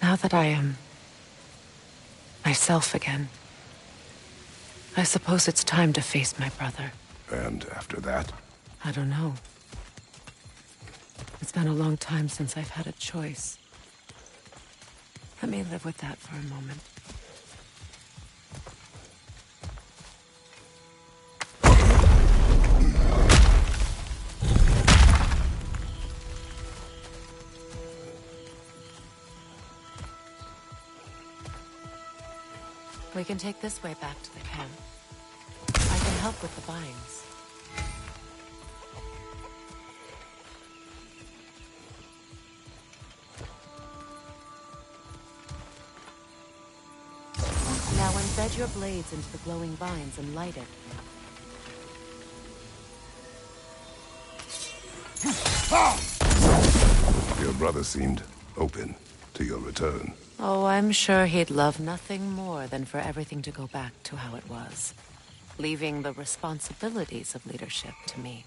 Now that I am myself again, I suppose it's time to face my brother. And after that? I don't know. It's been a long time since I've had a choice. Let me live with that for a moment. We can take this way back to the camp. I can help with the vines. Now embed your blades into the glowing vines and light it. Your brother seemed open to your return. Oh, I'm sure he'd love nothing more than for everything to go back to how it was, leaving the responsibilities of leadership to me.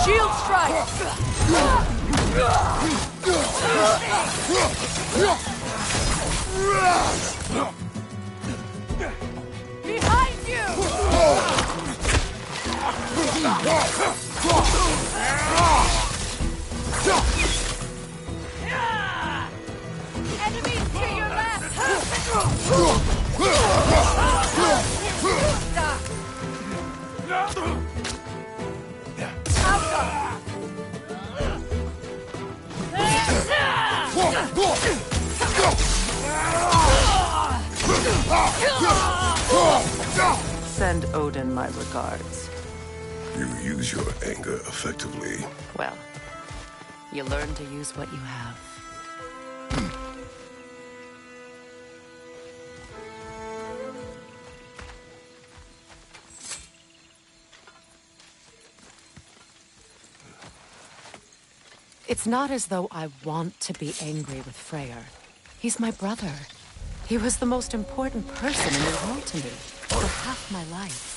Shield strike! Behind you! Enemies to your left! Send Odin my regards. You use your anger effectively. Well, you learn to use what you have. It's not as though I want to be angry with Freyr. He's my brother. He was the most important person in the world to me for half my life.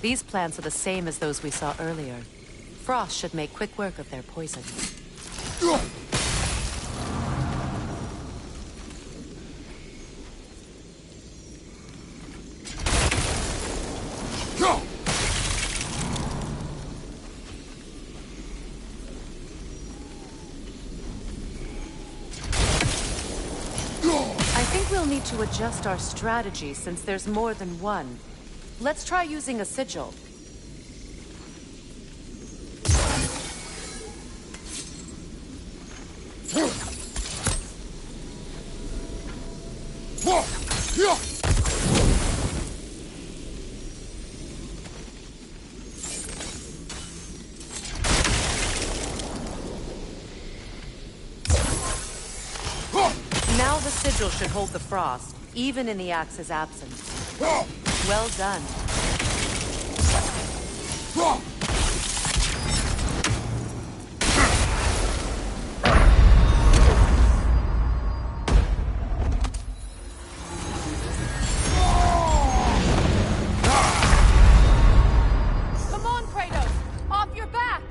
These plants are the same as those we saw earlier. Frost should make quick work of their poison. I think we'll need to adjust our strategy since there's more than one. Let's try using a sigil. Now the sigil should hold the frost, even in the axe's absence. Well done. Come on, Kratos! Off your back!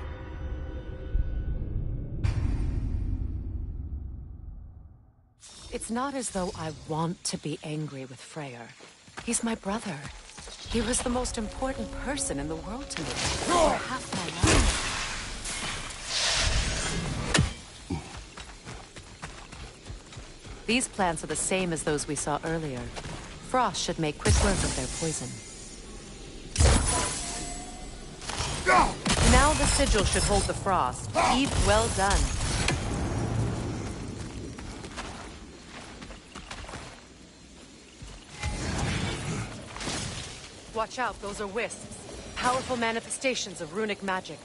It's not as though I want to be angry with Freyr. He's my brother. He was the most important person in the world to me for half my life. These plants are the same as those we saw earlier. Frost should make quick work of their poison. Now the sigil should hold the frost. Eve, well done. Watch out, those are wisps. Powerful manifestations of runic magic.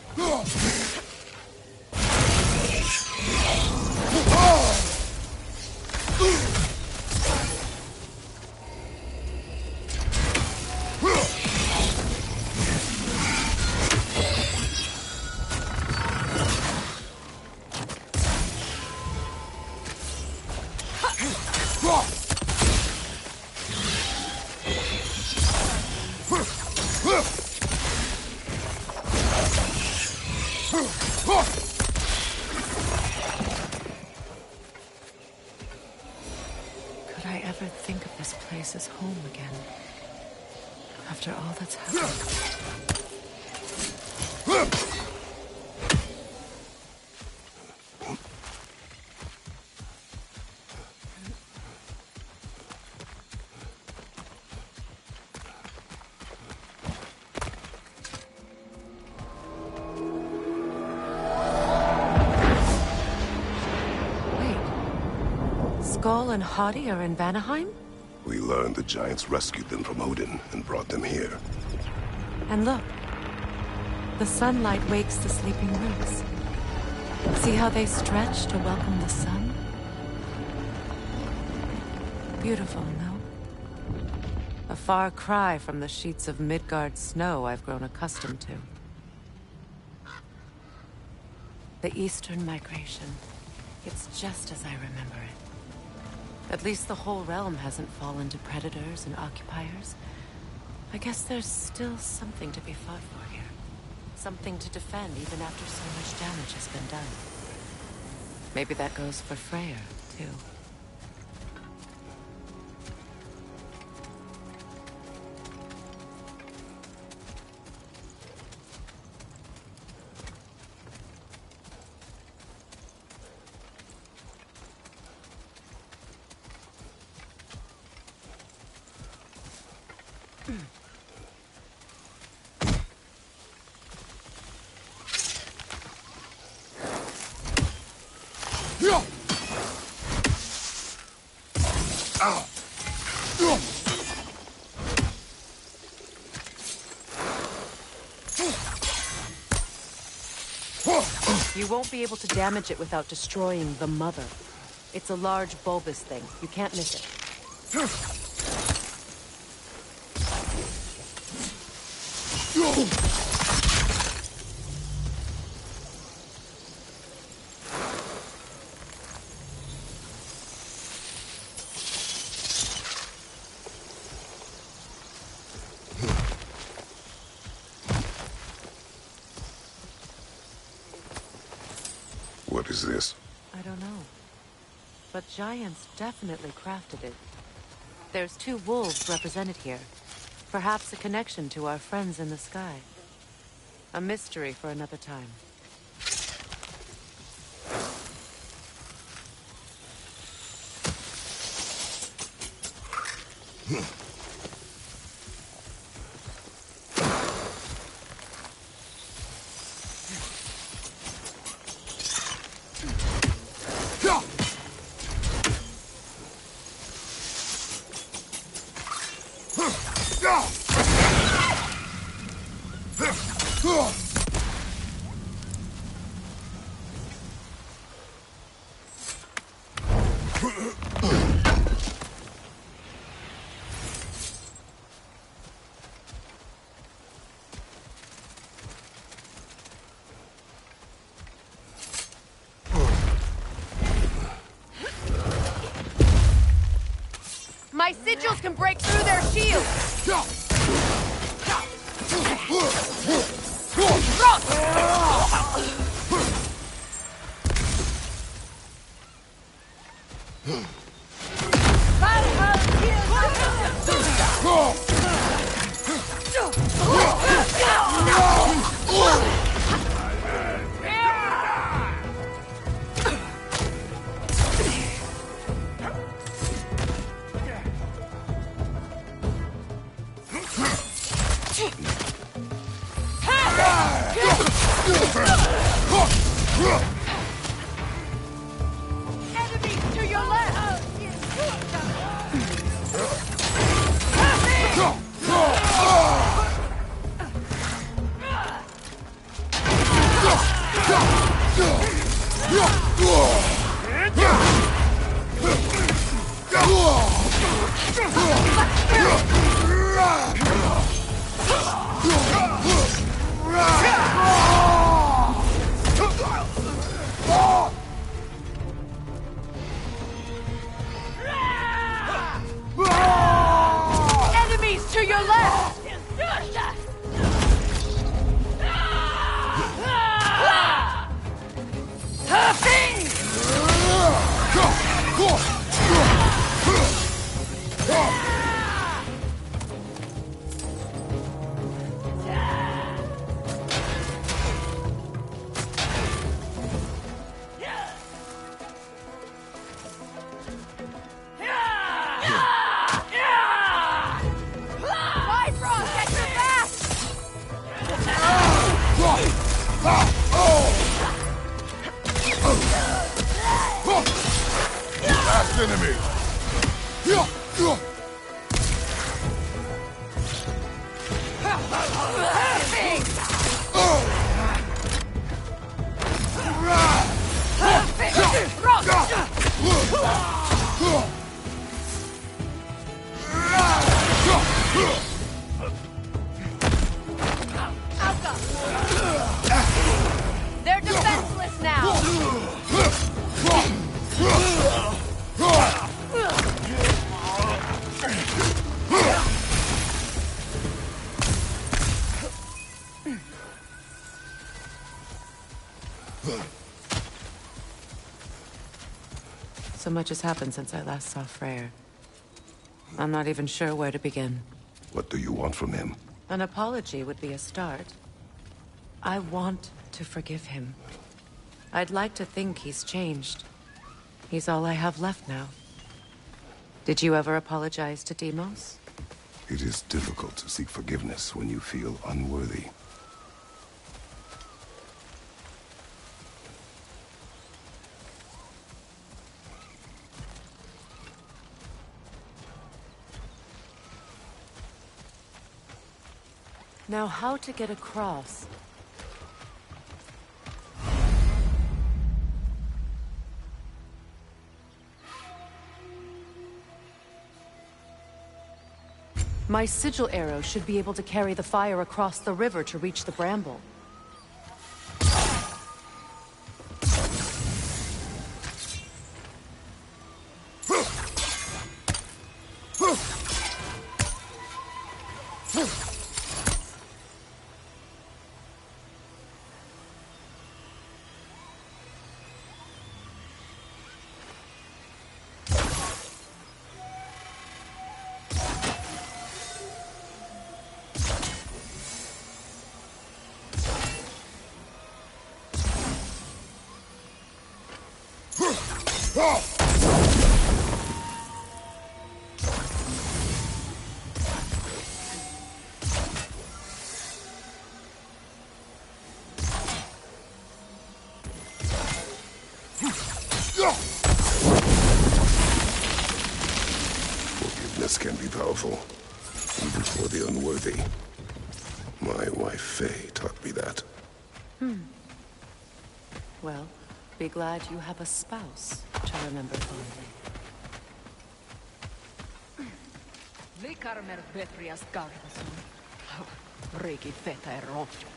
Could I ever think of this place as home again? After all that's happened. Skull and Hadi are in Vanaheim? We learned the giants rescued them from Odin and brought them here. And look, the sunlight wakes the sleeping roots. See how they stretch to welcome the sun? Beautiful, no? A far cry from the sheets of Midgard snow I've grown accustomed to. The Eastern Migration. It's just as I remember it. At least the whole realm hasn't fallen to predators and occupiers. I guess there's still something to be fought for here. Something to defend even after so much damage has been done. Maybe that goes for Freyr, too. You won't be able to damage it without destroying the mother. It's a large bulbous thing. You can't miss it. What is this? I don't know. But giants definitely crafted it. There's 2 wolves represented here. Perhaps a connection to our friends in the sky. A mystery for another time. My sigils can break through their shields! Enemies to your left! Enemies to your left! Bifrost, get your back! Last enemy! They're defenseless now! So much has happened since I last saw Freyr. I'm not even sure where to begin. What do you want from him? An apology would be a start. I want to forgive him. I'd like to think he's changed. He's all I have left now. Did you ever apologize to Deimos? It is difficult to seek forgiveness when you feel unworthy. Now, how to get across? My sigil arrow should be able to carry the fire across the river to reach the bramble. Forgiveness can be powerful, even for the unworthy. My wife Faye taught me that. Well, be glad you have a spouse to remember fondly. Likarmer vetrias gardasun. Regi feta erofre.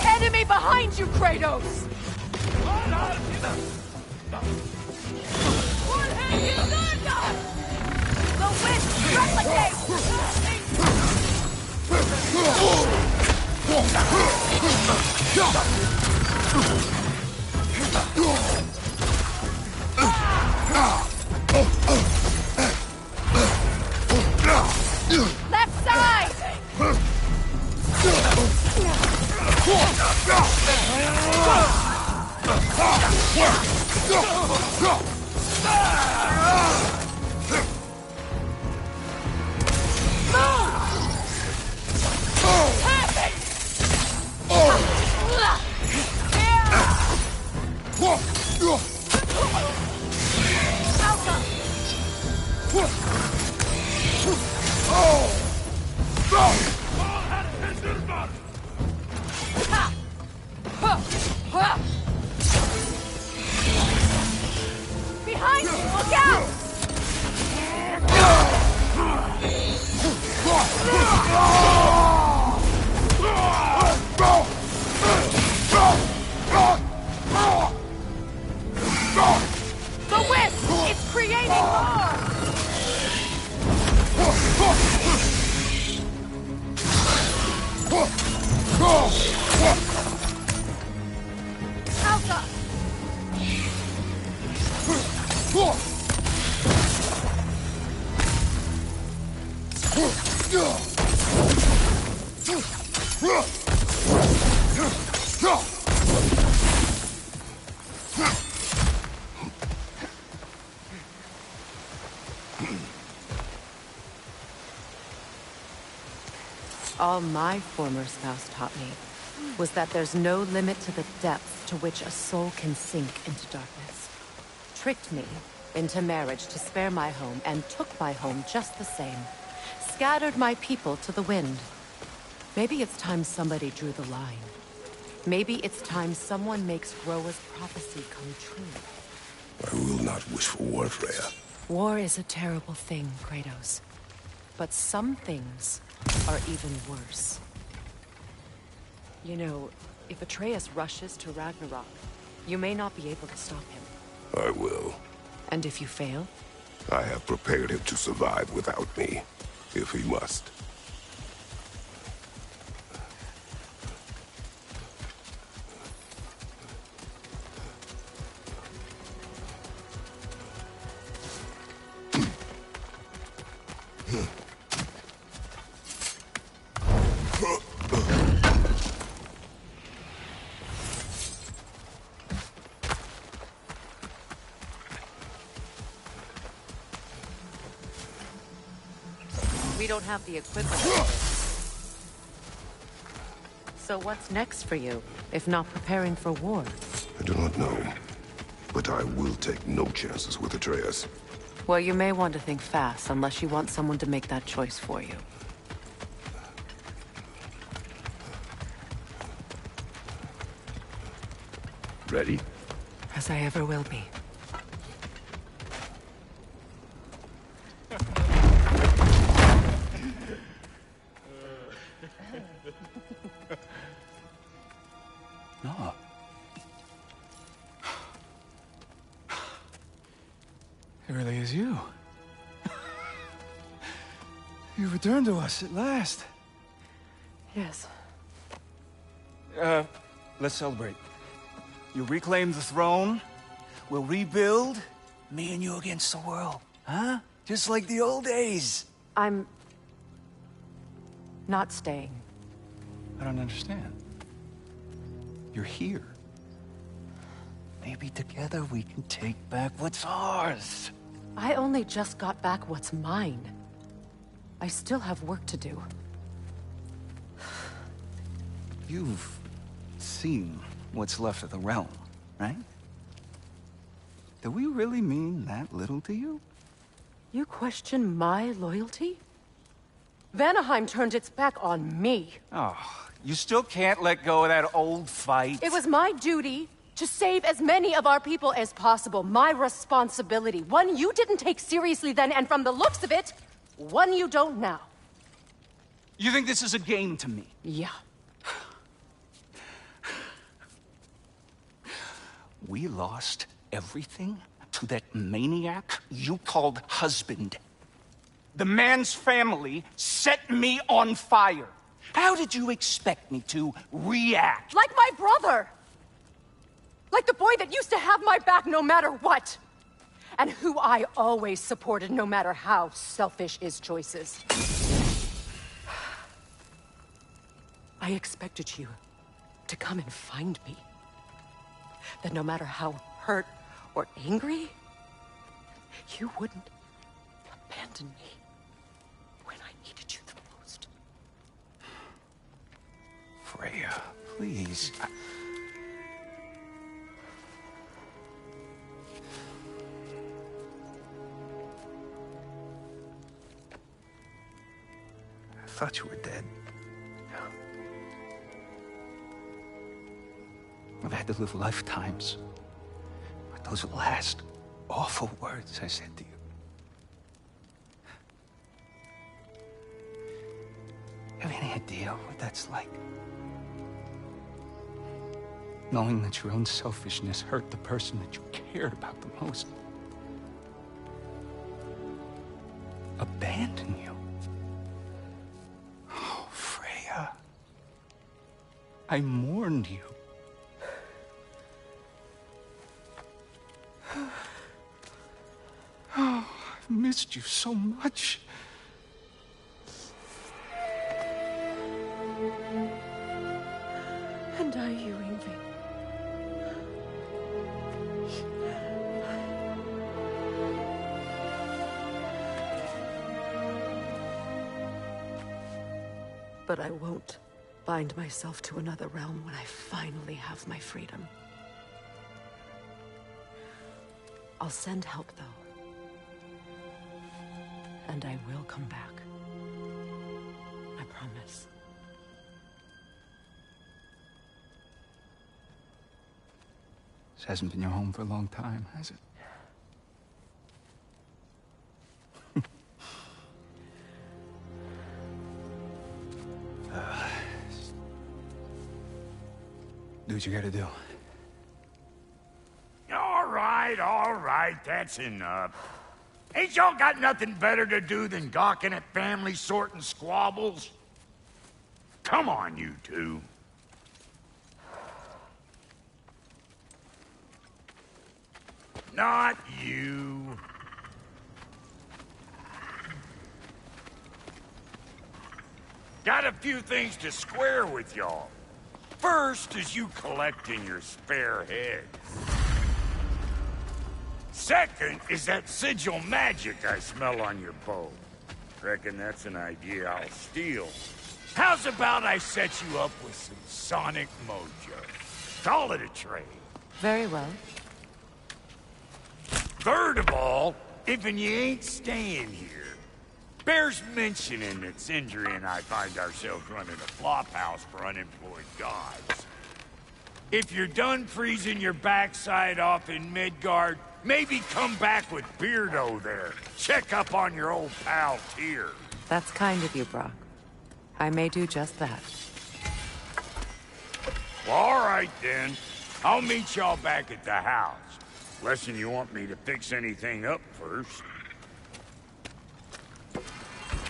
Enemy behind you, Kratos! The wind replicate! Behind you! Look out! The wisp! It's creating more! Alpha! All my former spouse taught me was that there's no limit to the depth to which a soul can sink into darkness. Tricked me into marriage to spare my home, and took my home just the same. Scattered my people to the wind. Maybe it's time somebody drew the line. Maybe it's time someone makes Groa's prophecy come true. I will not wish for war, Freya. War is a terrible thing, Kratos. But some things are even worse. You know, if Atreus rushes to Ragnarok, you may not be able to stop him. I will. And if you fail? I have prepared him to survive without me, if he must. We don't have the equipment for this. So what's next for you, if not preparing for war? I do not know, but I will take no chances with Atreus. Well, you may want to think fast, unless you want someone to make that choice for you. Ready? As I ever will be. No. It really is you. You returned to us at last. Yes. Let's celebrate. You reclaim the throne. We'll rebuild. Me and you against the world. Huh? Just like the old days. I'm... not staying. I don't understand. You're here. Maybe together we can take back what's ours. I only just got back what's mine. I still have work to do. You've seen what's left of the realm, right? Do we really mean that little to you? You question my loyalty? Vanaheim turned its back on me. Oh, you still can't let go of that old fight. It was my duty to save as many of our people as possible. My responsibility. One you didn't take seriously then, and from the looks of it, one you don't now. You think this is a game to me? Yeah. We lost everything to that maniac you called husband. The man's family set me on fire. How did you expect me to react? Like my brother! Like the boy that used to have my back no matter what! And who I always supported no matter how selfish his choices. I expected you to come and find me. That no matter how hurt or angry, you wouldn't abandon me when I needed you the most. Freya, please. I thought you were dead. I've had to live lifetimes with those last awful words I said to you. You have any idea what that's like? Knowing that your own selfishness hurt the person that you cared about the most. Abandon you. Oh, Freya. I mourned you. Oh, I've missed you so much. And are you, Ingvi? But I won't bind myself to another realm when I finally have my freedom. I'll send help, though. And I will come back. I promise. This hasn't been your home for a long time, has it? Do what you gotta do. All right, that's enough. Ain't y'all got nothing better to do than gawking at family sorting squabbles? Come on, you two. Not you. Got a few things to square with y'all. First is you collecting your spare heads. Second is that sigil magic I smell on your bow. Reckon that's an idea I'll steal. How's about I set you up with some sonic mojo? Call it a trade. Very well. Third of all, if you ain't staying here, bears mentioning that Sindri and I find ourselves running a flop house for unemployed gods. If you're done freezing your backside off in Midgard, maybe come back with Beardo there. Check up on your old pal Tyr. That's kind of you, Brock. I may do just that. Well, all right then. I'll meet y'all back at the house. Lesson you want me to fix anything up first.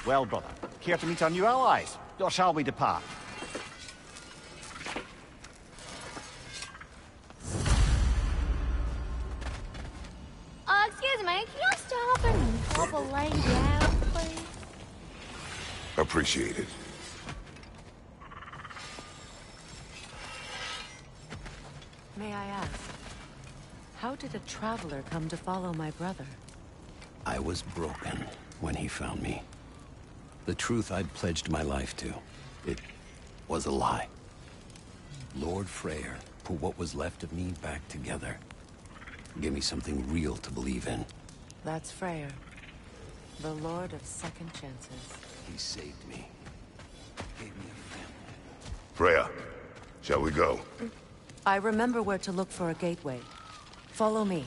Well, brother, care to meet our new allies? Or shall we depart? Excuse me, can you stop and help a lady out, please? Appreciate it. May I ask, how did a traveler come to follow my brother? I was broken when he found me. The truth I'd pledged my life to, it was a lie. Lord Freyr put what was left of me back together. Gave me something real to believe in. That's Freyr, the Lord of Second Chances. He saved me. Gave me a family. Freya, shall we go? I remember where to look for a gateway. Follow me.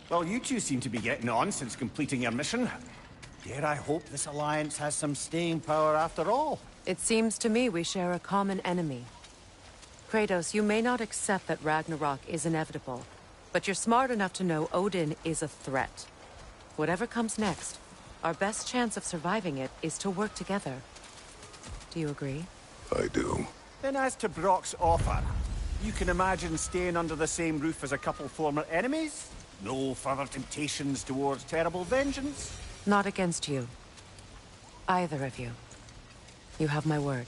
Well, you two seem to be getting on since completing your mission. Dare I hope this alliance has some staying power after all? It seems to me we share a common enemy. Kratos, you may not accept that Ragnarok is inevitable, but you're smart enough to know Odin is a threat. Whatever comes next, our best chance of surviving it is to work together. Do you agree? I do. Then as to Brock's offer, you can imagine staying under the same roof as a couple former enemies? No further temptations towards terrible vengeance? Not against you. Either of you. You have my word.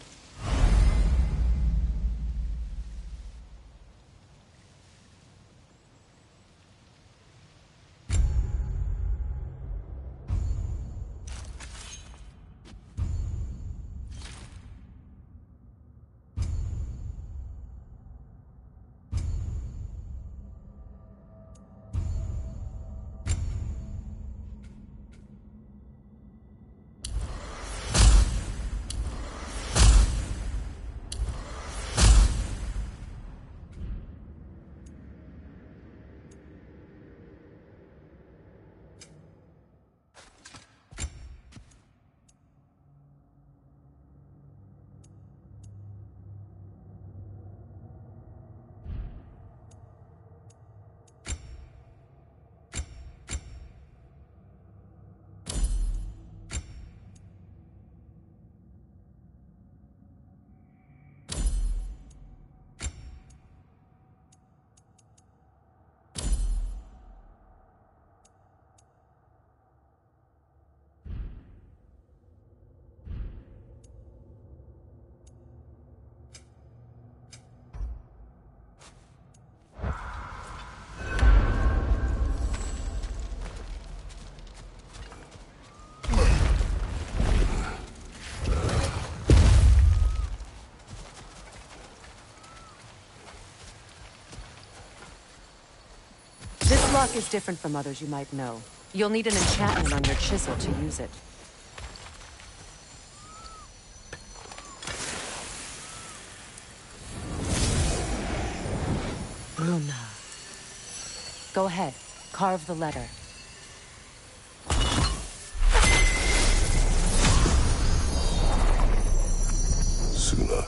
lock is different from others you might know. You'll need an enchantment on your chisel to use it. Bruna. Go ahead. Carve the letter. Suna.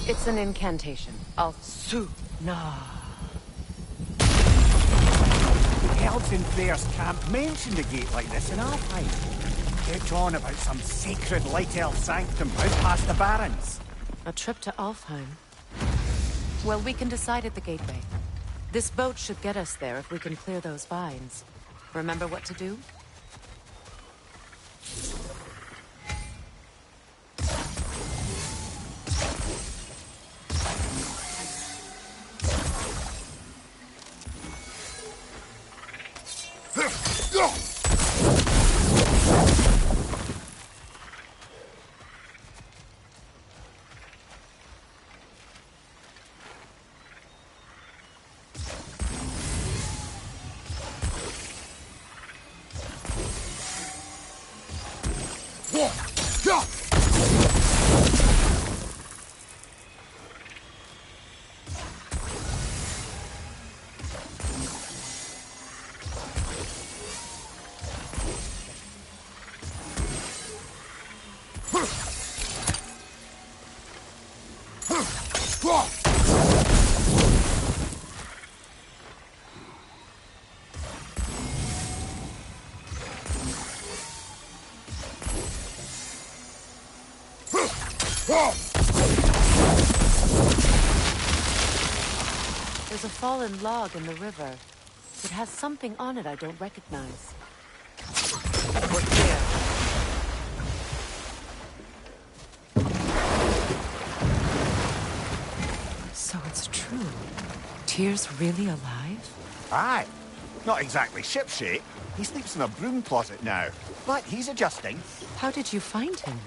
It's an incantation. Al-Suna. The elves in Freyr's camp mentioned a gate like this in Alfheim. Kept on about some sacred light elf sanctum out past the barrens. A trip to Alfheim. Well, we can decide at the gateway. This boat should get us there if we can clear those vines. Remember what to do? There's a fallen log in the river. It has something on it I don't recognize. We're clear. So it's true. Tyr's really alive? Aye. Not exactly shipshape. He sleeps in a broom closet now. But he's adjusting. How did you find him?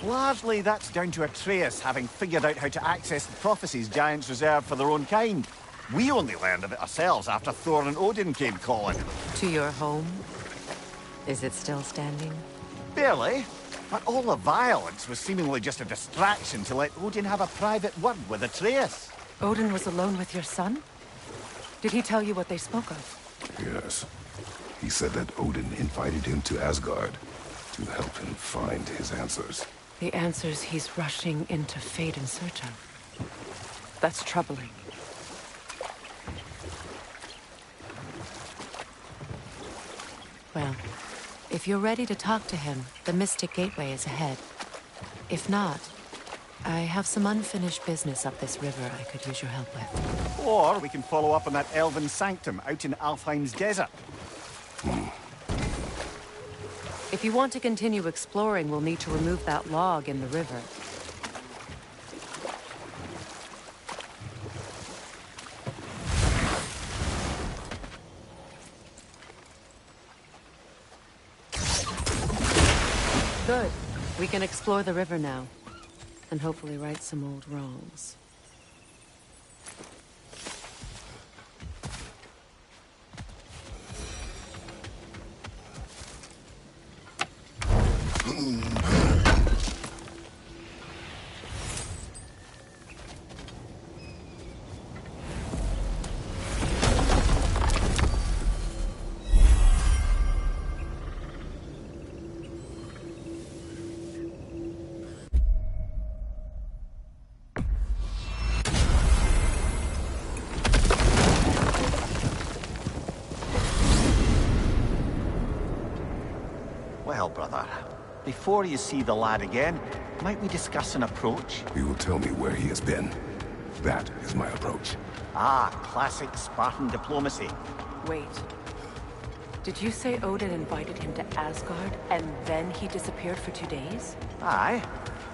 Largely, that's down to Atreus having figured out how to access the prophecies giants reserve for their own kind. We only learned of it ourselves after Thor and Odin came calling. To your home? Is it still standing? Barely. But all the violence was seemingly just a distraction to let Odin have a private word with Atreus. Odin was alone with your son? Did he tell you what they spoke of? Yes. He said that Odin invited him to Asgard to help him find his answers. The answers he's rushing into fate in search of. That's troubling. Well, if you're ready to talk to him, the Mystic Gateway is ahead. If not, I have some unfinished business up this river I could use your help with. Or we can follow up on that elven sanctum out in Alfheim's desert. If you want to continue exploring, we'll need to remove that log in the river. Good. We can explore the river now, and hopefully right some old wrongs. Well, brother, before you see the lad again, might we discuss an approach? He will tell me where he has been. That is my approach. Ah, classic Spartan diplomacy. Wait. Did you say Odin invited him to Asgard, and then he disappeared for 2 days? Aye,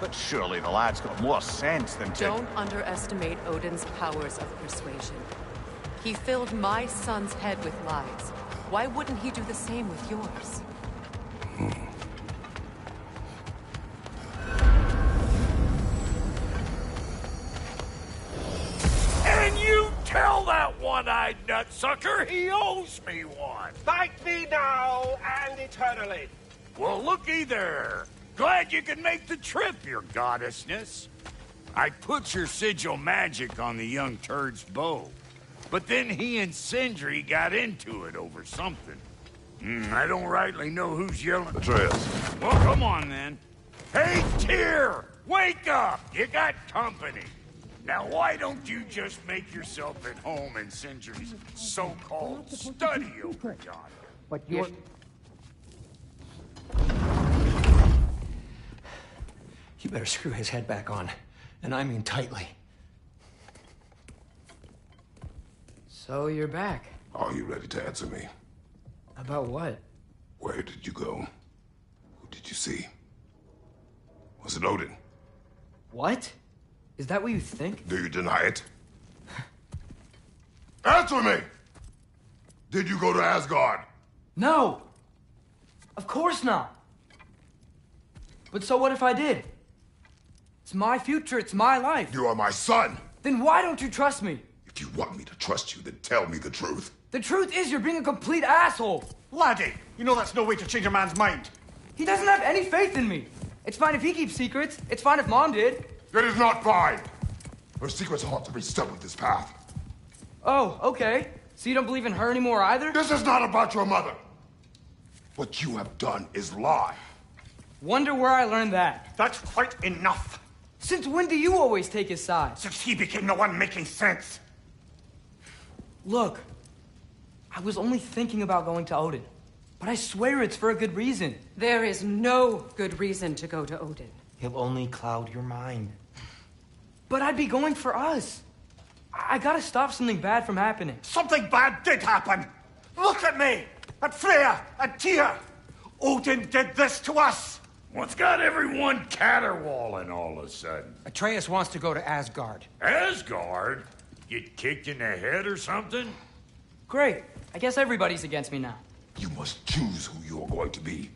but surely the lad's got more sense than to... Don't underestimate Odin's powers of persuasion. He filled my son's head with lies. Why wouldn't he do the same with yours? And you tell that one one-eyed nutsucker. He owes me one. Fight me now and eternally. Well, looky there. Glad you could make the trip, your goddessness. I put your sigil magic on the young turd's bow. But then he and Sindri got into it over something. I don't rightly know who's yelling. Atreus. Well, come on, then. Hey, Tyr! Wake up! You got company. Now, why don't you just make yourself at home in Sindri's so-called study over yonder? But you're... You better screw his head back on. And I mean tightly. So you're back. Are you ready to answer me? About what? Where did you go? Who did you see? Was it Odin? What? Is that what you think? Do you deny it? Answer me! Did you go to Asgard? No! Of course not! But so what if I did? It's my future, it's my life. You are my son! Then why don't you trust me? If you want me to trust you, then tell me the truth. The truth is you're being a complete asshole! Laddie, you know that's no way to change a man's mind. He doesn't have any faith in me. It's fine if he keeps secrets. It's fine if Mom did. It is not fine! Her secrets ought to be stuck with this path. Oh, okay. So you don't believe in her anymore either? This is not about your mother! What you have done is lie. Wonder where I learned that. That's quite enough. Since when do you always take his side? Since he became the one making sense. Look, I was only thinking about going to Odin. But I swear it's for a good reason. There is no good reason to go to Odin. He'll only cloud your mind. But I'd be going for us. I gotta stop something bad from happening. Something bad did happen. Look at me, at Freya, and Tyr. Odin did this to us. What's got everyone caterwauling all of a sudden? Atreus wants to go to Asgard. Asgard? Get kicked in the head or something? Great. I guess everybody's against me now. You must choose who you are going to be.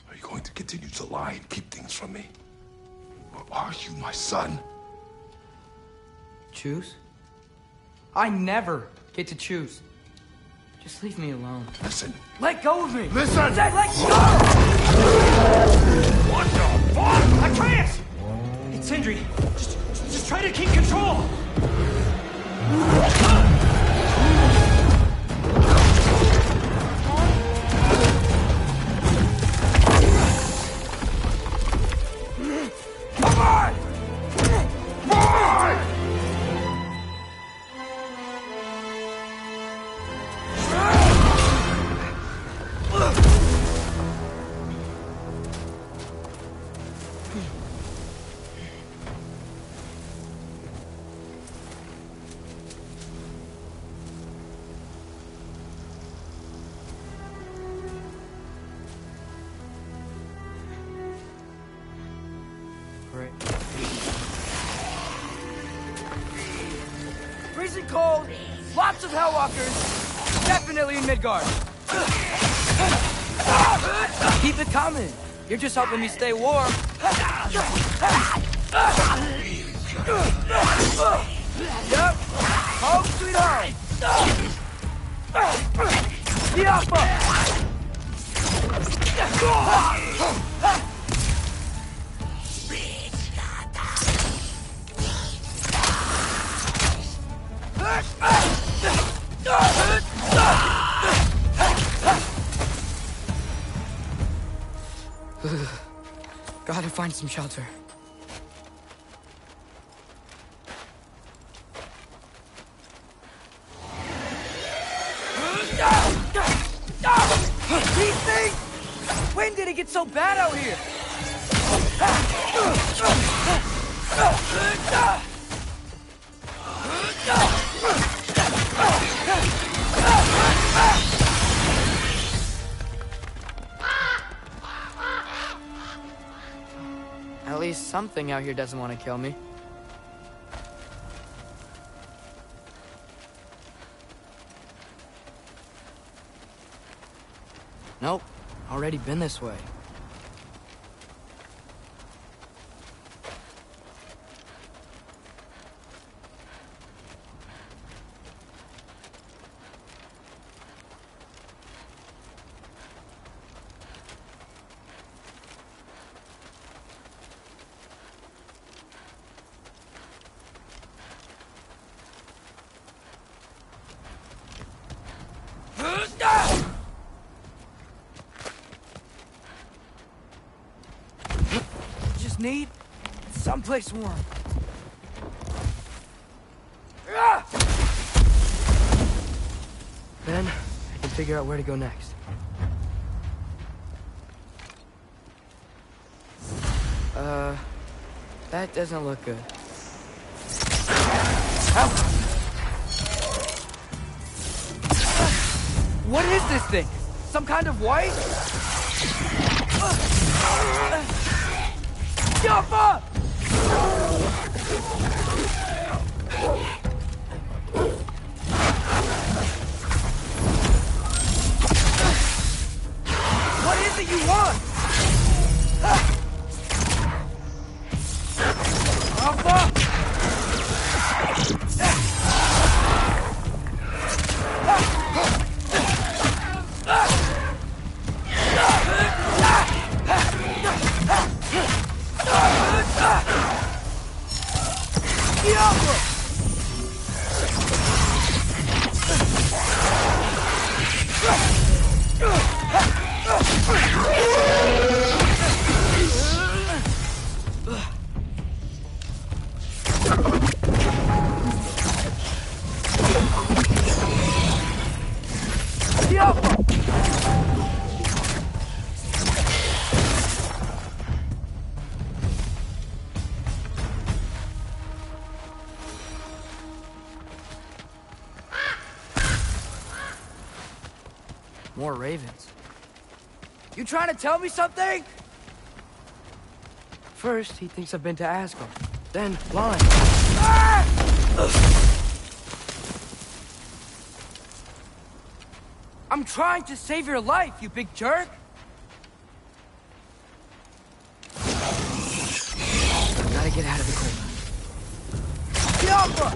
Are you going to continue to lie and keep things from me? Or are you my son? Choose? I never get to choose. Just leave me alone. Listen. Let go of me! Listen! I said let go! What the fuck? Atreus! It's Sindri. Just try to keep control! Come on! Boy! Great. Freezing cold, lots of Hellwalkers, definitely in Midgard. Keep it coming. You're just helping me stay warm. Yep. Home sweet home. Biafra. Gotta find some shelter. These things! When did it get so bad out here? At least something out here doesn't want to kill me. Nope, already been this way. need is someplace warm. Then, I can figure out where to go next. That doesn't look good. Ow! What is this thing? Some kind of white? Jump up! What is it you want? Alpha! More ravens. You trying to tell me something? First, he thinks I've been to Asgard. Then, blind. Ah! I'm trying to save your life, you big jerk! Gotta get out of the cold. Yapa!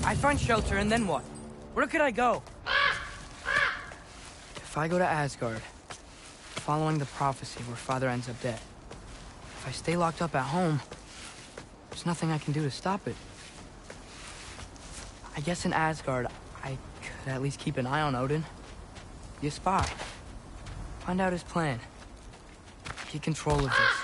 I find shelter, and then what? Where could I go? If I go to Asgard, following the prophecy where Father ends up dead. If I stay locked up at home, there's nothing I can do to stop it. I guess in Asgard, I could at least keep an eye on Odin. Be a spy. Find out his plan. Get control of this.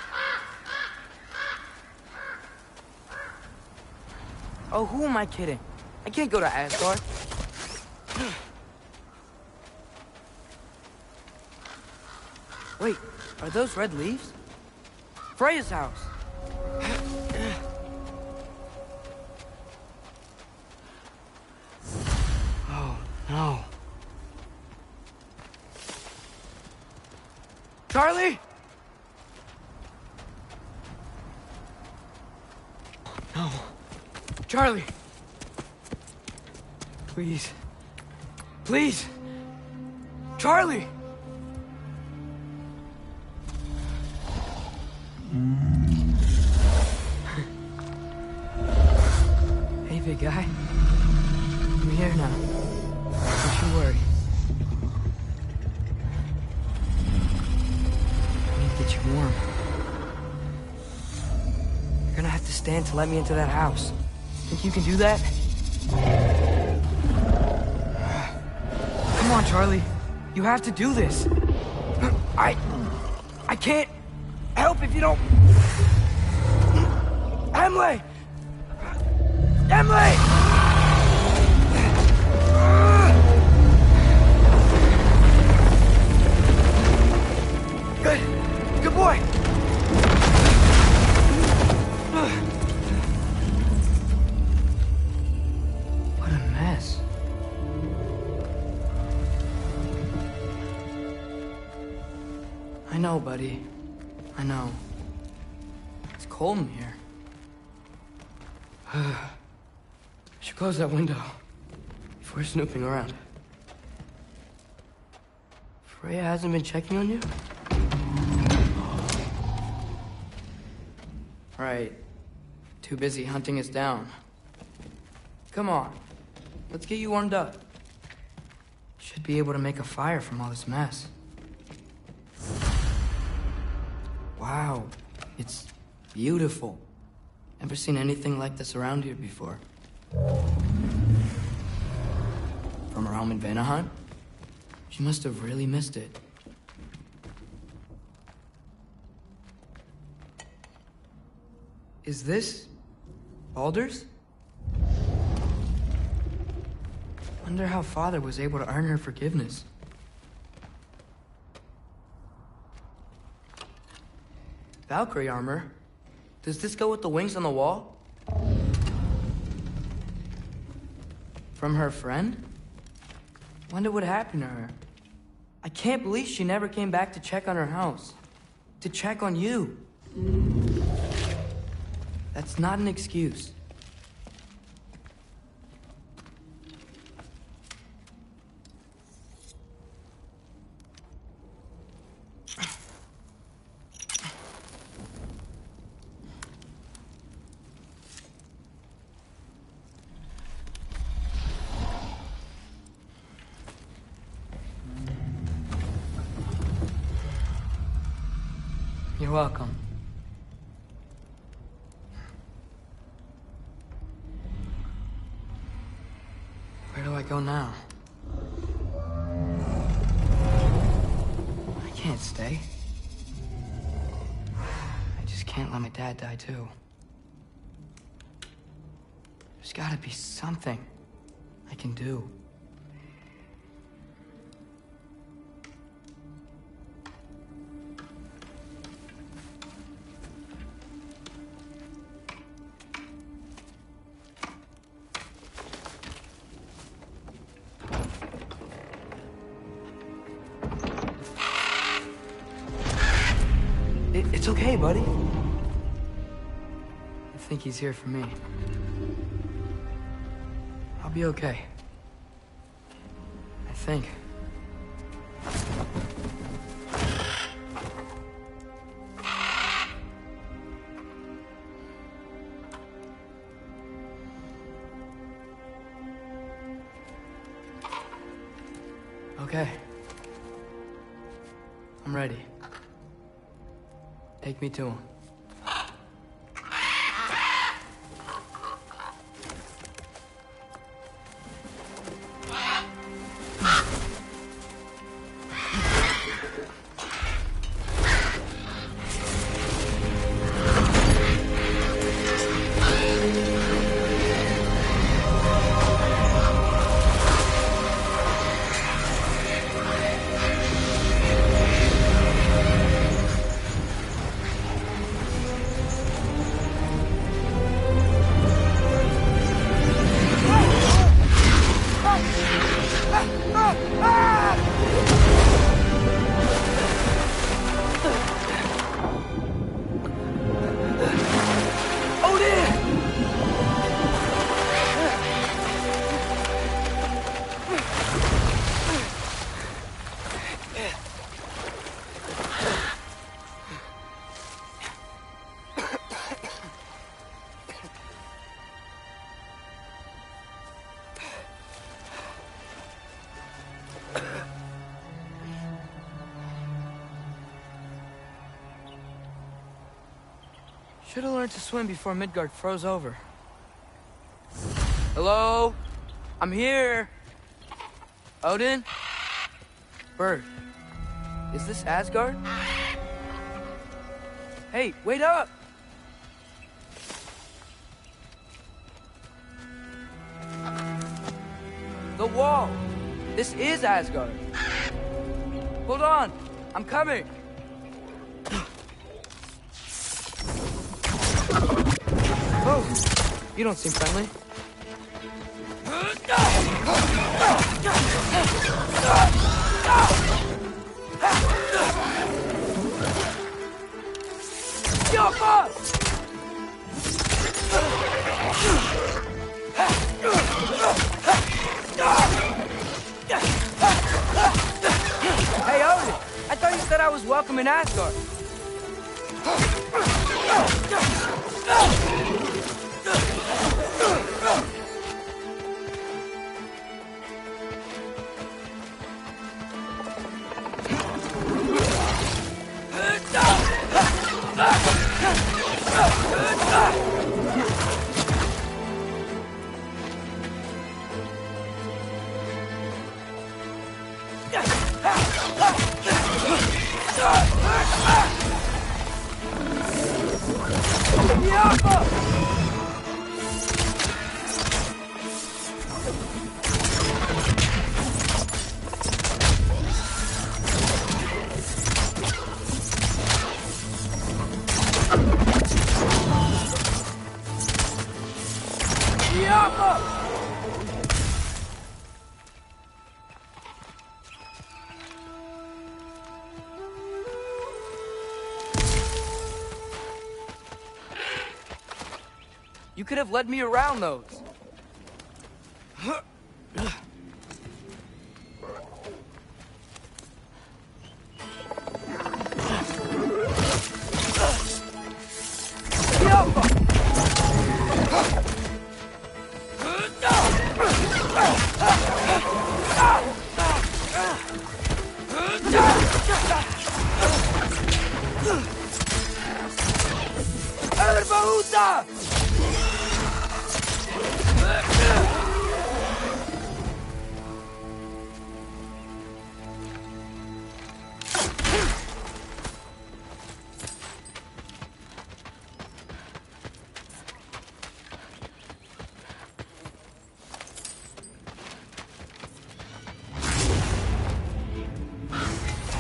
Oh, who am I kidding? I can't go to Asgard. Wait, are those red leaves? Freya's house. Oh, no. Charlie? No. Charlie. Please. Please. Charlie! Hey, big guy. I'm here now. Don't you worry. I need to get you warm. You're gonna have to stand to let me into that house. Think you can do that? Come on, Charlie. You have to do this. I can't help if you don't... Emily! Emily! Good boy. What a mess. I know, buddy. I know. It's cold in here. I should close that window before snooping around. Freya hasn't been checking on you? Right. Too busy hunting us down. Come on. Let's get you warmed up. Should be able to make a fire from all this mess. Wow. It's beautiful. Never seen anything like this around here before. From her home in Vanaheim? She must have really missed it. Is this Baldur's? Wonder how Father was able to earn her forgiveness. Valkyrie armor? Does this go with the wings on the wall? From her friend? Wonder what happened to her. I can't believe she never came back to check on her house. To check on you. That's not an excuse. You're welcome. Where do I go now? I can't stay. I just can't let my dad die too. There's gotta be something I can do. It's okay, buddy. I think he's here for me. I'll be okay. I think. Okay. I'm ready. Take me to him. Should have learned to swim before Midgard froze over. Hello? I'm here. Odin? Bird. Is this Asgard? Hey, wait up! The wall! This is Asgard! Hold on! I'm coming! Oh, you don't seem friendly. Hey, Odin! I thought you said I was welcome in Asgard. You could have led me around those.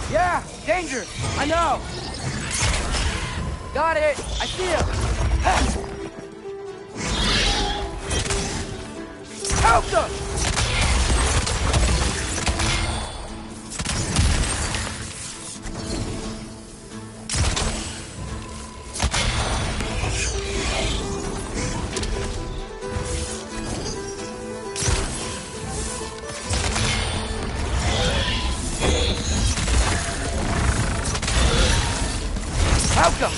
Yeah, danger! I know! Got it! I see him! Help them! Help them!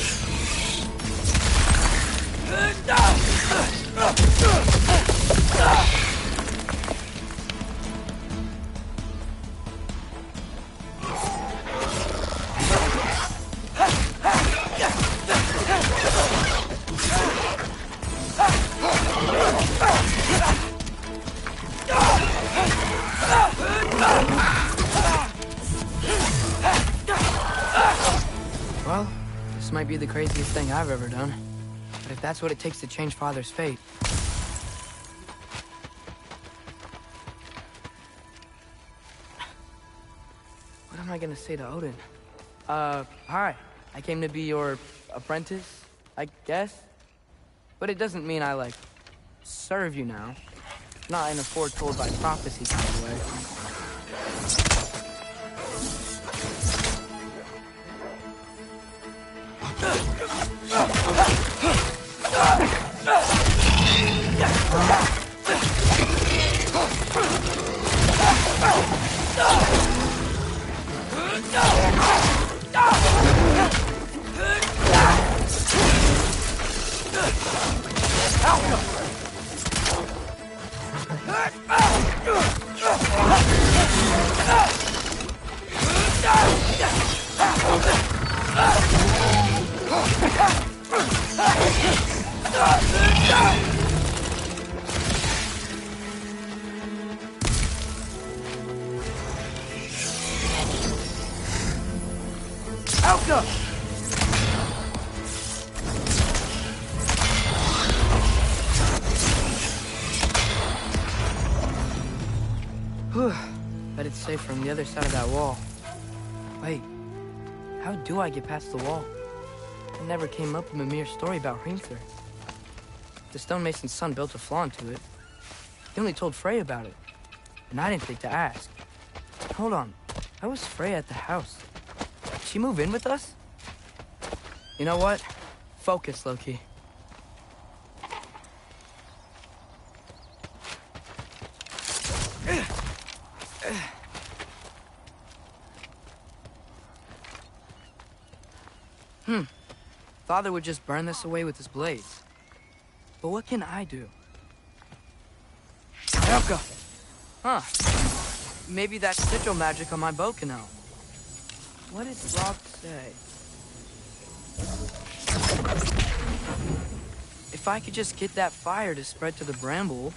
Well, this might be the craziest thing I've ever done. But if that's what it takes to change Father's fate... What am I gonna say to Odin? Hi. I came to be your apprentice, I guess? But it doesn't mean I, like, serve you now. Not in a foretold by prophecy kind of way. Elka! Whew. Bet it's safe from the other side of that wall. Wait, how do I get past the wall? It never came up in Mimir's story about Hrimthur. The stonemason's son built a flaw into it. He only told Frey about it, and I didn't think to ask. Hold on, how was Frey at the house? Did she move in with us? You know what? Focus, Loki. Father would just burn this away with his blades. But what can I do? Elka! Huh. Maybe that sigil magic on my bow can help. What did Rob say? If I could just get that fire to spread to the bramble...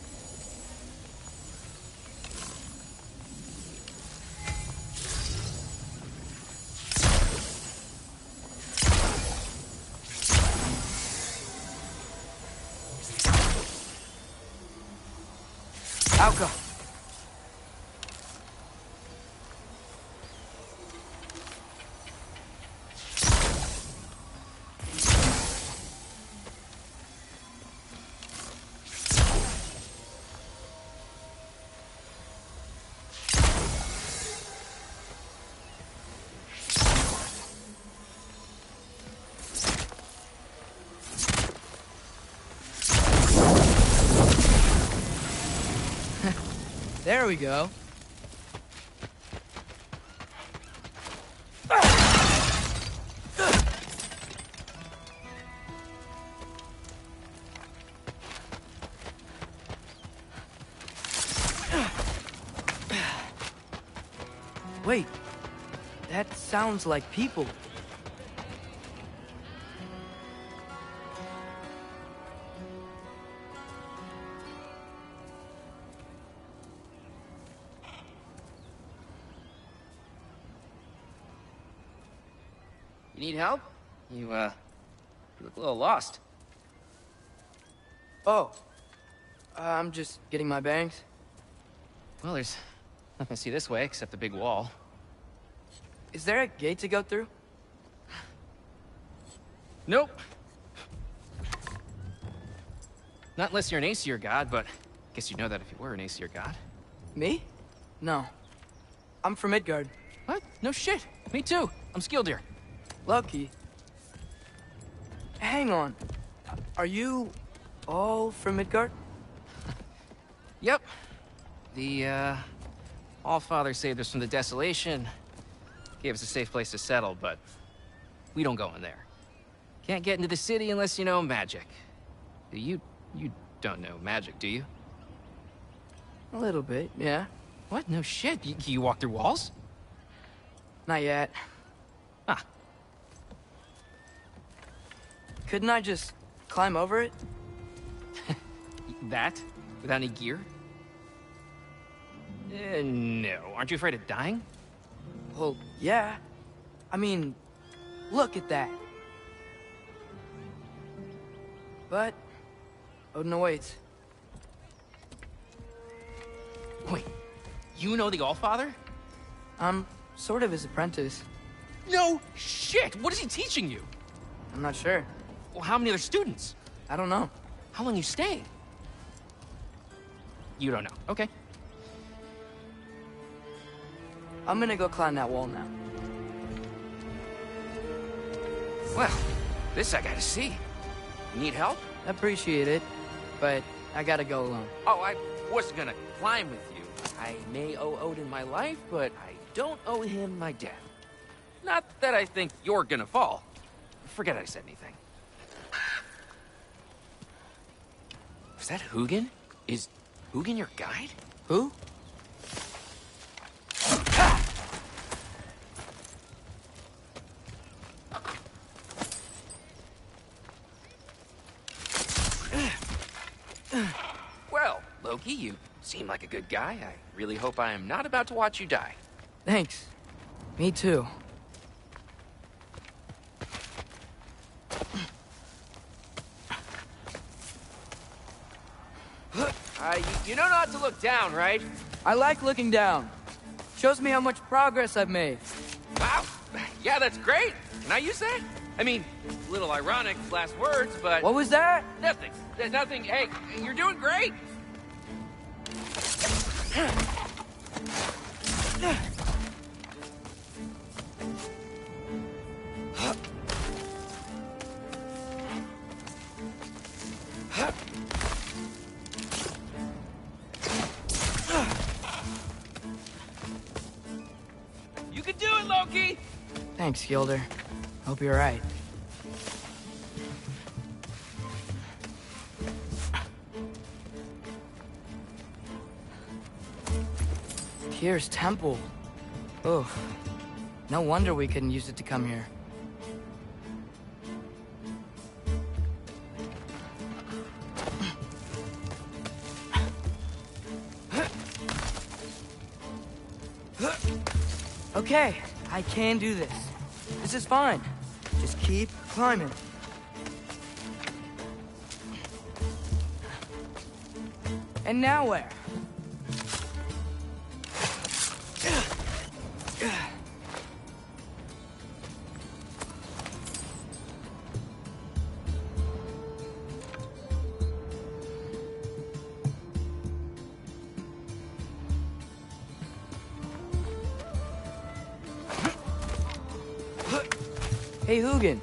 Alka! There we go. Wait, that sounds like people. Need help? You look a little lost. Oh, I'm just getting my bangs. Well, there's nothing to see this way except the big wall. Is there a gate to go through? Nope. Not unless you're an Aesir god, but I guess you'd know that if you were an Aesir god. Me? No. I'm from Midgard. What? No shit. Me too. I'm Skildir. Loki. Hang on. Are you all from Midgard? Yep. The, Allfather saved us from the desolation. Gave us a safe place to settle, but we don't go in there. Can't get into the city unless you know magic. You don't know magic, do you? A little bit, yeah. What? No shit. You walk through walls? Not yet. Ah. Couldn't I just climb over it? That? Without any gear? No. Aren't you afraid of dying? Well, yeah. I mean, look at that. But Odin awaits. Wait, you know the Allfather? I'm sort of his apprentice. No shit! What is he teaching you? I'm not sure. Well, how many other students? I don't know. How long you staying? You don't know. Okay. I'm gonna go climb that wall now. Well, this I gotta see. Need help? Appreciate it, but I gotta go alone. Oh, I wasn't gonna climb with you. I may owe Odin my life, but I don't owe him my death. Not that I think you're gonna fall. Forget I said anything. Was that Hugin? Is Hugin your guide? Who? Loki. You seem like a good guy. I really hope I am not about to watch you die. Thanks. Me too. You know not to look down, right? I like looking down. Shows me how much progress I've made. Wow. Yeah, that's great. Can I use that? I mean, a little ironic, last words, but... What was that? Nothing. Nothing. Hey, you're doing great. You can do it, Loki! Thanks, Gilder. Hope you're right. Tyr's temple. Oh, no wonder we couldn't use it to come here. Okay, I can do this. This is fine. Just keep climbing. And now where? Hey, Hugin.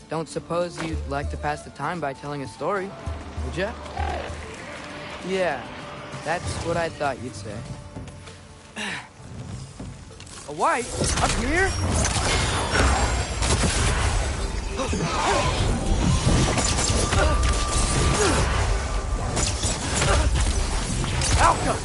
Don't suppose you'd like to pass the time by telling a story, would ya? Yeah, that's what I thought you'd say. A wight? Up here? Alka!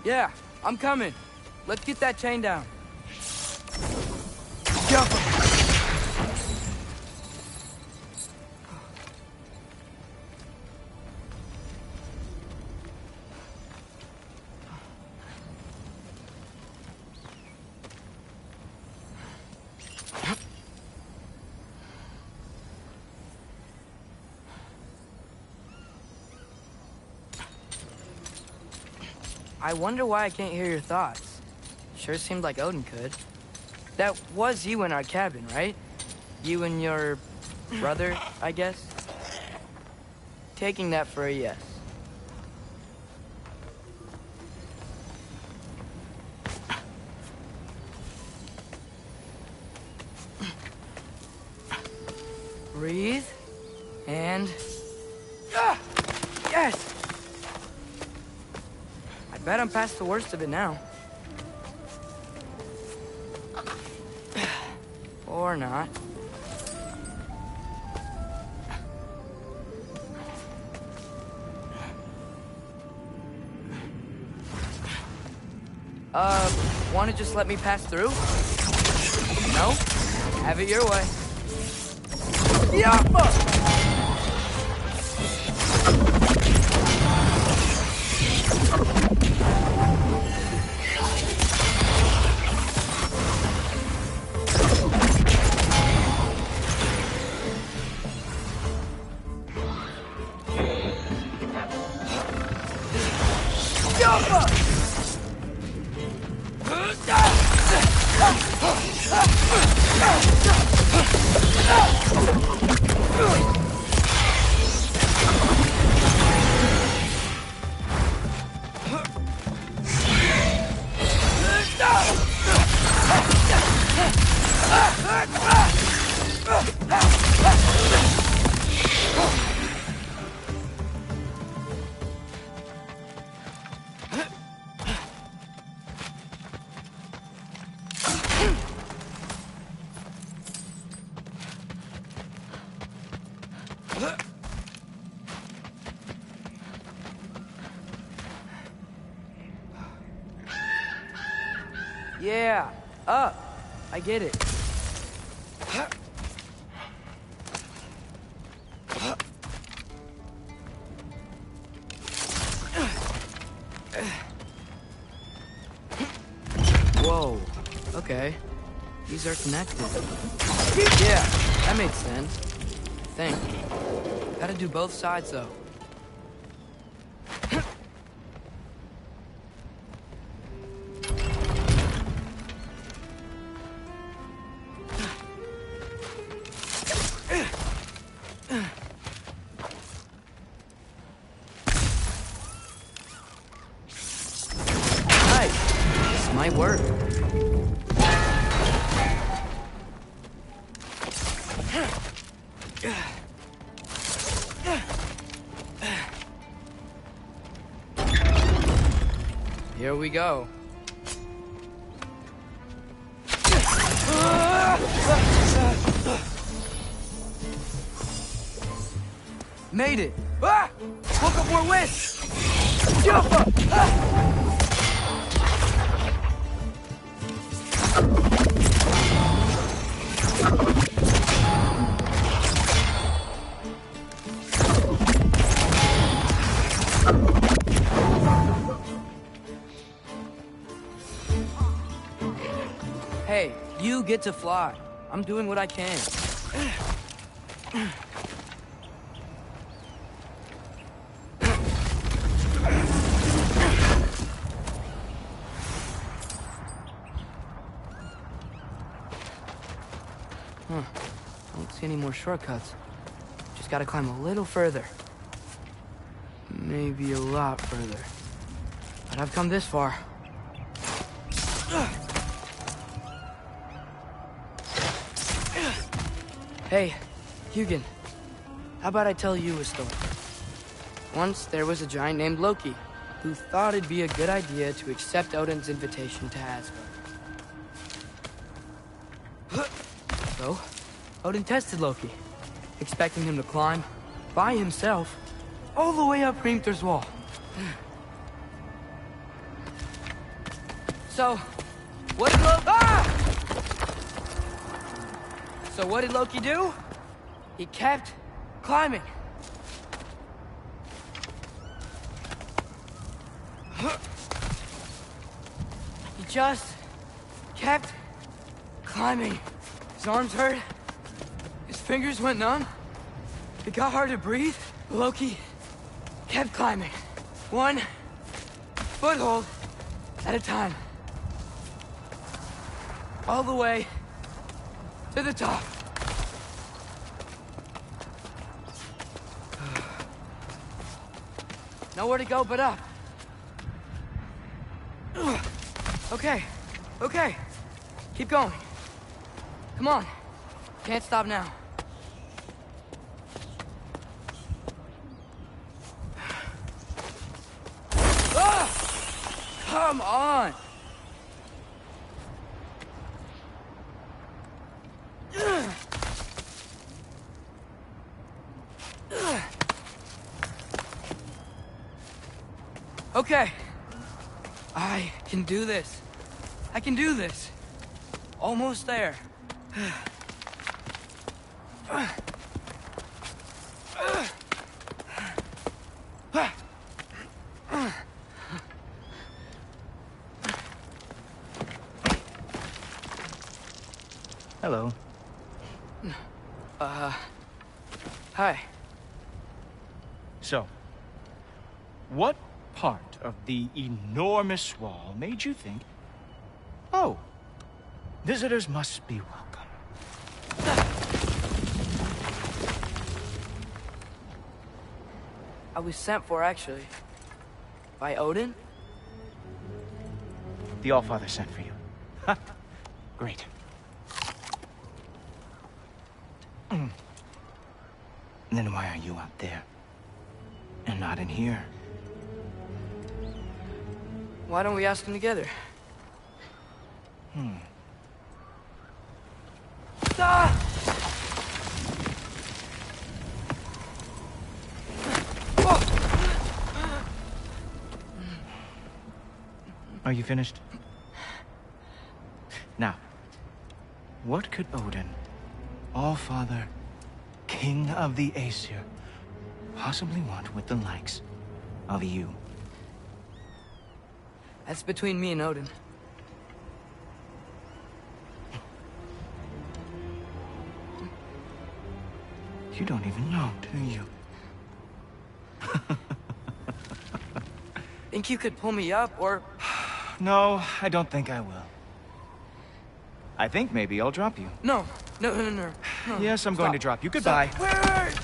Yeah, I'm coming. Let's get that chain down. Jump him. I wonder why I can't hear your thoughts. Sure seemed like Odin could. That was you in our cabin, right? You and your brother, I guess? Taking that for a yes. Breathe, and... Ah! Yes! I bet I'm past the worst of it now. Or not. Want to just let me pass through? No? Have it your way. Yappa! Yeah, up. I get it. Whoa. Okay. These are connected. Yeah, that makes sense. I think. Gotta do both sides, though. Might work. Here we go. Made it. Ah! Woke up more wind. Hey, you get to fly. I'm doing what I can. Huh. Don't see any more shortcuts. Just gotta climb a little further. Maybe a lot further. But I've come this far. Hey, Hugin. How about I tell you a story? Once there was a giant named Loki who thought it'd be a good idea to accept Odin's invitation to Asgard. So, Odin tested Loki, expecting him to climb by himself all the way up Hrimthur's wall. So, what did Loki do? He kept climbing. He just kept climbing. His arms hurt. His fingers went numb. It got hard to breathe. Loki kept climbing. One foothold at a time. All the way to the top. Nowhere to go but up. Okay, okay. Keep going. Come on. Can't stop now. Come on! Okay. I can do this. I can do this. Almost there. Hello. Hi. So, what part of the enormous wall made you think, oh, visitors must be welcome? I was sent for, actually. By Odin? The Allfather sent for you. Huh? Great. Then why are you out there? And not in here? Why don't we ask him together? Are you finished? Now, what could Odin, All-Father, King of the Aesir, possibly want with the likes of you? That's between me and Odin. You don't even know, do you? Think you could pull me up, or... No, I don't think I will. I think maybe I'll drop you. No. Yes, I'm going to drop you. Goodbye. Wait!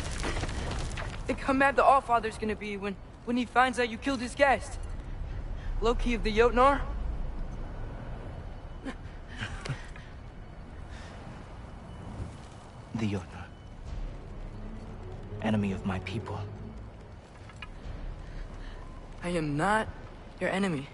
Think how mad the Allfather's gonna be when he finds out you killed his guest. Loki of the Jotnar? The Jotnar. Enemy of my people. I am not your enemy.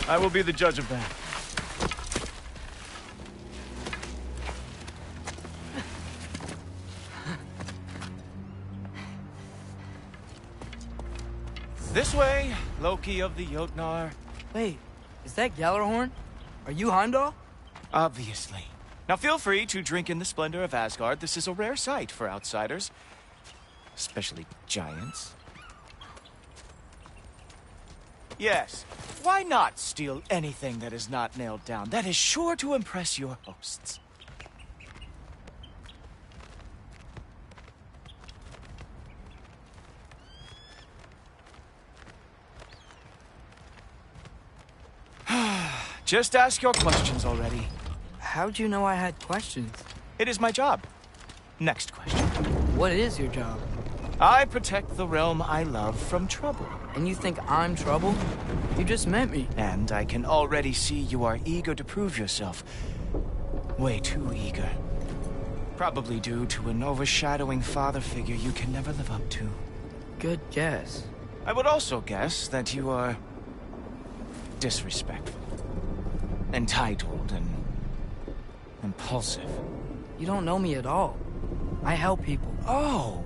I will be the judge of that. This way, Loki of the Jotnar. Wait, is that Gjallarhorn? Are you Heimdall? Obviously. Now feel free to drink in the splendor of Asgard. This is a rare sight for outsiders. Especially giants. Yes, why not steal anything that is not nailed down? That is sure to impress your hosts. Just ask your questions already. How'd you know I had questions? It is my job. Next question. What is your job? I protect the realm I love from trouble. And you think I'm trouble? You just met me. And I can already see you are eager to prove yourself. Way too eager. Probably due to an overshadowing father figure you can never live up to. Good guess. I would also guess that you are disrespectful, entitled, and impulsive. You don't know me at all. I help people. Oh,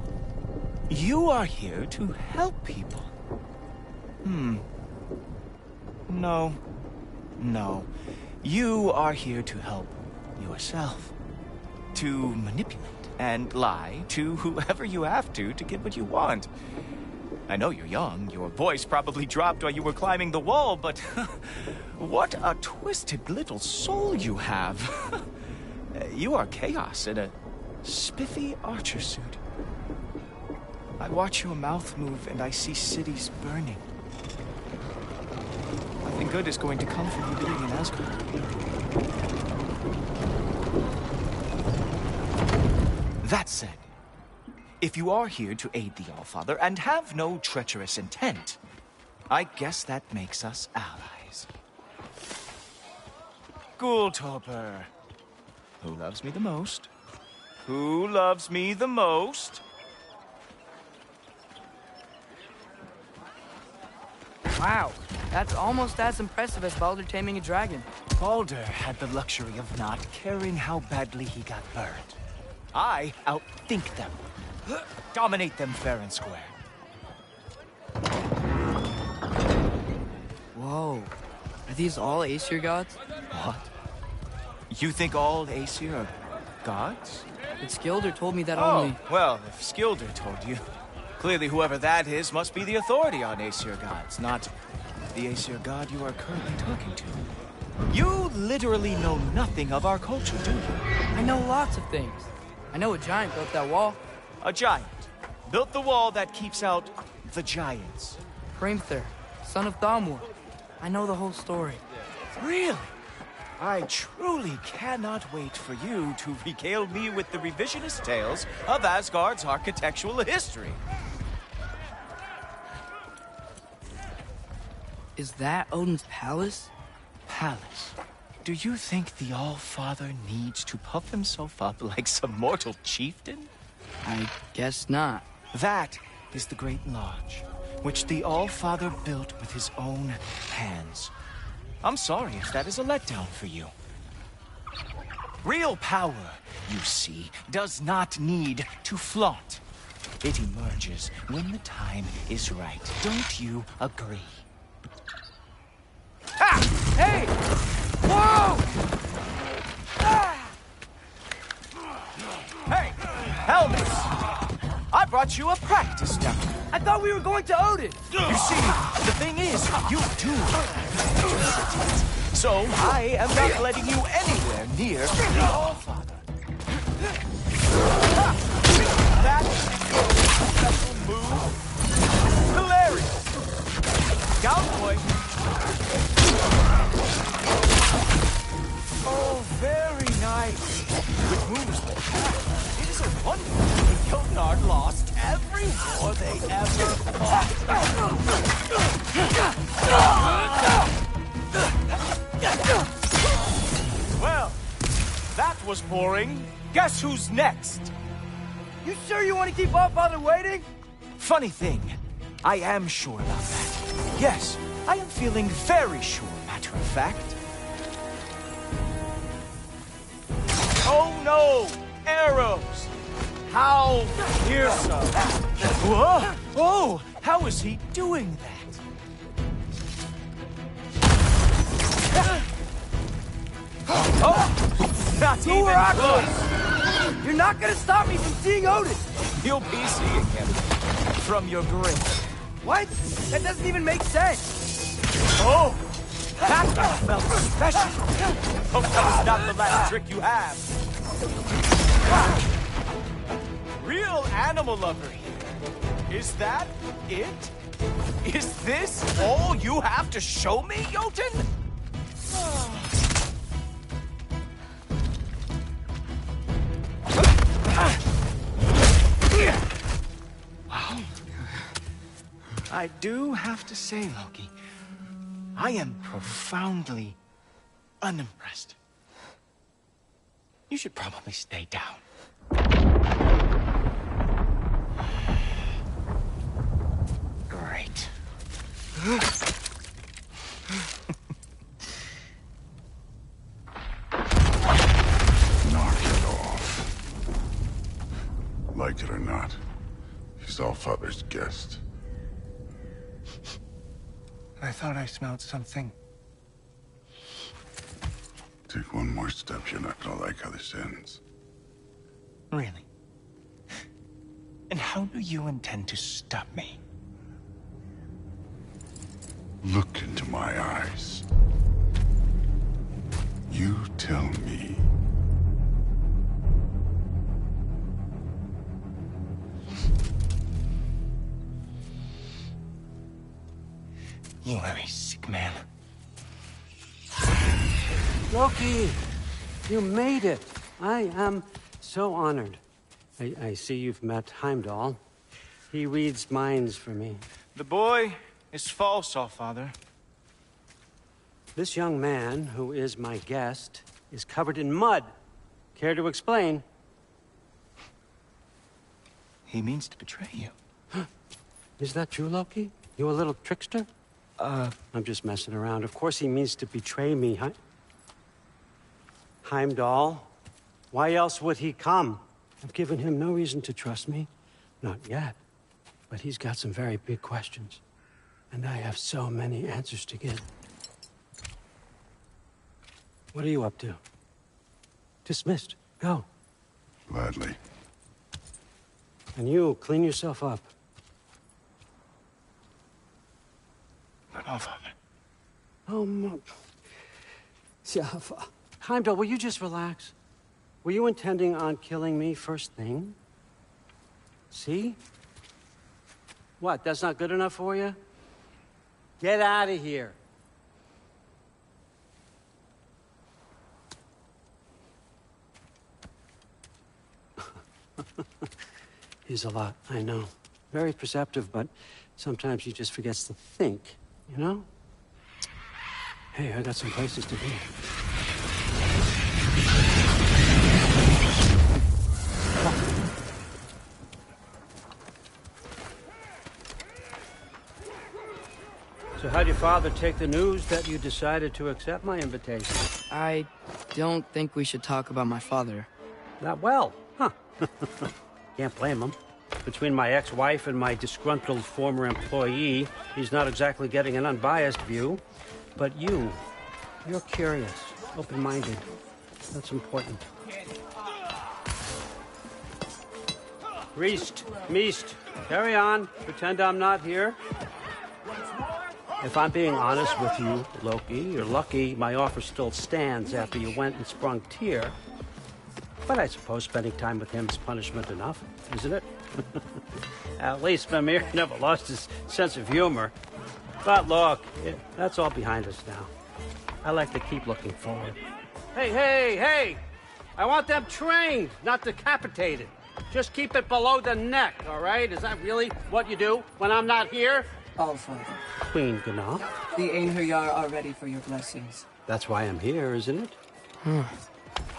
you are here to help people. No. You are here to help yourself. To manipulate and lie to whoever you have to get what you want. I know you're young. Your voice probably dropped while you were climbing the wall, but what a twisted little soul you have. You are chaos in a spiffy archer suit. I watch your mouth move and I see cities burning. Nothing good is going to come from you living in Asgard. That said, if you are here to aid the Allfather and have no treacherous intent, I guess that makes us allies. Ghoultoper. Who loves me the most? Who loves me the most? Wow, that's almost as impressive as Baldur taming a dragon. Baldur had the luxury of not caring how badly he got burned. I outthink them. Dominate them fair and square. Whoa. Are these all Aesir gods? What? You think all Aesir are gods? But Skilder told me that Oh, only... well, if Skilder told you, clearly whoever that is must be the authority on Aesir gods, not the Aesir god you are currently talking to. You literally know nothing of our culture, do you? I know lots of things. I know a giant built that wall. A giant built the wall that keeps out the giants. Hrimthur, son of Thamur. I know the whole story. Really? I truly cannot wait for you to regale me with the revisionist tales of Asgard's architectural history. Is that Odin's palace? Palace? Do you think the All-Father needs to puff himself up like some mortal chieftain? I guess not. That is the Great Lodge, which the All-Father built with his own hands. I'm sorry if that is a letdown for you. Real power you see, does not need to flaunt. It emerges when the time is right. Don't you agree? Ah! Hey! Whoa! Ah! Hey! Helmets! I brought you a practice dummy. I thought we were going to Odin! You see, the thing is, you do hesitate. So I am not letting you anywhere near the Allfather. That is your special move. Hilarious. Down, boy. Oh, very nice. With moves like that, it is a wonder the Jotnar lost every war they ever fought. Well, that was boring. Guess who's next? You sure you want to keep Allfather waiting? Funny thing, I am sure about that. Yes, I am feeling very sure, matter of fact. Oh no! Arrows! How fearsome! Whoa! Oh, how is he doing that? Oh! Not even close! You're not gonna stop me from seeing Odin! You'll be seeing him from your grave. What? That doesn't even make sense! Oh! That felt special! Hope that was not the last trick you have. Real animal lover here. Is that it? Is this all you have to show me, Jotun? Wow. I do have to say, Loki, I am profoundly unimpressed. You should probably stay down. Great. Knock it off. Like it or not, he's Allfather's guest. I thought I smelled something. Take one more step, you're not gonna like how this ends. Really? And how do you intend to stop me? Look into my eyes. You tell me. You are a sick man. Loki, you made it. I am so honored. I see you've met Heimdall. He reads minds for me. The boy is false, Allfather. This young man, who is my guest, is covered in mud. Care to explain? He means to betray you. Is that true, Loki? You a little trickster? I'm just messing around. Of course he means to betray me, Heimdall? Why else would he come? I've given him no reason to trust me. Not yet. But he's got some very big questions. And I have so many answers to give. What are you up to? Dismissed. Go. Gladly. And you, clean yourself up. But Allfather. Oh, no. Heimdall, will you just relax? Were you intending on killing me first thing? See? What, that's not good enough for you? Get out of here. He's a lot, I know. Very perceptive, but sometimes he just forgets to think, you know? Hey, I got some places to be. So how'd your father take the news that you decided to accept my invitation? I don't think we should talk about my father. That well, huh? Can't blame him. Between my ex-wife and my disgruntled former employee, he's not exactly getting an unbiased view. But you're curious, open-minded. That's important. Reist, Meest, carry on. Pretend I'm not here. If I'm being honest with you, Loki, you're lucky my offer still stands after you went and sprung Tyr. But I suppose spending time with him is punishment enough, isn't it? At least Mimir never lost his sense of humor. But look, that's all behind us now. I like to keep looking forward. Hey! I want them trained, not decapitated. Just keep it below the neck, all right? Is that really what you do when I'm not here? Allfather. Queen Gná. The Einherjar are ready for your blessings. That's why I'm here, isn't it?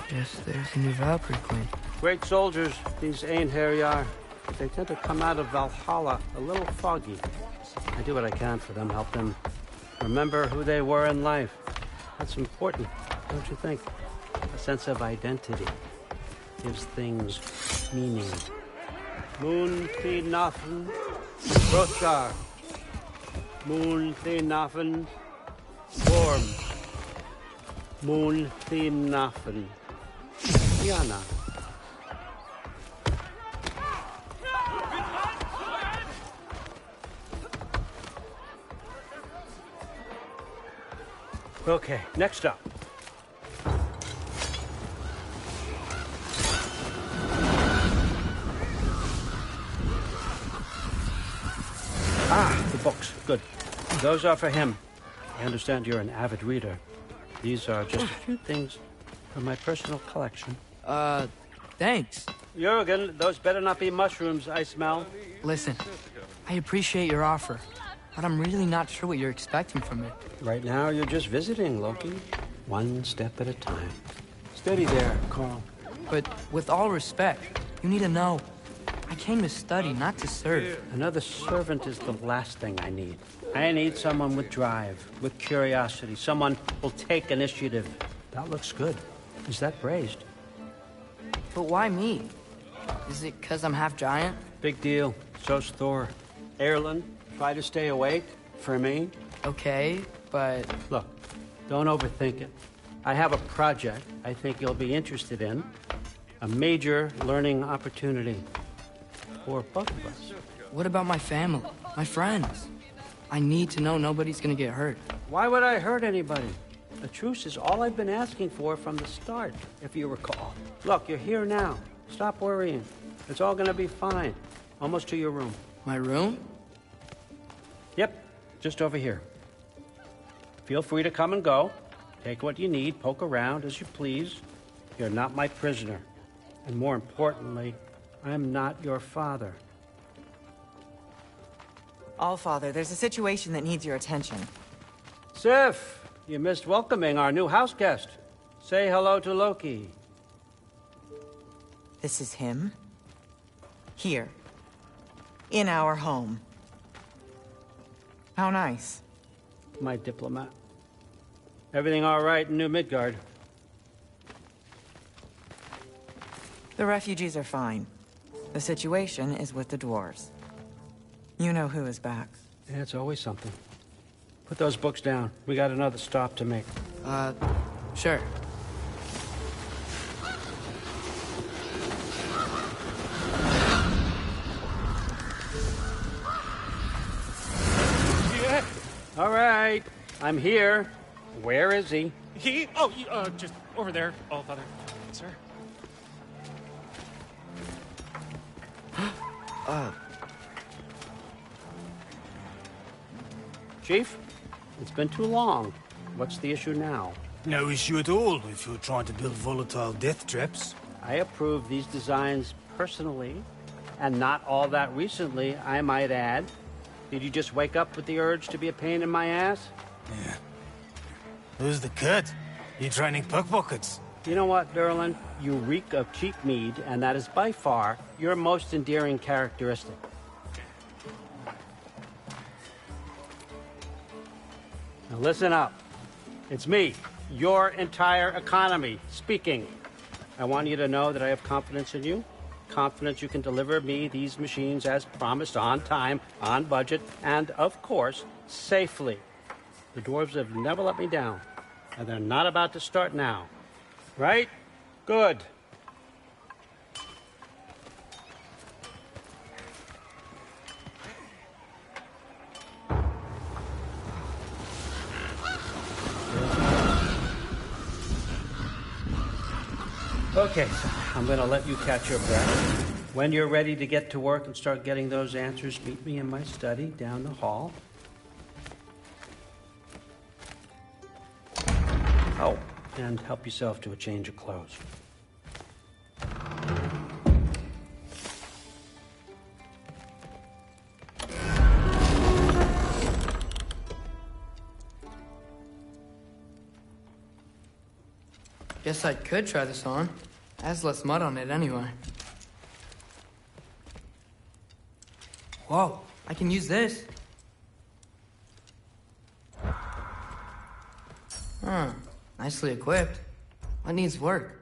Guess there's a new Valkyrie Queen. Great soldiers, these Einherjar. But they tend to come out of Valhalla a little foggy. I do what I can for them, help them remember who they were in life. That's important, don't you think? A sense of identity gives things meaning. Moon Nafen, Hrothgar. Moon Nafen, Worm. Moon Nafen, Yana. Okay, next up. The books. Good. Those are for him. I understand you're an avid reader. These are just a few things from my personal collection. Thanks. Jurgen, those better not be mushrooms I smell. Listen, I appreciate your offer, but I'm really not sure what you're expecting from me. Right now, you're just visiting, Loki. One step at a time. Steady there, Carl. But with all respect, you need to know, I came to study, not to serve. Another servant is the last thing I need. I need someone with drive, with curiosity, someone who'll take initiative. That looks good. Is that praised? But why me? Is it because I'm half giant? Big deal. So's Thor. Erlen, try to stay awake for me. Okay, but... Look, don't overthink it. I have a project I think you'll be interested in. A major learning opportunity for both of us. What about my family? My friends? I need to know nobody's gonna get hurt. Why would I hurt anybody? A truce is all I've been asking for from the start, if you recall. Look, you're here now. Stop worrying. It's all gonna be fine. Almost to your room. My room? Yep, just over here. Feel free to come and go. Take what you need, poke around as you please. You're not my prisoner. And more importantly, I'm not your father. Allfather, there's a situation that needs your attention. Sif, you missed welcoming our new house guest. Say hello to Loki. This is him? Here. In our home. How nice. My diplomat. Everything all right in New Midgard? The refugees are fine. The situation is with the dwarves. You know who is back. Yeah, it's always something. Put those books down. We got another stop to make. Sure. Yeah. All right. I'm here. Where is he? He? Oh, just over there, Allfather. Sir? Chief, it's been too long. What's the issue now? No issue at all if you're trying to build volatile death traps. I approve these designs personally, and not all that recently, I might add. Did you just wake up with the urge to be a pain in my ass? Yeah. Who's the cut? You training pickpockets? You know what, Derlin? You reek of cheap mead, and that is by far your most endearing characteristic. Now listen up. It's me, your entire economy, speaking. I want you to know that I have confidence in you. Confidence you can deliver me these machines as promised, on time, on budget, and, of course, safely. The dwarves have never let me down, and they're not about to start now. Right? Good. Okay, so I'm going to let you catch your breath. When you're ready to get to work and start getting those answers, meet me in my study down the hall. Oh, and help yourself to a change of clothes. Guess I could try this on. Has less mud on it anyway. Whoa, I can use this. Huh, nicely equipped. What needs work?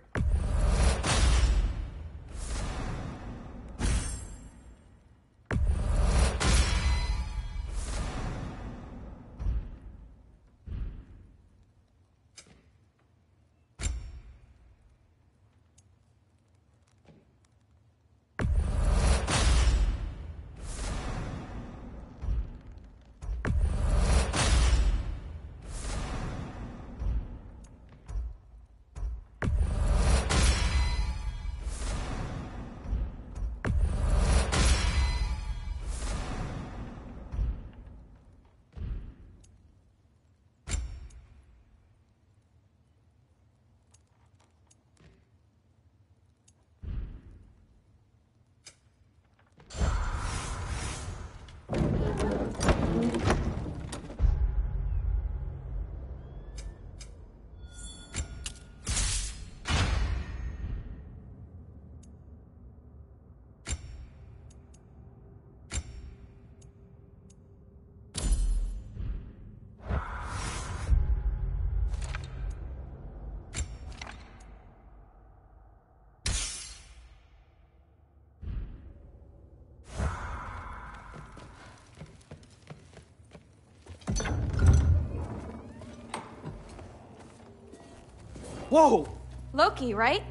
Whoa! Loki, right?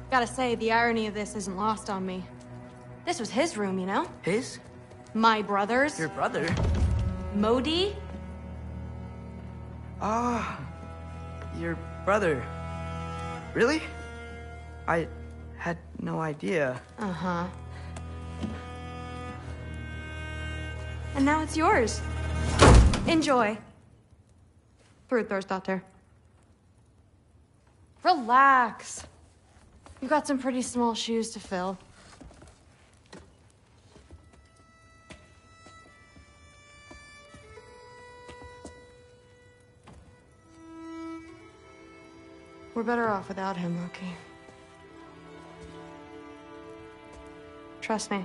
Gotta say, the irony of this isn't lost on me. This was his room, you know? His? My brother's. Your brother? Modi? Ah, your brother. Really? I had no idea. Uh-huh. And now it's yours. Enjoy. Daughter. Relax. You've got some pretty small shoes to fill. We're better off without him, Loki. Trust me.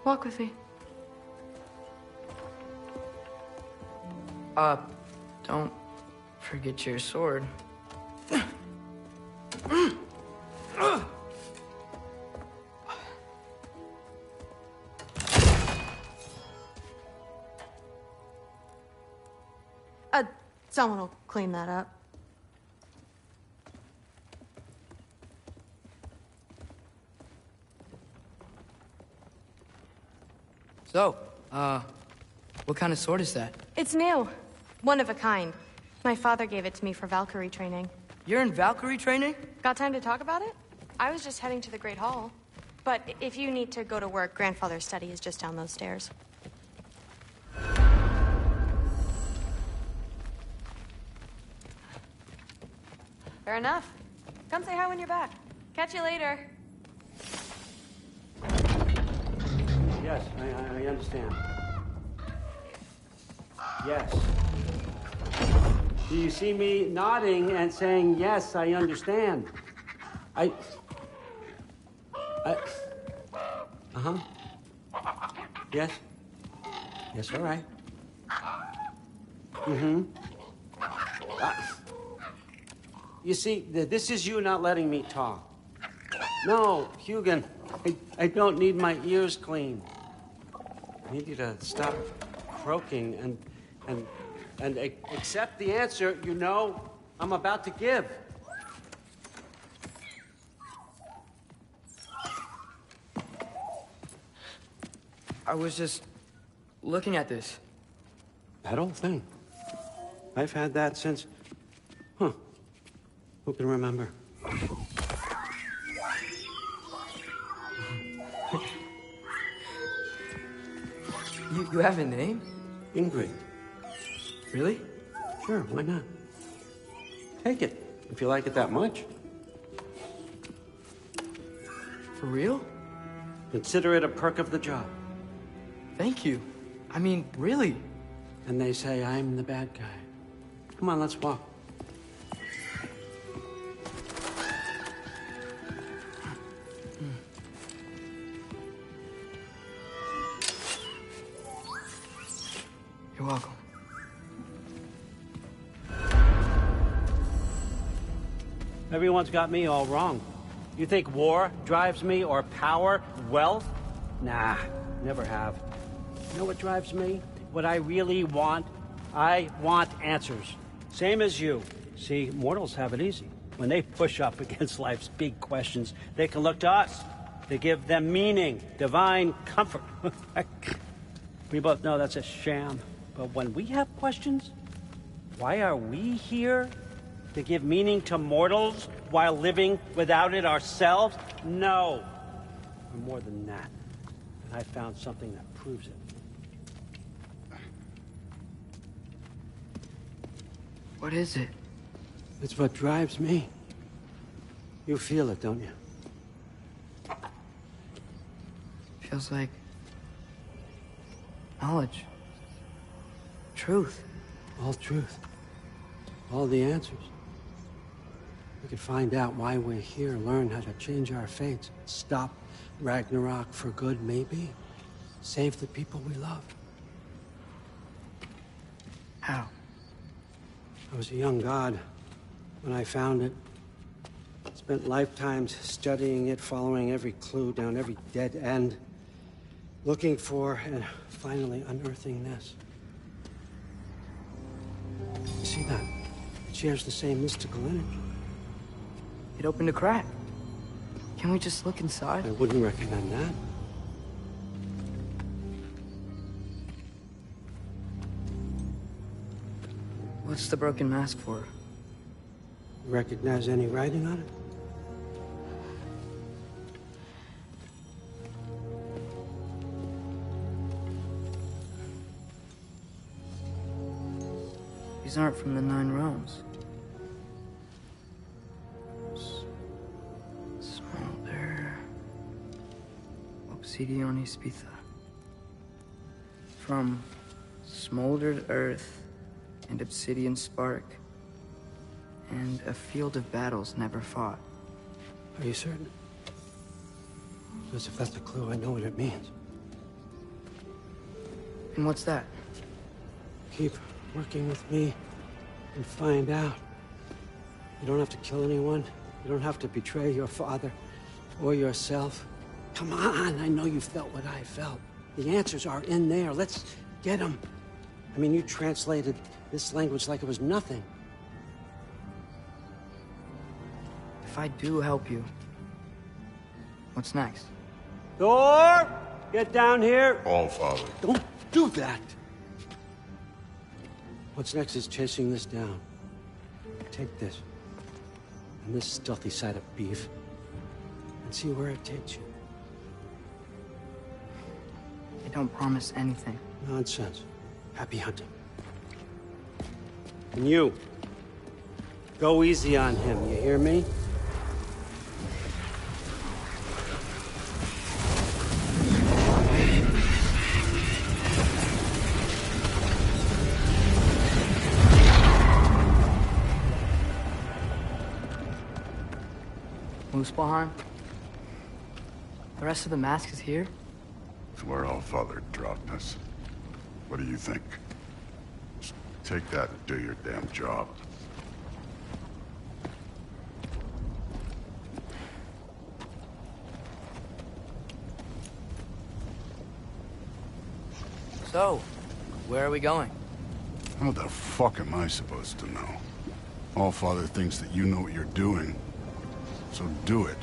Walk with me. Don't forget your sword. Someone will clean that up. So, what kind of sword is that? It's new. One of a kind. My father gave it to me for Valkyrie training. You're in Valkyrie training? Got time to talk about it? I was just heading to the Great Hall. But if you need to go to work, Grandfather's study is just down those stairs. Fair enough. Come say hi when you're back. Catch you later. Yes, I understand. Yes. Do you see me nodding and saying, yes, I understand? Uh-huh. Yes. Yes, all right. Mm-hmm. You see, this is you not letting me talk. No, Hugin, I don't need my ears cleaned. I need you to stop croaking and accept the answer you know I'm about to give. I was just looking at this. That old thing. I've had that since... Huh. Who can remember? You have a name? Ingrid. Really? Sure, why not? Take it, if you like it that much. For real? Consider it a perk of the job. Thank you. I mean, really. And they say I'm the bad guy. Come on, let's walk. You're welcome. Everyone's got me all wrong. You think war drives me, or power, wealth? Nah, never have. You know what drives me? What I really want? I want answers. Same as you. See, mortals have it easy. When they push up against life's big questions, they can look to us. They give them meaning, divine comfort. We both know that's a sham. But when we have questions, why are we here? To give meaning to mortals while living without it ourselves? No. We're more than that. And I found something that proves it. What is it? It's what drives me. You feel it, don't you? Feels like knowledge. Truth. All truth. All the answers. We could find out why we're here, learn how to change our fates, stop Ragnarok for good, maybe. Save the people we love. How? I was a young god when I found it. Spent lifetimes studying it, following every clue down every dead end, looking for and finally unearthing this. You see that? It shares the same mystical energy. It opened a crack. Can we just look inside? I wouldn't recommend that. What's the broken mask for? Recognize any writing on it? These aren't from the Nine Realms. Smolder. Obsidione Spitha. From smoldered earth and obsidian spark. And a field of battles never fought. Are you certain? Because if that's a clue, I know what it means. And what's that? Keep working with me and find out. You don't have to kill anyone. You don't have to betray your father or yourself. Come on, I know you felt what I felt. The answers are in there. Let's get them. I mean, you translated this language like it was nothing. If I do help you, what's next? Thor! Get down here! All Father. Don't do that! What's next is chasing this down. Take this, and this stealthy side of beef, and see where it takes you. I don't promise anything. Nonsense. Happy hunting. And you, go easy on him, you hear me? Muspelheim? The rest of the mask is here? It's where All Father dropped us. What do you think? Just Take that and do your damn job. So, where are we going? How the fuck am I supposed to know? Allfather thinks that you know what you're doing, so do it.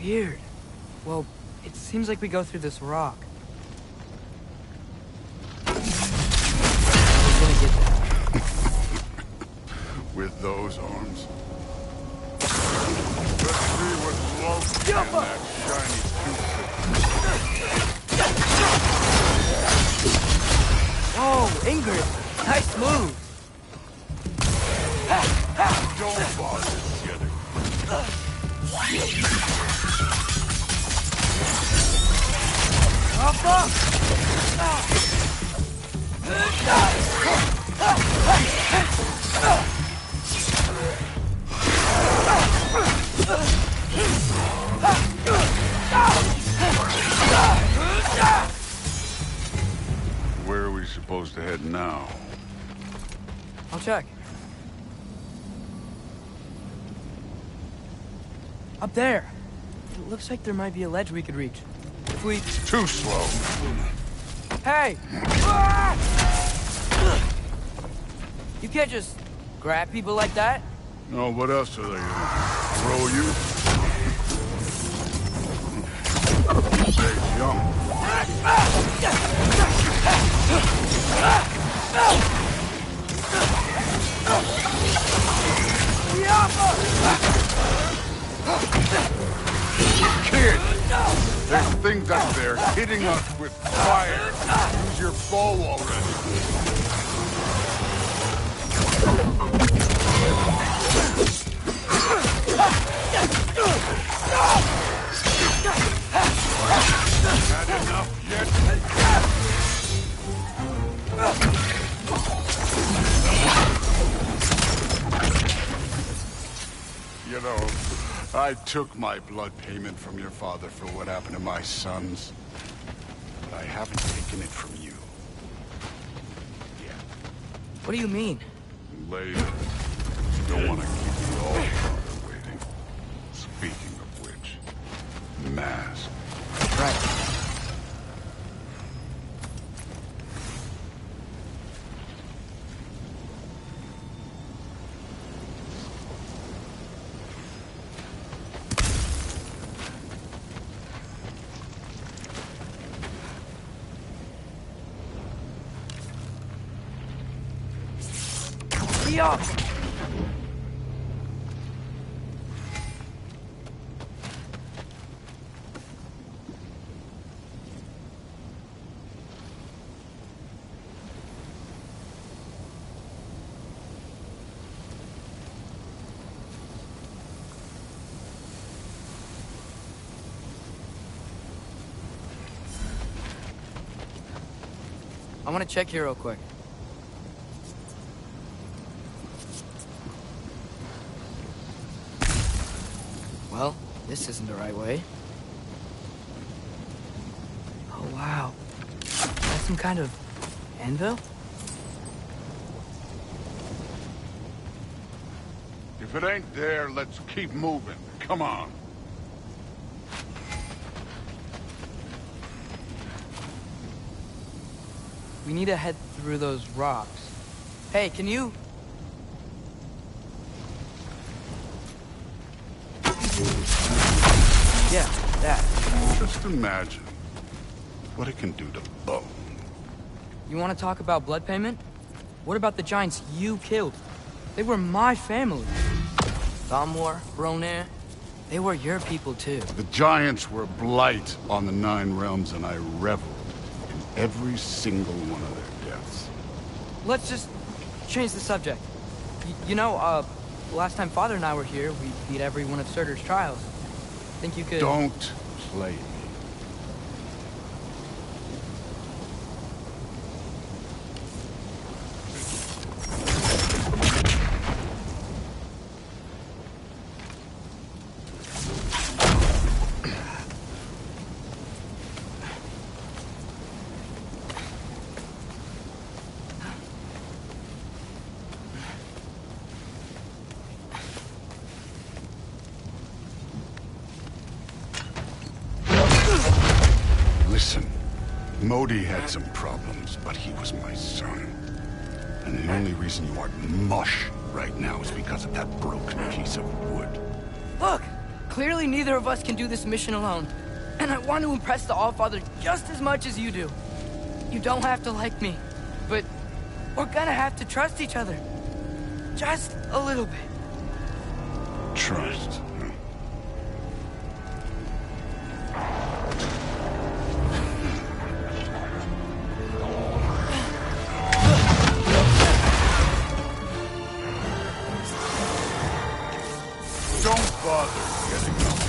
Weird. Well, it seems like we go through this rock. With those arms. Let's see what love can that shiny Whoa, Ingrid! Nice move! Don't bother together. supposed to head now? I'll check. Up there. It looks like there might be a ledge we could reach. If we... Too slow. Hey! You can't just grab people like that. No, what else are they gonna throw you? Stay young. Kid! There's things up there hitting us with fire. Use your bow already. Had enough yet? You know, I took my blood payment from your father for what happened to my sons. But I haven't taken it from you. Yeah. What do you mean? Later. Don't want to keep you all father waiting. Speaking of which, mask. Right. Up. I want to check here real quick. Well, this isn't the right way. Oh, wow. That's some kind of anvil? If it ain't there, let's keep moving. Come on. We need to head through those rocks. Hey, can you... Yeah, that. Just imagine what it can do to bone. You want to talk about blood payment? What about the giants you killed? They were my family. Thamur, Ronin, they were your people too. The giants were a blight on the Nine Realms, and I reveled in every single one of their deaths. Let's just change the subject. You know, last time Father and I were here, we beat every one of Surtur's trials. Think you could... Don't play me. Listen, Modi had some problems, but he was my son. And the only reason you aren't mush right now is because of that broken piece of wood. Look! Clearly neither of us can do this mission alone. And I want to impress the Allfather just as much as you do. You don't have to like me, but we're gonna have to trust each other. Just a little bit. Trust. Don't bother getting up.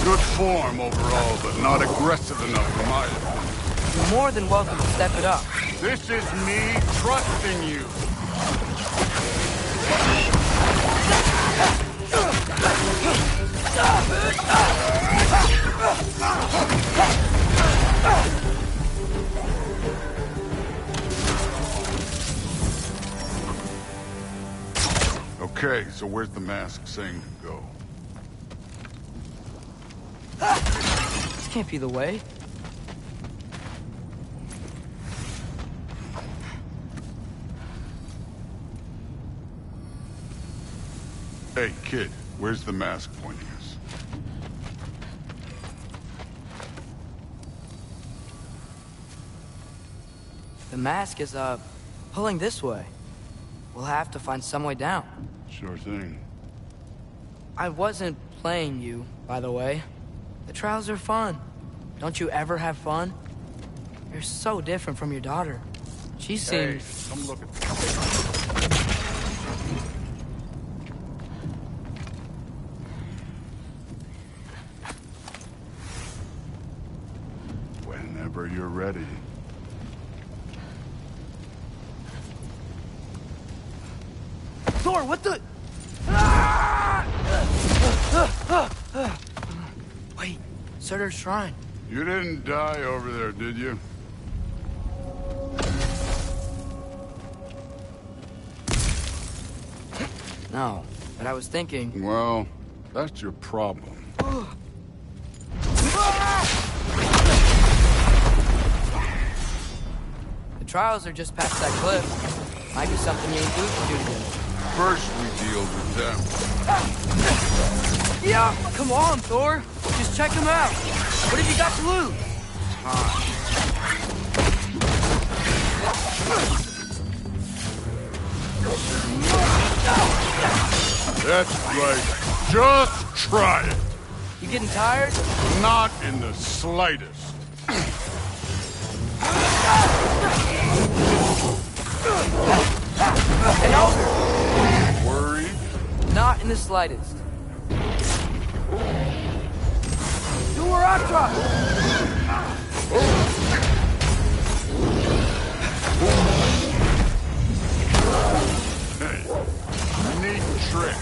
Good form overall, but not aggressive enough for my opinion. you're more than welcome to step it up. This is me trusting you. Okay, so where's the mask saying to go? This can't be the way. Hey, kid, where's the mask pointing us? The mask is, pulling this way. We'll have to find some way down. Sure thing. I wasn't playing you, by the way. The trials are fun. Don't you ever have fun? You're so different from your daughter. She seems... Hey, come look at this. Whenever you're ready. Thor, what the... Wait, Surtur's shrine. You didn't die over there, did you? No, but I was thinking... Well, that's your problem. The trials are just past that cliff. Might be something you and Duke can do together. First we deal with them. Yeah! Come on, Thor! Just check them out! What have you got to lose? That's right. Just try it. You getting tired? Not in the slightest. Hey, Alder! Worried? Not in the slightest. Do a rock drop! Hey, neat trick.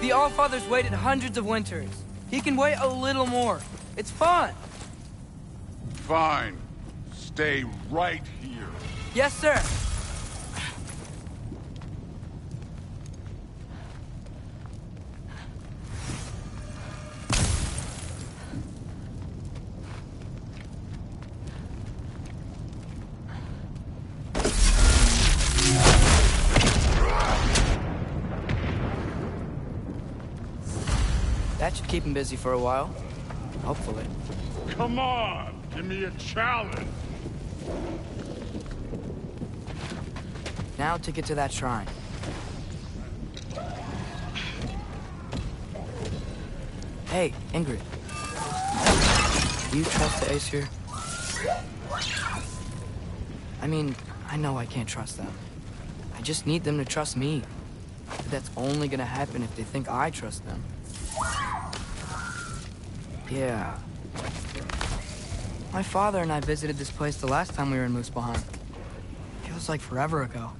The Allfather's waited hundreds of winters. He can wait a little more. It's fun. Fine. Stay right here. Yes, sir. That should keep him busy for a while. Hopefully. Come on! Give me a challenge! Now to get to that shrine. Hey, Ingrid. Do you trust the Aesir? I mean, I know I can't trust them. I just need them to trust me. But that's only gonna happen if they think I trust them. Yeah. My father and I visited this place the last time we were in Muspelheim. Feels like forever ago.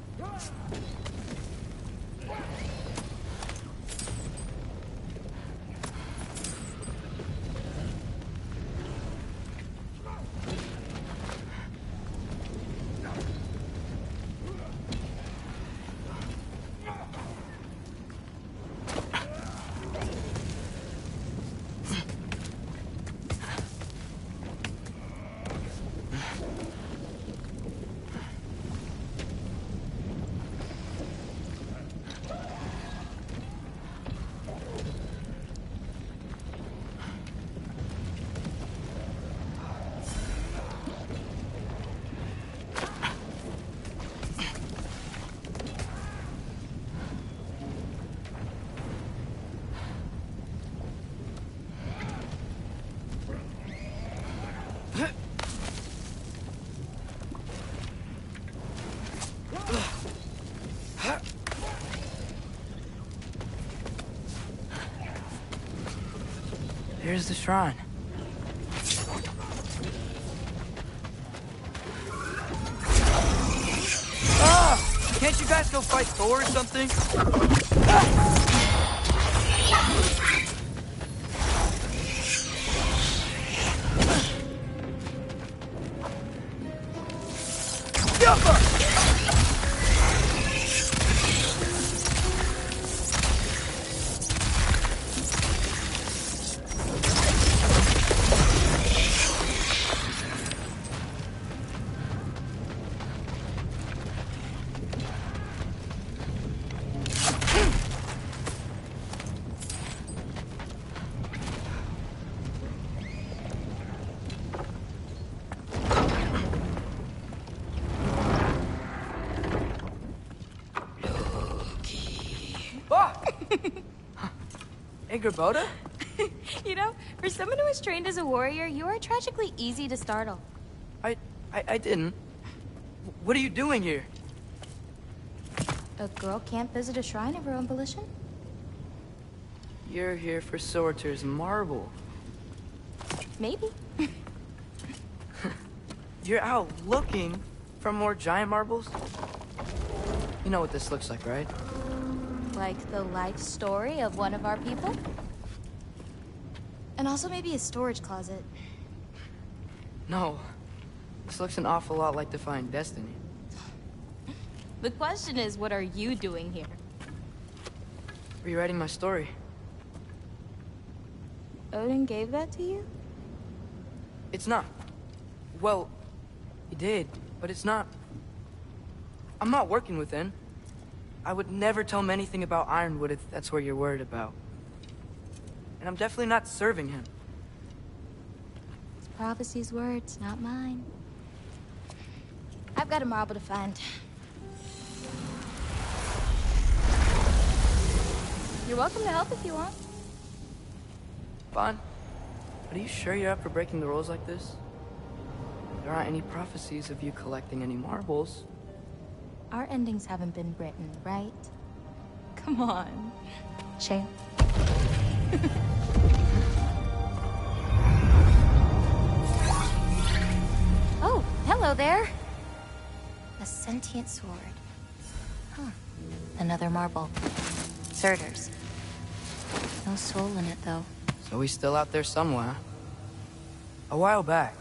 Where's the shrine? Ah! Can't you guys go fight Thor or something? Boda? You know, for someone who was trained as a warrior, you are tragically easy to startle. I didn't. What are you doing here? A girl can't visit a shrine of her own volition? You're here for Sorter's marble. Maybe. You're out looking for more giant marbles? You know what this looks like, right? Like the life story of one of our people? And also maybe a storage closet. No. This looks an awful lot like Defying Destiny. The question is, what are you doing here? Rewriting my story. Odin gave that to you? It's not. Well, he did, but it's not. I'm not working with him. I would never tell him anything about Ironwood if that's what you're worried about. And I'm definitely not serving him. It's prophecy's words, not mine. I've got a marble to find. You're welcome to help if you want. Fine. But are you sure you're up for breaking the rules like this? There aren't any prophecies of you collecting any marbles. Our endings haven't been written, right? Come on. Shane. Oh, hello there. A sentient sword. Huh. Another marble. Surtur's. No soul in it, though. So he's still out there somewhere. A while back,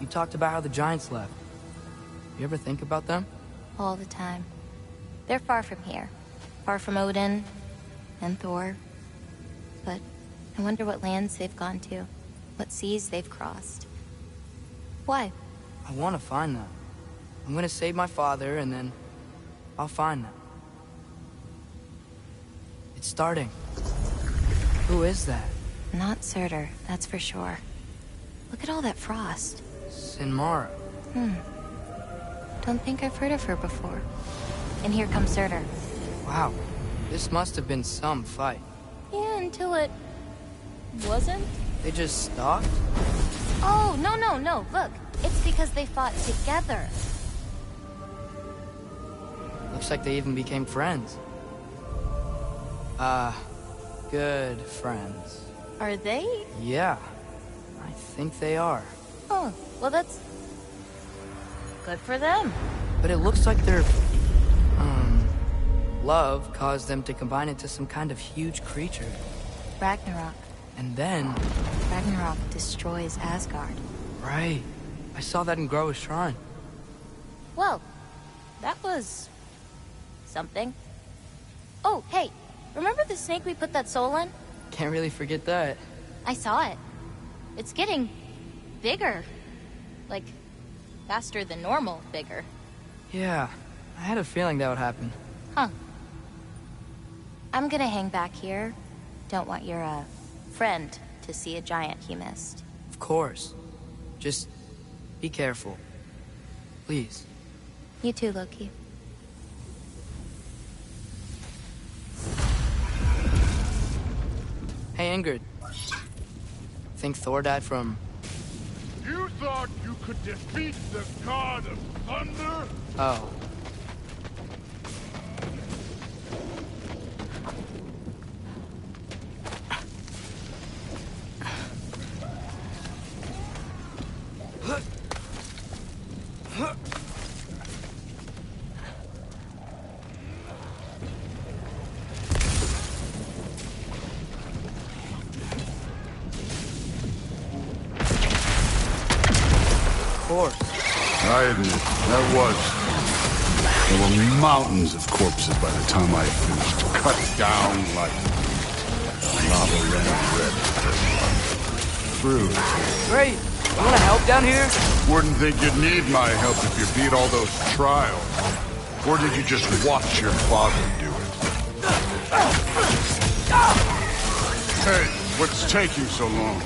you talked about how the giants left. You ever think about them? All the time. They're far from here. Far from Odin and Thor. But I wonder what lands they've gone to. What seas they've crossed. Why? I want to find them. I'm gonna save my father, and then I'll find them. It's starting. Who is that? Not Surtur, that's for sure. Look at all that frost. Sinmara. Don't think I've heard of her before. And here comes Surtur. Wow. This must have been some fight. Yeah, until it... wasn't? They just stalked? Oh, no. Look, it's because they fought together. Looks like they even became friends. Good friends. Are they? Yeah. I think they are. Oh, well that's... good for them. But it looks like their... love caused them to combine into some kind of huge creature. Ragnarok. And then... Ragnarok destroys Asgard. Right. I saw that in Groa's shrine. Well, that was... something. Oh, hey, remember the snake we put that soul in? Can't really forget that. I saw it. It's getting... bigger. Like, faster than normal bigger. Yeah, I had a feeling that would happen. Huh. I'm gonna hang back here. Don't want your, friend to see a giant he missed. Of course. Just be careful. Please. You too, Loki. Hey, Ingrid. Think Thor died from... You thought you could defeat the god of thunder? Oh. dwarves. I admit, that was. There were mountains of corpses by the time I finished. Cut down like lava ran red. True. Great. You want to help down here? Wouldn't think you'd need my help if you beat all those trials. Or did you just watch your father do it? Hey, what's taking so long?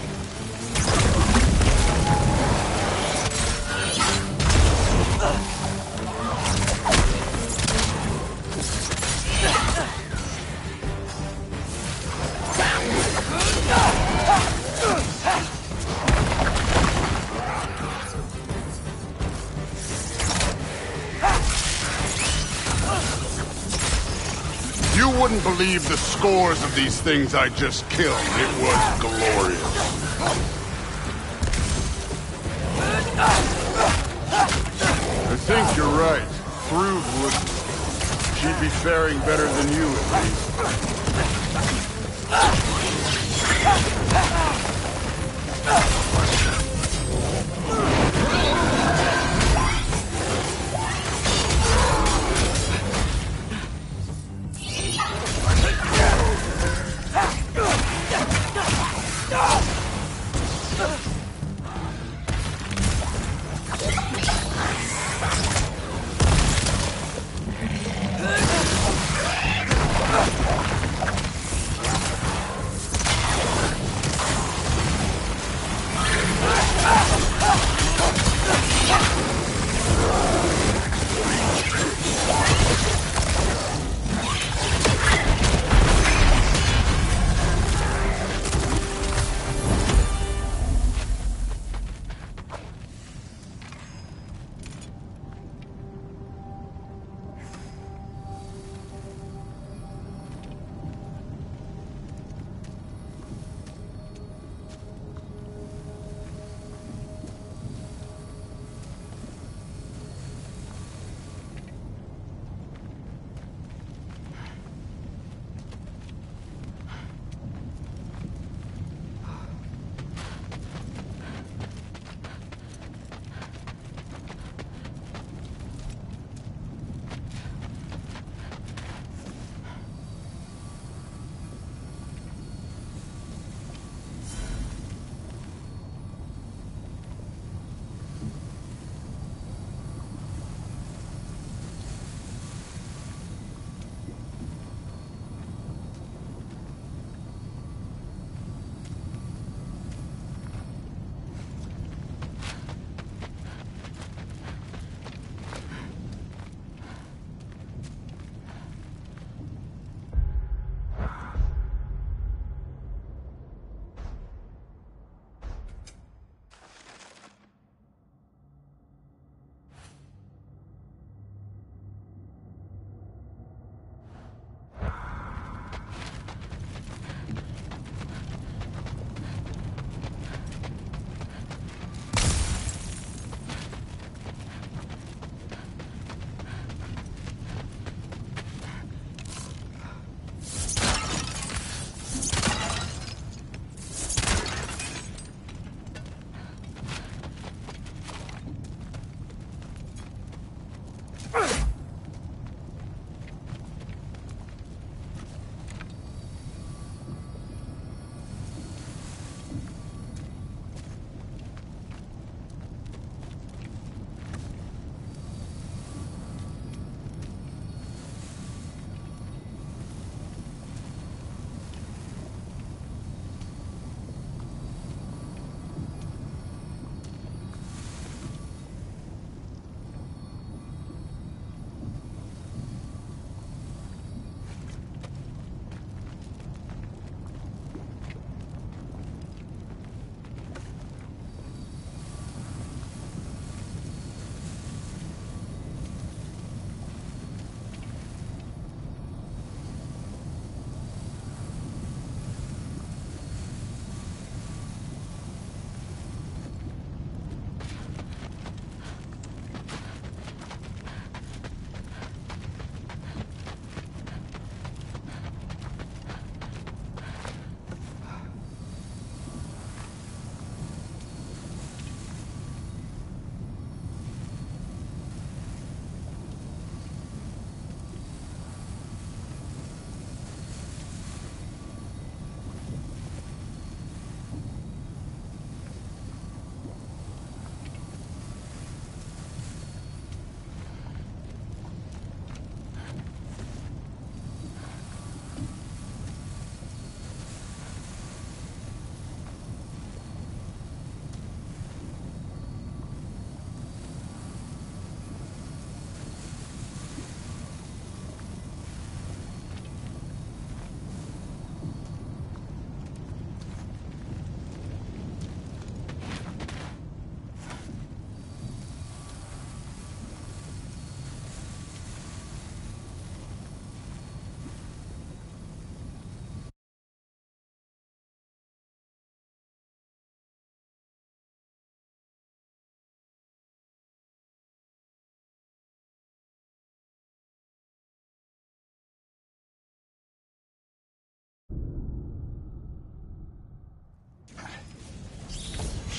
You wouldn't believe the scores of these things I just killed. It was glorious. I think you're right. Thrud wouldn't. She'd be faring better than you, at least.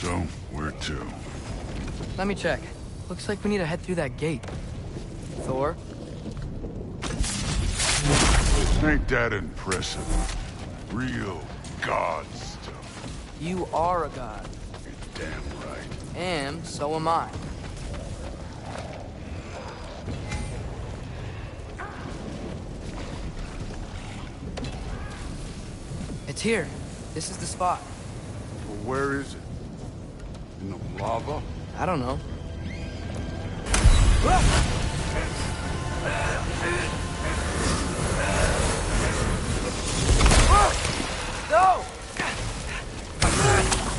So, where to? Let me check. Looks like we need to head through that gate. Thor? Ain't that impressive? Real god stuff. You are a god. You're damn right. And so am I. It's here. This is the spot. Well, where is it? In the lava? I don't know. No!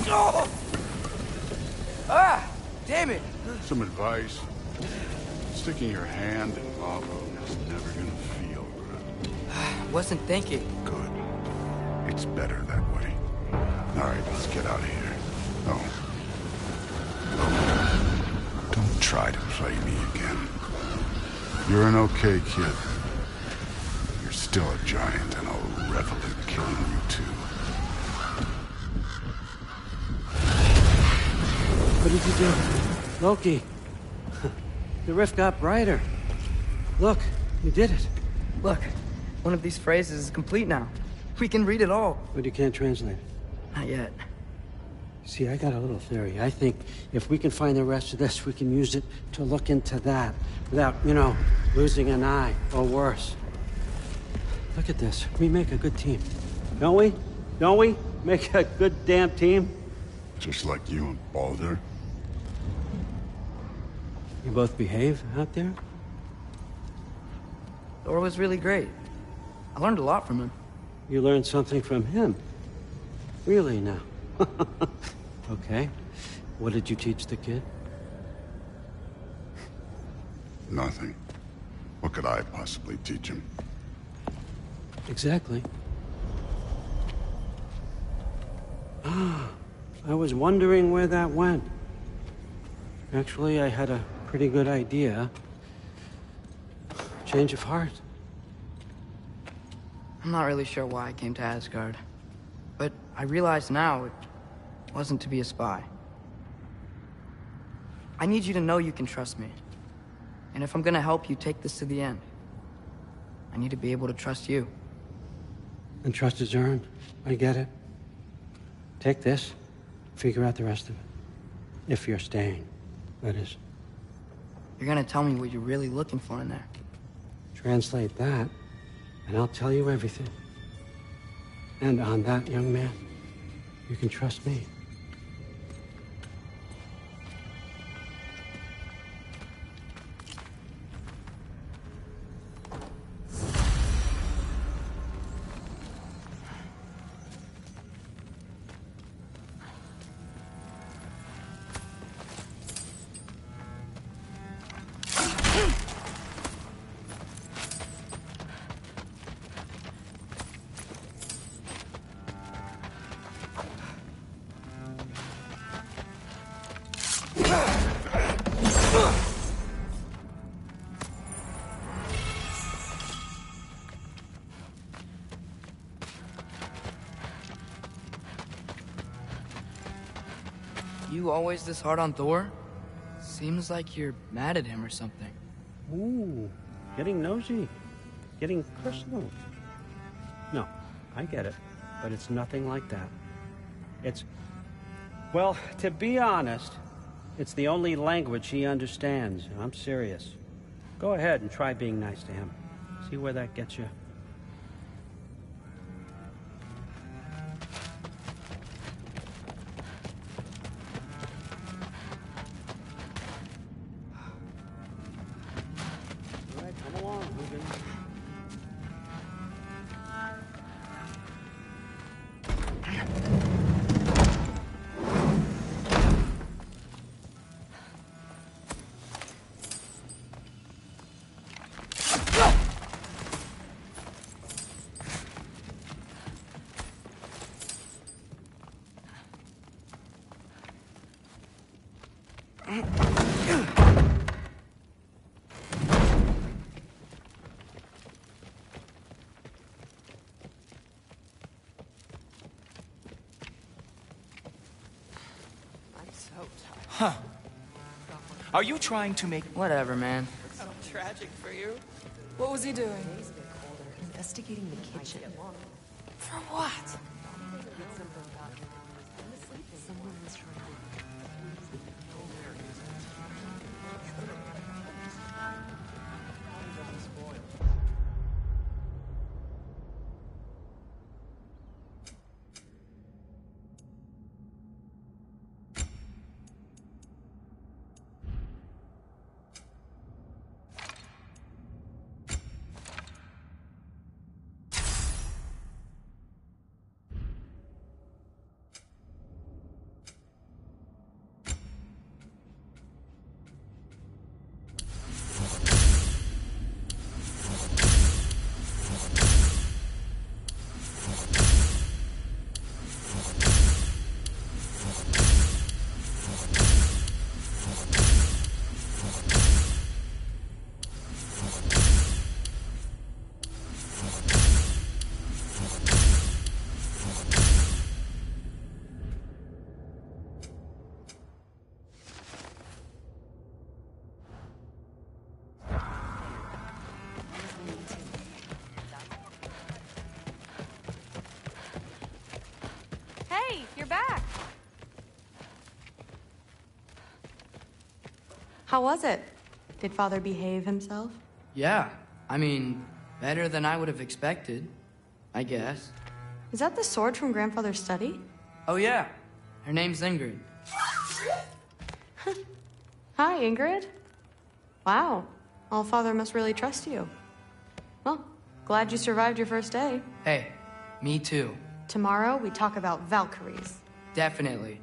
No! Ah! Damn it! Some advice. Sticking your hand in lava is never gonna feel good. Wasn't thinking. Good. It's better that way. All right, let's get out of here. Oh. Don't try to play me again. You're an okay kid. You're still a giant, and I'll revel in killing you too. What did you do? Loki. The rift got brighter. Look, you did it. Look, one of these phrases is complete now. We can read it all. But you can't translate it. Not yet. See, I got a little theory. I think if we can find the rest of this, we can use it to look into that without, you know, losing an eye or worse. Look at this. We make a good team. Don't we? Don't we? Make a good damn team? Just like you and Baldur. You both behave out there? Thor was really great. I learned a lot from him. You learned something from him? Really now? Okay. What did you teach the kid? Nothing. What could I possibly teach him? Exactly. Ah, I was wondering where that went. Actually, I had a pretty good idea. Change of heart. I'm not really sure why I came to Asgard. But I realize now it wasn't to be a spy. I need you to know you can trust me. And if I'm gonna help you take this to the end, I need to be able to trust you. And trust is earned. I get it. Take this, figure out the rest of it. If you're staying, that is. You're gonna tell me what you're really looking for in there. Translate that, and I'll tell you everything. And on that, young man, you can trust me. You always this hard on Thor? Seems like you're mad at him or something. Ooh, getting nosy. Getting personal. No, I get it. But it's nothing like that. It's... Well, to be honest, it's the only language he understands. I'm serious. Go ahead and try being nice to him. See where that gets you. All right, come along, Hogan. Huh. Are you trying to make... Whatever, man. So tragic for you. What was he doing? Investigating the kitchen. For what? Someone was trying to... Hey, you're back. How was it? Did Father behave himself? Yeah, I mean, better than I would have expected, I guess. Is that the sword from Grandfather's study? Oh yeah, her name's Ingrid. Hi, Ingrid. Wow, Allfather must really trust you. Well, glad you survived your first day. Hey, me too. Tomorrow, we talk about Valkyries. Definitely.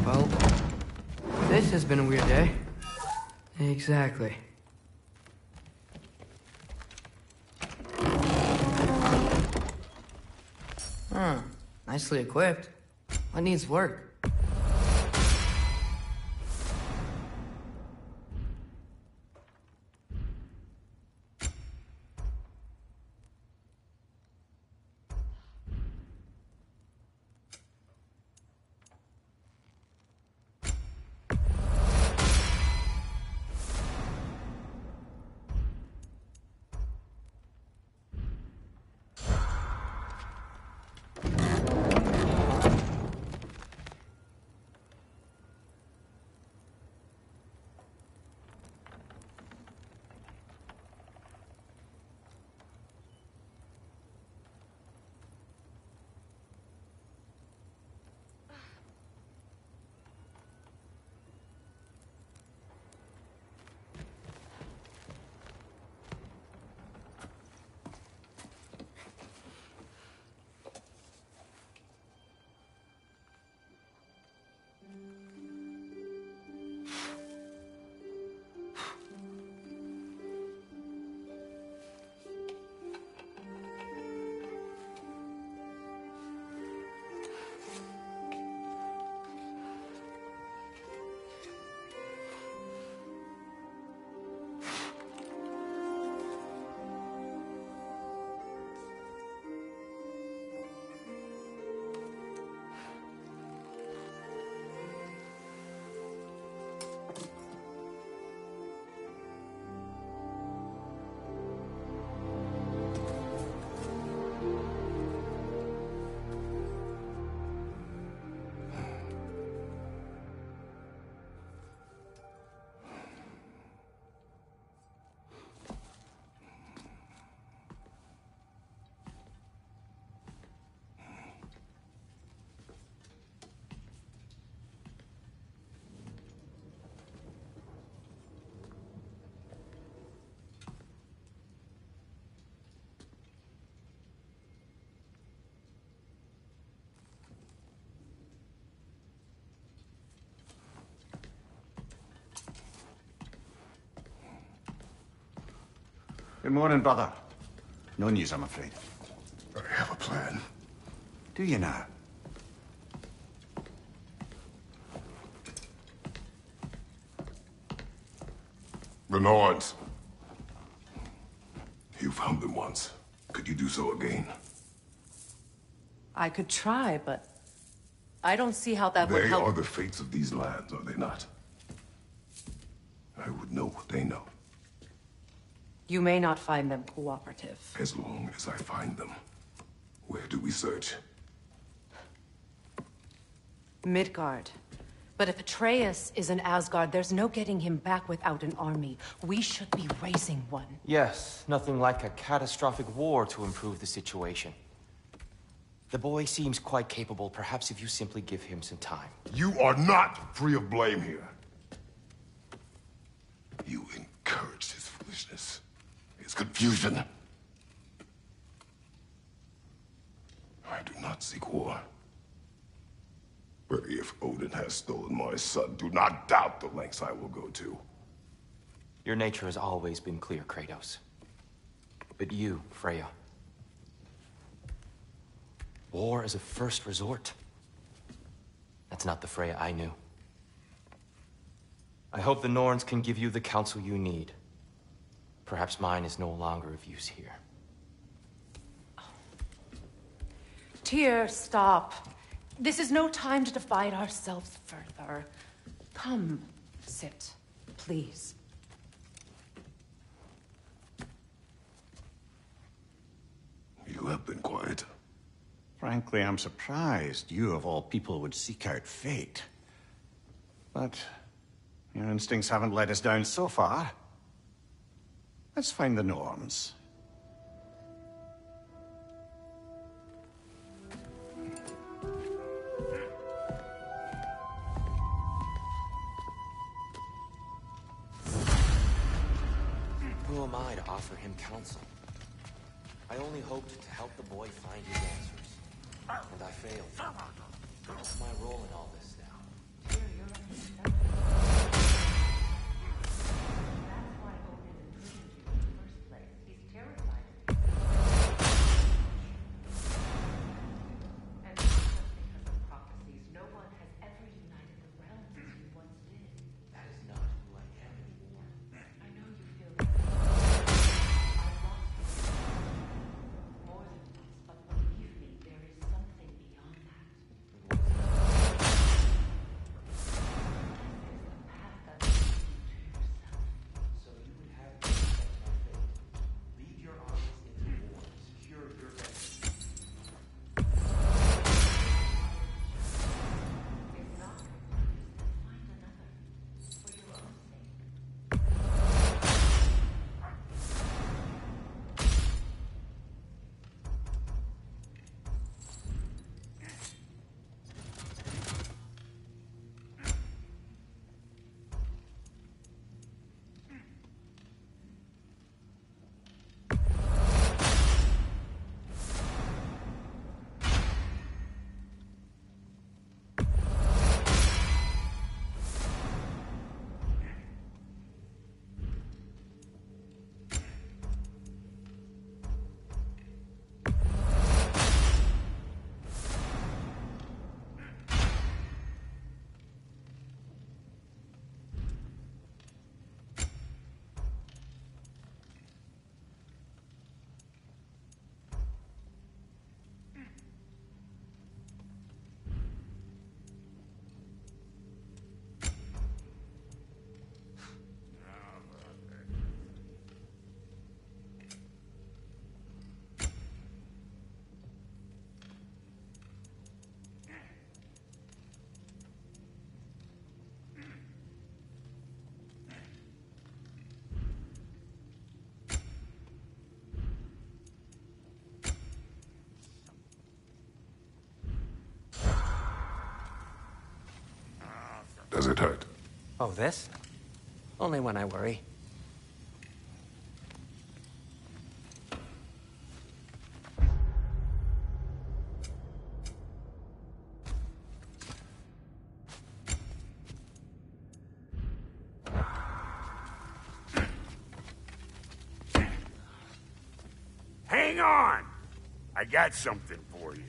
Well, this has been a weird day. Exactly. Huh. Nicely equipped. What needs work? Good morning, brother. No news, I'm afraid. I have a plan. Do you now? The Nords. He You found them once. Could you do so again? I could try, but I don't see how that would help. They are the fates of these lands, are they not? I would know what they know. You may not find them cooperative. As long as I find them. Where do we search? Midgard. But if Atreus is in Asgard, there's no getting him back without an army. We should be raising one. Yes, nothing like a catastrophic war to improve the situation. The boy seems quite capable. Perhaps if you simply give him some time. You are not free of blame here. You encouraged his foolishness, his confusion. I do not seek war. But if Odin has stolen my son, do not doubt the lengths I will go to. Your nature has always been clear, Kratos. But you, Freya. War is a first resort. That's not the Freya I knew. I hope the Norns can give you the counsel you need. Perhaps mine is no longer of use here. Tyr, stop. This is no time to divide ourselves further. Come, sit, please. You have been quiet. Frankly, I'm surprised you, of all people, would seek out fate. But your instincts haven't let us down so far. Let's find the Norns. Who am I to offer him counsel? I only hoped to help the boy find his answers. And I failed. What's my role in all this now? Does it hurt? Oh, this? Only when I worry. Hang on! I got something for you.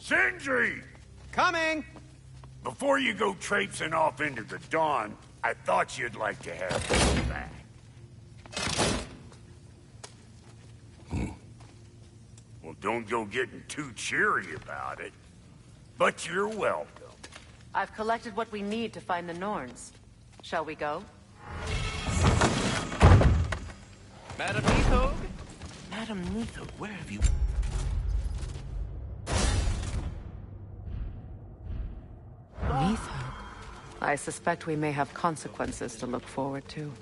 Sindri! Coming! Before you go traipsing off into the dawn, I thought you'd like to have this back. Don't go getting too cheery about it. But you're welcome. I've collected what we need to find the Norns. Shall we go? Madam Neathog? Madam Neathog, where have you... Neathog? I suspect we may have consequences to look forward to.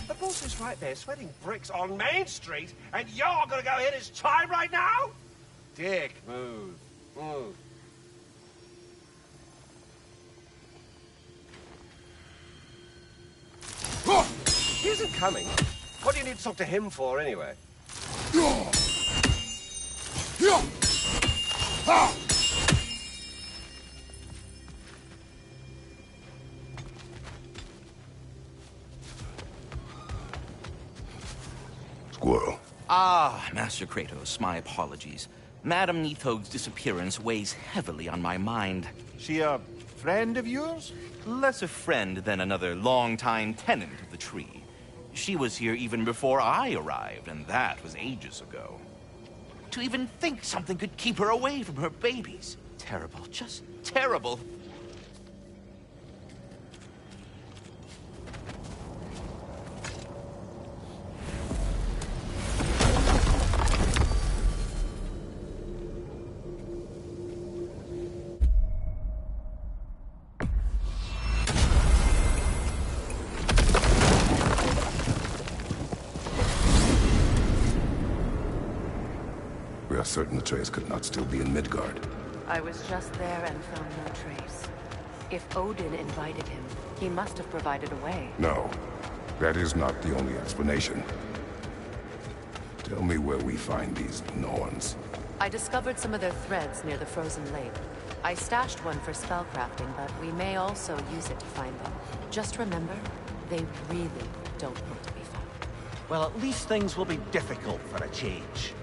The boss is right there, sweating bricks on Main Street, and you're gonna go hit his time right now? Dick, move. Move. He isn't coming. What do you need to talk to him for, anyway? Squirrel. Ah, Master Kratos, my apologies. Madam Neathog's disappearance weighs heavily on my mind. She a friend of yours? Less a friend than another long-time tenant of the tree. She was here even before I arrived, and that was ages ago. To even think something could keep her away from her babies. Terrible, just terrible. We are certain the trace could not still be in Midgard. I was just there and found no trace. If Odin invited him, he must have provided a way. No, that is not the only explanation. Tell me where we find these Norns. I discovered some of their threads near the frozen lake. I stashed one for spellcrafting, but we may also use it to find them. Just remember, they really don't want to be found. Well, at least things will be difficult for a change.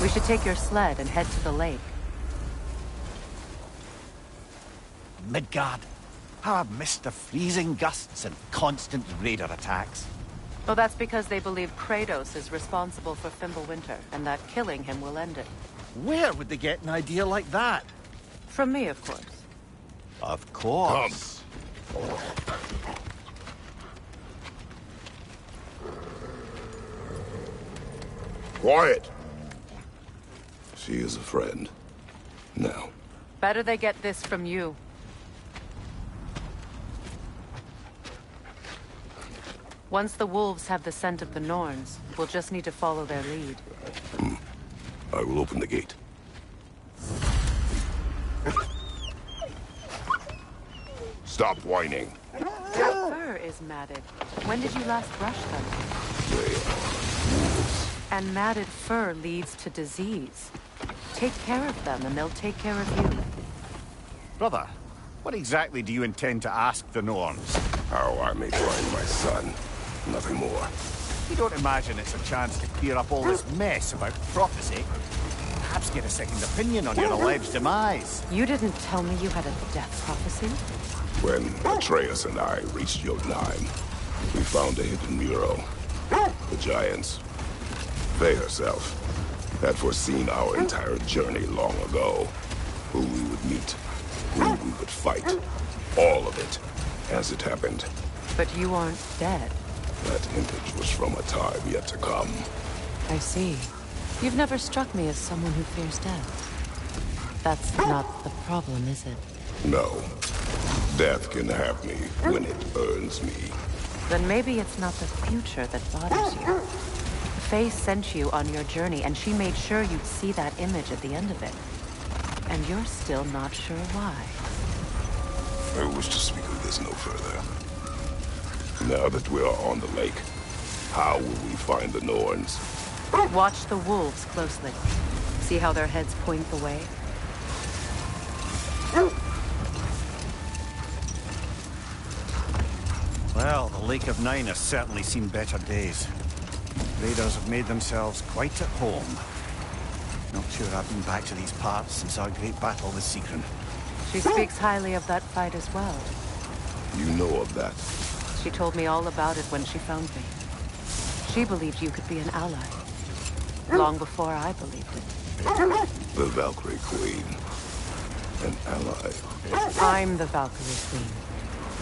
We should take your sled and head to the lake. Midgard. How I've missed the freezing gusts and constant raider attacks. Well, that's because they believe Kratos is responsible for Fimbulwinter, and that killing him will end it. Where would they get an idea like that? From me, of course. Of course. Quiet! She is a friend. Now. Better they get this from you. Once the wolves have the scent of the Norns, we'll just need to follow their lead. I will open the gate. Stop whining. Their fur is matted. When did you last brush them? And matted fur leads to disease. Take care of them, and they'll take care of you. Brother, what exactly do you intend to ask the Norns? How I may find my son. Nothing more. You don't imagine it's a chance to clear up all this mess about prophecy? Perhaps get a second opinion on your alleged demise. You didn't tell me you had a death prophecy? When Atreus and I reached Jotunheim, we found a hidden mural. The Giants, they herself, had foreseen our entire journey long ago. Who we would meet, who we would fight. All of it, as it happened. But you aren't dead. That image was from a time yet to come. I see. You've never struck me as someone who fears death. That's not the problem, is it? No. Death can have me when it earns me. Then maybe it's not the future that bothers you. Faye sent you on your journey, and she made sure you'd see that image at the end of it. And you're still not sure why. I wish to speak of this no further. Now that we are on the lake, how will we find the Norns? Watch the wolves closely. See how their heads point the way? Well, the Lake of Nine has certainly seen better days. Raiders have made themselves quite at home. Not sure I've been back to these parts since our great battle with Seekron. She speaks highly of that fight as well. You know of that? She told me all about it when she found me. She believed you could be an ally. Long before I believed it. The Valkyrie Queen. An ally. I'm the Valkyrie Queen,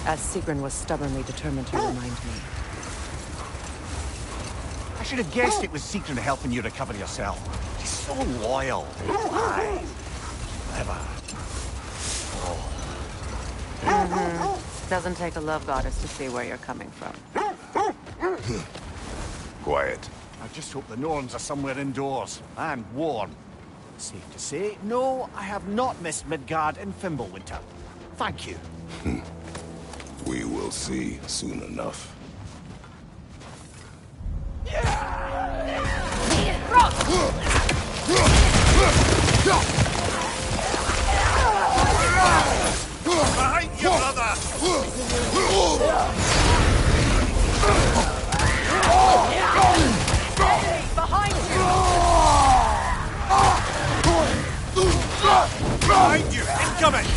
as Seekron was stubbornly determined to remind me. I should have guessed it was Seekron helping you recover yourself. She's so loyal. Aye. Clever. Doesn't take a love goddess to see where you're coming from. Quiet. I just hope the Norns are somewhere indoors, and warm. Safe to say, no, I have not missed Midgard and Fimbulwinter. Thank you. We will see soon enough. Behind you, brother! Behind you! Behind you! Incoming!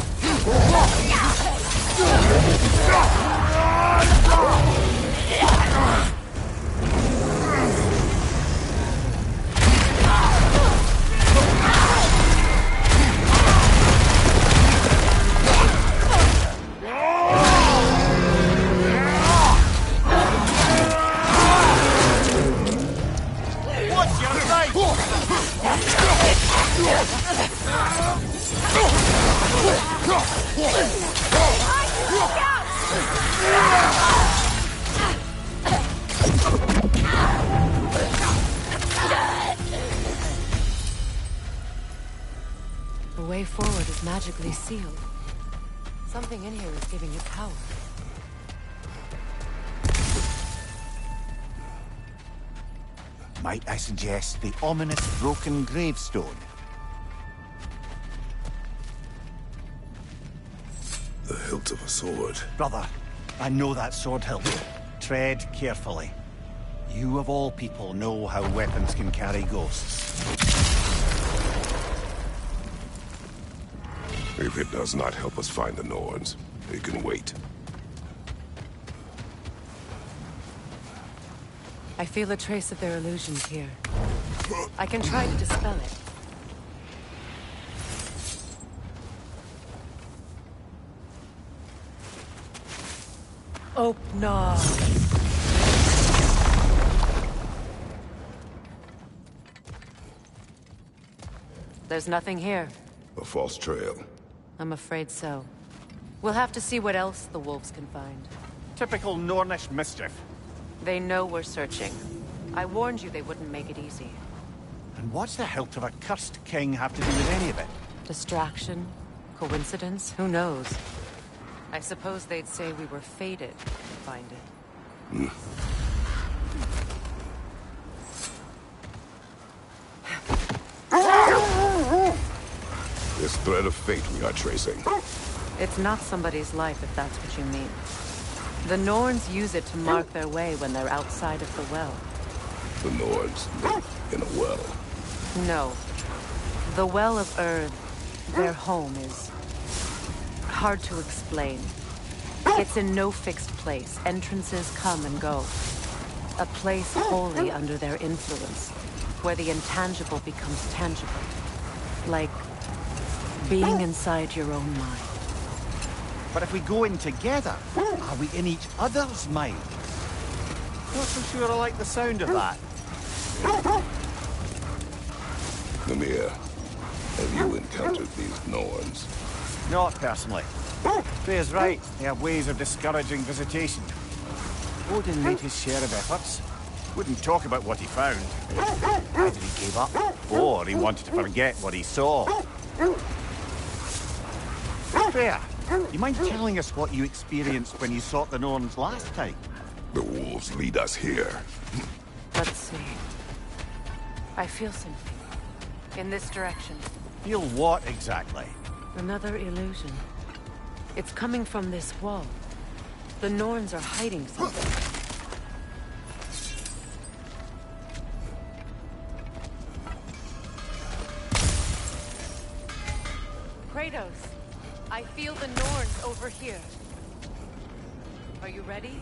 What's your name? The way forward is magically sealed. Something in here is giving you power. Might I suggest the ominous broken gravestone? The hilt of a sword. Brother, I know that sword hilt. Tread carefully. You of all people know how weapons can carry ghosts. If it does not help us find the Norns, it can wait. I feel a trace of their illusions here. I can try to dispel it. Oh, no. There's nothing here. A false trail. I'm afraid so. We'll have to see what else the wolves can find. Typical Nornish mischief. They know we're searching. I warned you they wouldn't make it easy. And what's the hilt of a cursed king have to do with any of it? Distraction? Coincidence? Who knows? I suppose they'd say we were fated to find it. This thread of fate we are tracing. It's not somebody's life, if that's what you mean. The Norns use it to mark their way when they're outside of the well. The Norns live in a well. No. The Well of Earth, their home, is hard to explain. It's in no fixed place. Entrances come and go. A place wholly under their influence, where the intangible becomes tangible. Like being inside your own mind. But if we go in together, are we in each other's mind? Not so sure I like the sound of that. Mimir, have you encountered these Norns? Not personally. Freya's right. They have ways of discouraging visitation. Odin made his share of efforts. Wouldn't talk about what he found. Either he gave up, or he wanted to forget what he saw. Freya, you mind telling us what you experienced when you sought the Norns last time? The wolves lead us here. Let's see. I feel something. In this direction. Feel what exactly? Another illusion. It's coming from this wall. The Norns are hiding something. Kratos, I feel the Norns over here. Are you ready?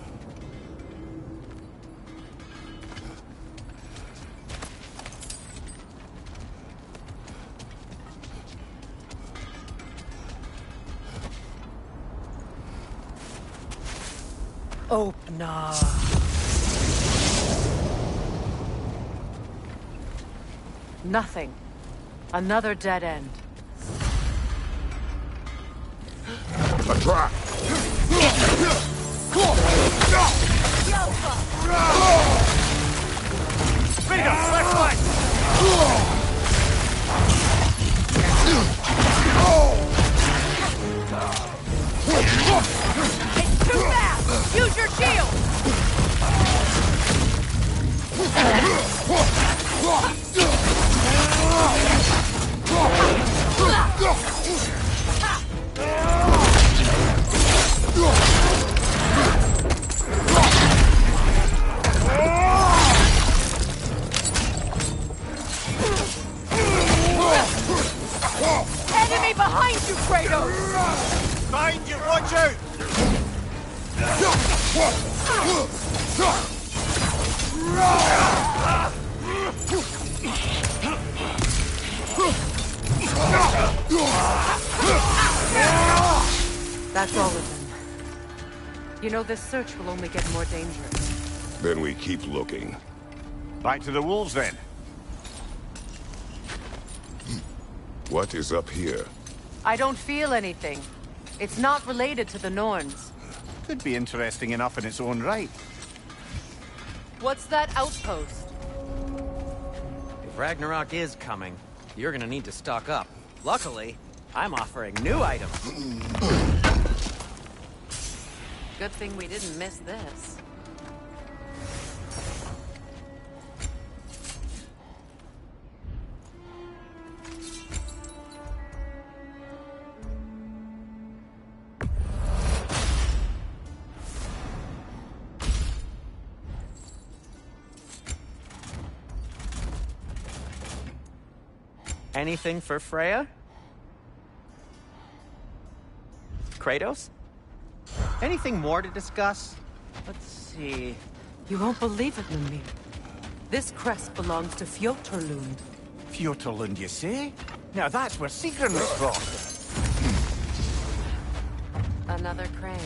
Open up. Nothing. Another dead end. A trap! Bingo! Left leg! It's too fast! Use your shield! Enemy behind you, Kratos! Behind you, watch out! That's all of them. You know, this search will only get more dangerous. Then we keep looking. Back to the wolves, then. What is up here? I don't feel anything. It's not related to the Norns. Could be interesting enough in its own right. What's that outpost? If Ragnarok is coming, you're gonna need to stock up. Luckily, I'm offering new items. Good thing we didn't miss this. Anything for Freya? Kratos? Anything more to discuss? Let's see. You won't believe it, Mimir. This crest belongs to Fjotorlund. Fjotorlund, you say? Now that's where Sigrun was from. Another crane.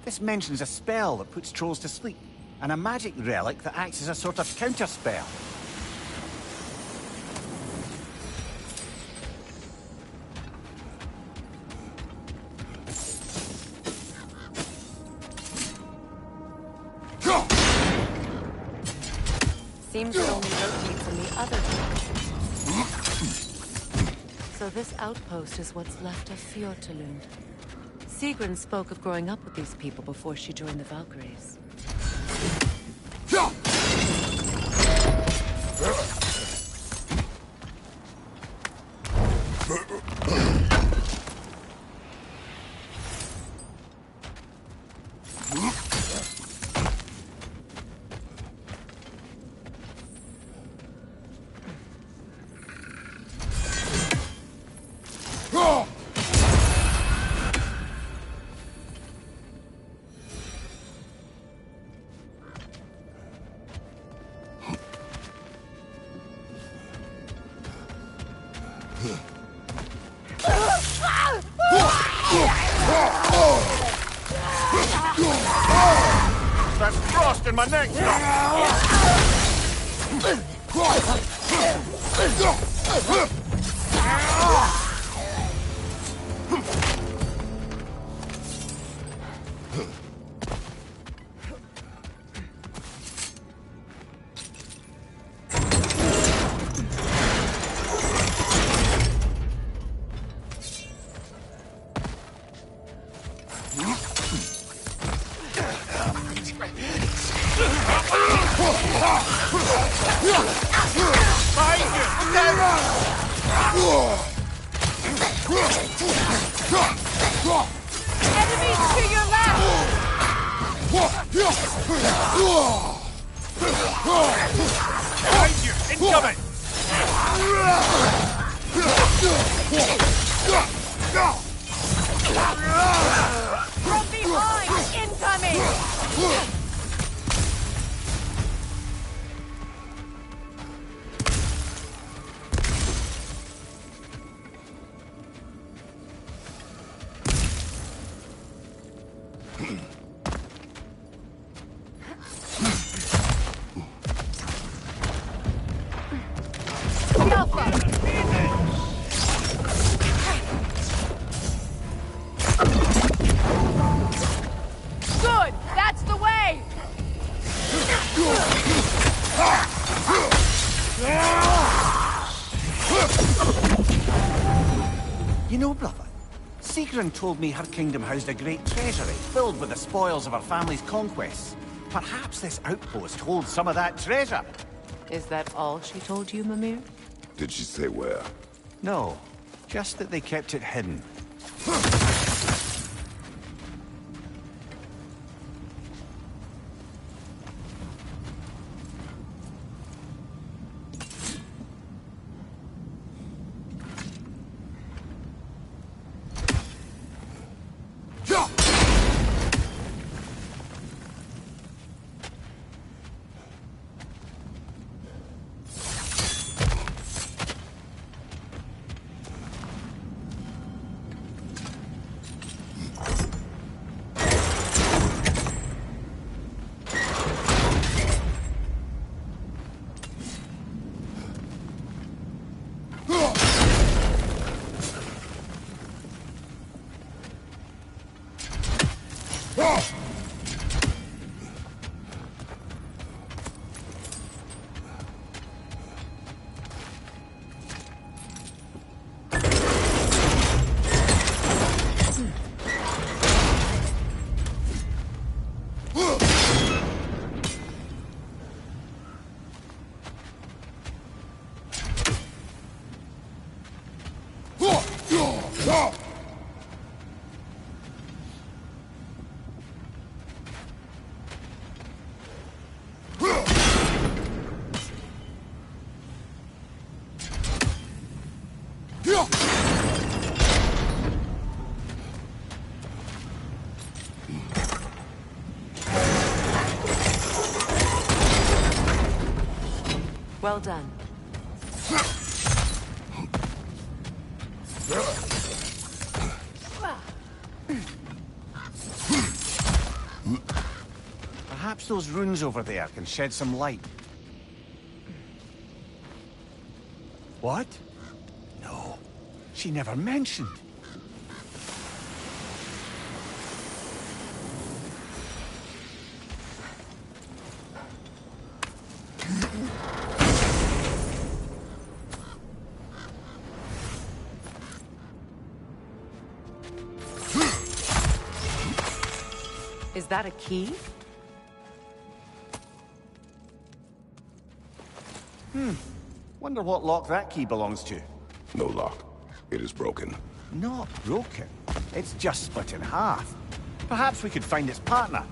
This mentions a spell that puts trolls to sleep, and a magic relic that acts as a sort of counterspell. Seems it only rotates in the other direction. So this outpost is what's left of Fjotorlund. Sigrun spoke of growing up with these people before she joined the Valkyries. That's frost in my neck! Enemies to your left! Behind you! Incoming! From behind! Incoming! Good! That's the way! You know, brother, Sigrun told me her kingdom housed a great treasury filled with the spoils of her family's conquests. Perhaps this outpost holds some of that treasure. Is that all she told you, Mimir? Did she say where? No, just that they kept it hidden. Well done. Perhaps those runes over there can shed some light. What? No, she never mentioned. Is that a key? Wonder what lock that key belongs to. No lock. It is broken. Not broken. It's just split in half. Perhaps we could find its partner.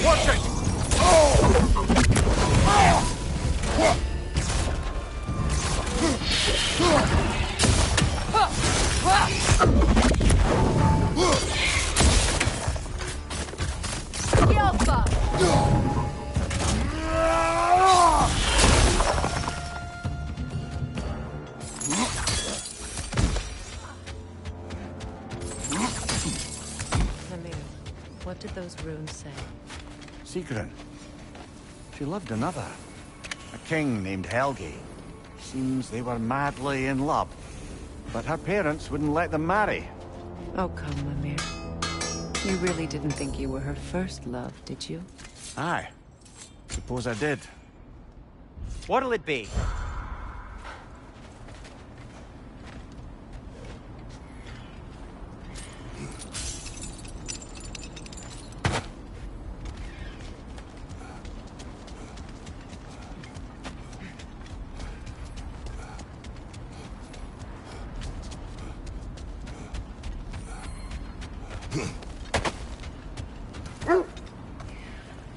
Watch it! Lemire, what did those runes say? Sigrun. She loved another. A king named Helgi. Seems they were madly in love. But her parents wouldn't let them marry. Oh, come, Lemire. You really didn't think you were her first love, did you? Aye. Suppose I did. What'll it be?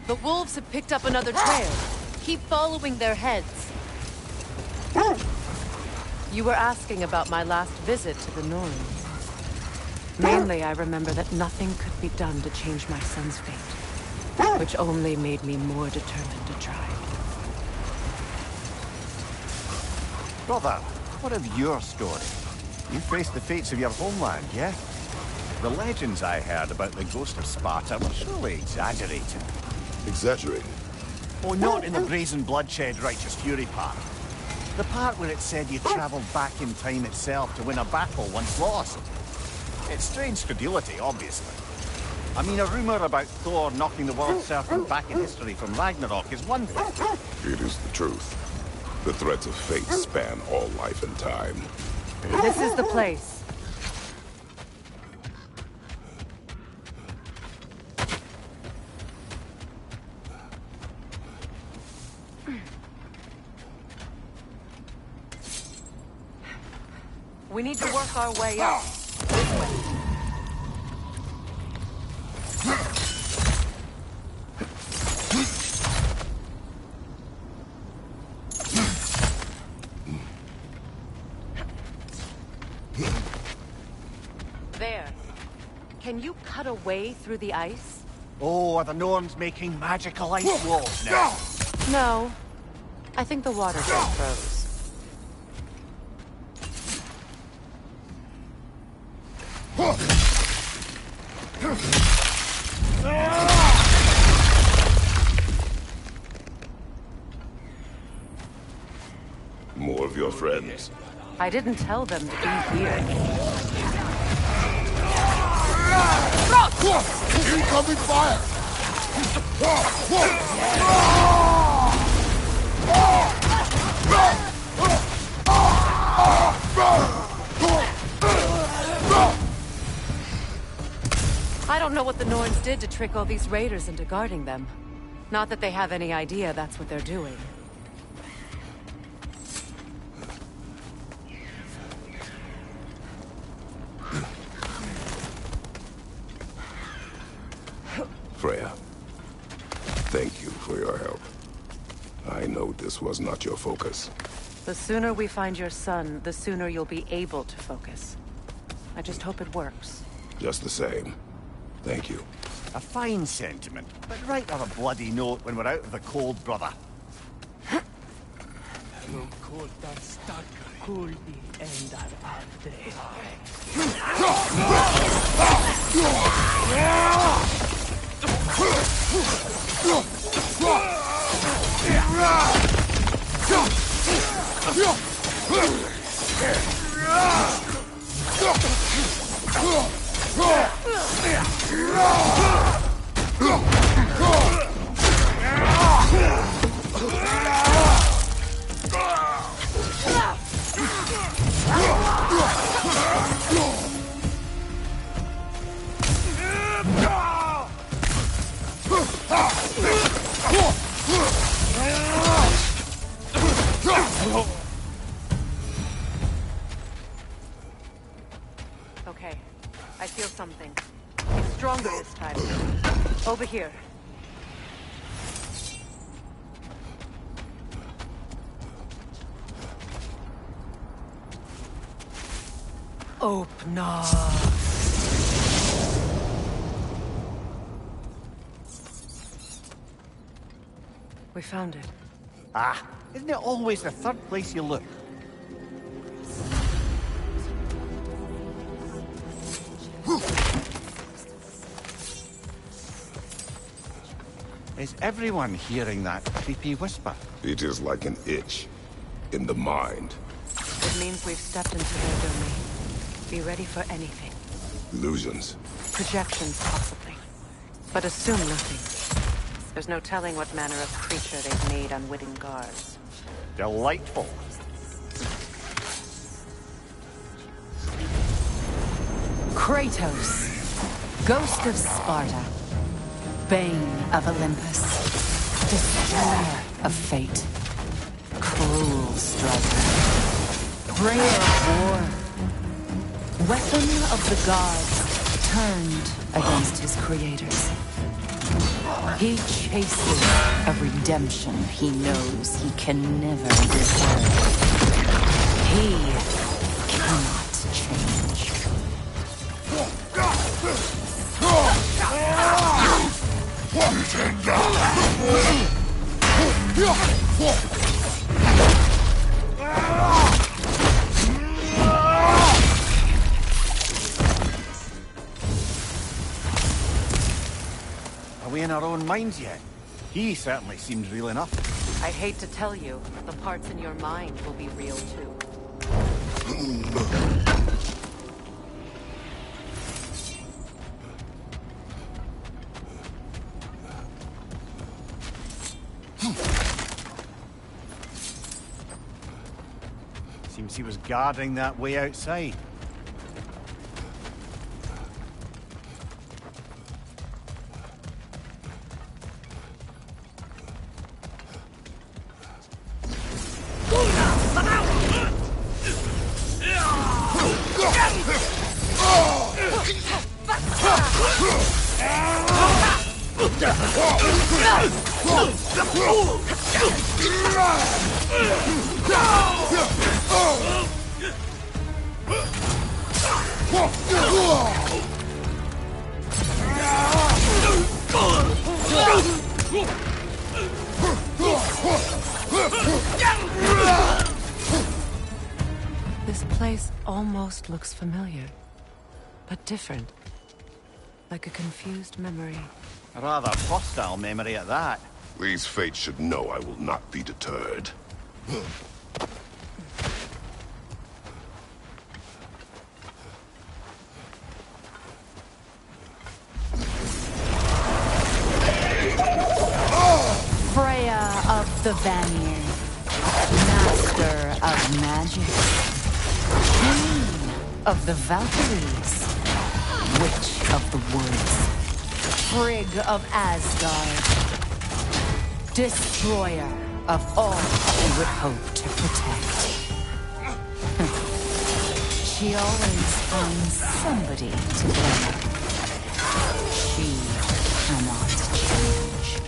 The wolves have picked up another trail. Keep following their heads. You were asking about my last visit to the Norns. Mainly, I remember that nothing could be done to change my son's fate, which only made me more determined to try. Brother, what of your story? You faced the fates of your homeland, yeah? The legends I heard about the ghost of Sparta were surely exaggerated. Exaggerated? Oh, not in the brazen bloodshed righteous fury part. The part where it said you travelled back in time itself to win a battle once lost. It's strange credulity, obviously. I mean, a rumour about Thor knocking the world serpent back in history from Ragnarok is one thing. It is the truth. The threads of fate span all life and time. This is the place. We need to work our way up. This way. There. Can you cut a way through the ice? Oh, are the Norns making magical ice walls now? No. I think the water just froze. More of your friends. I didn't tell them to be here. Incoming fire! I don't know what the Norns did to trick all these raiders into guarding them. Not that they have any idea that's what they're doing. Freya, thank you for your help. I know this was not your focus. The sooner we find your son, the sooner you'll be able to focus. I just hope it works. Just the same. Thank you. A fine sentiment, but write her a bloody note when we're out of the cold, brother. Okay, I feel something. It's stronger this time. Over here. Open up. We found it. Ah, isn't it always the third place you look? Is everyone hearing that creepy whisper? It is like an itch in the mind. It means we've stepped into their domain. Be ready for anything. Illusions. Projections, possibly. But assume nothing. There's no telling what manner of creature they've made unwitting guards. Delightful. Kratos, Ghost of Sparta, Bane of Olympus, Destroyer of Fate, Cruel Striker, Bringer of War, Weapon of the Gods, turned against his creators. He chases a redemption he knows he can never deserve. He cannot change. Are we in our own minds yet? He certainly seems real enough. I hate to tell you, the parts in your mind will be real too. Seems he was guarding that way outside. This place almost looks familiar, but different. Like a confused memory. A rather hostile memory at that. These fates should know I will not be deterred. Freya of the Vanir, Master of Magic, Queen of the Valkyries, Witch of the Woods, Frigg of Asgard, Destroyer of all she would hope to protect. She always finds somebody to blame. She cannot change.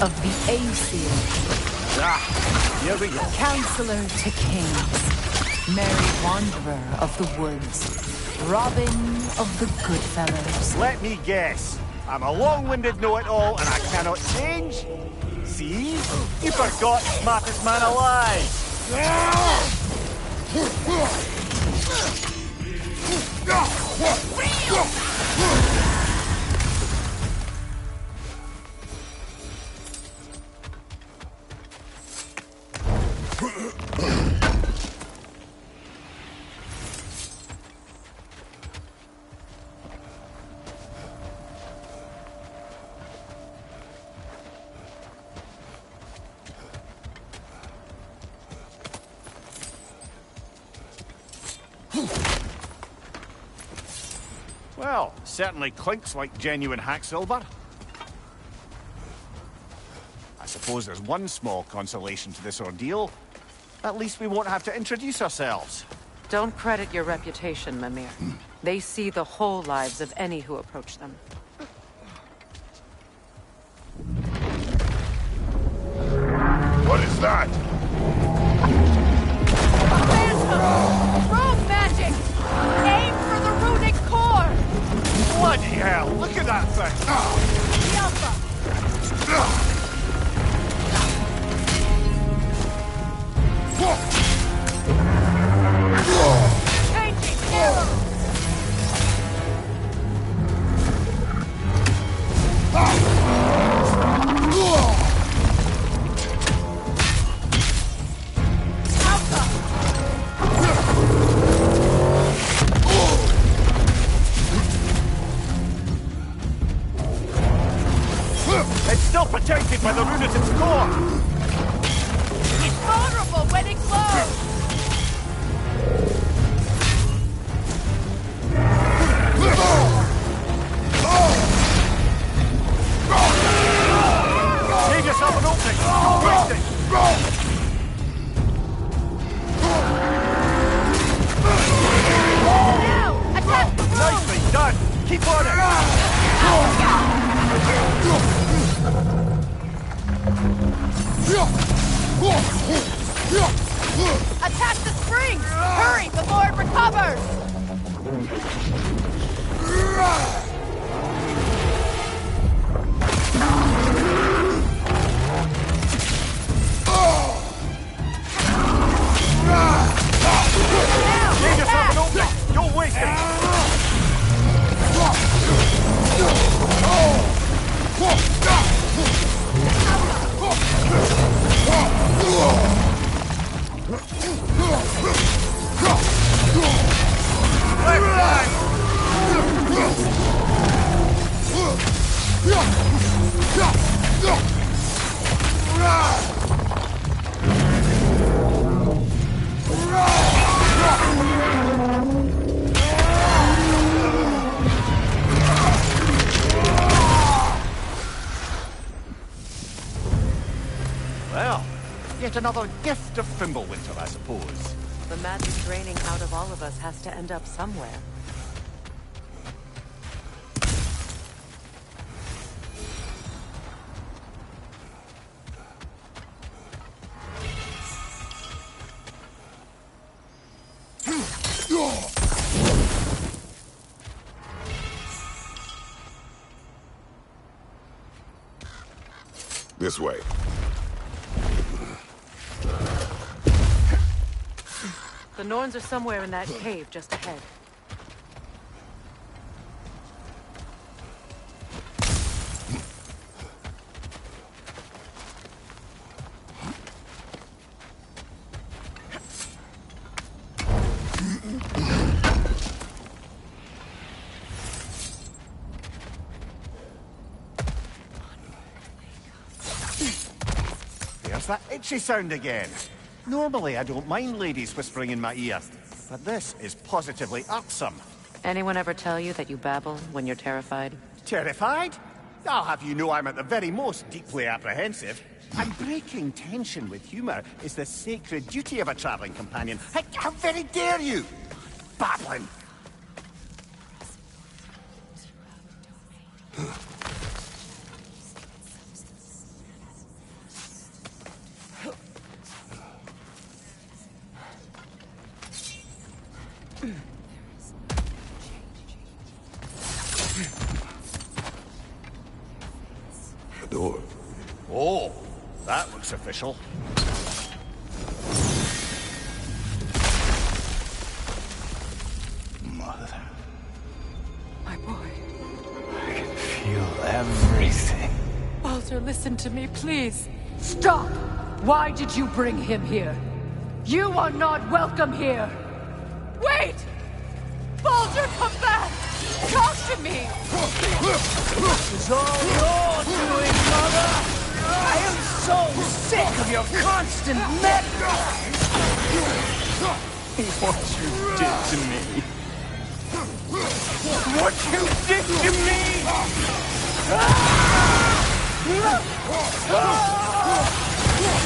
Of the Aesir. Here we go. Counselor to kings. Merry wanderer of the woods. Robin of the Goodfellows. Let me guess. I'm a long-winded know-it-all and I cannot change? See? You forgot smartest man alive! Well, certainly clinks like genuine hack silver. I suppose there's one small consolation to this ordeal. At least we won't have to introduce ourselves. Don't credit your reputation, Mimir. They see the whole lives of any who approach them. What is that? Rogue magic! Aim for the runic core! Bloody hell, look at that thing! Changing arrow! It's still protected by the rune at its core! It's vulnerable when it glows! Save yourself an opening! Don't waste it! Now! Attack the room! Nicely done! Keep on it! Attack the springs! Hurry before it recovers! Save yourself an opening! Don't waste it! Well, yet another gift of Fimbulwinter, I suppose. The magic draining out of all of us has to end up somewhere. This way. The Norns are somewhere in that cave just ahead. There's that itchy sound again. Normally, I don't mind ladies whispering in my ear, but this is positively irksome. Anyone ever tell you that you babble when you're terrified? Terrified? I'll have you know I'm at the very most deeply apprehensive. And breaking tension with humor is the sacred duty of a traveling companion. How very dare you! Babbling! The door. Oh, that looks official. Mother. My boy. I can feel everything. Baldur, listen to me, please. Stop! Why did you bring him here? You are not welcome here! Wait! Baldur, come back! Talk to me! This is all your doing, Mother! I am so sick of your constant meddling! What you did to me. What you did to me!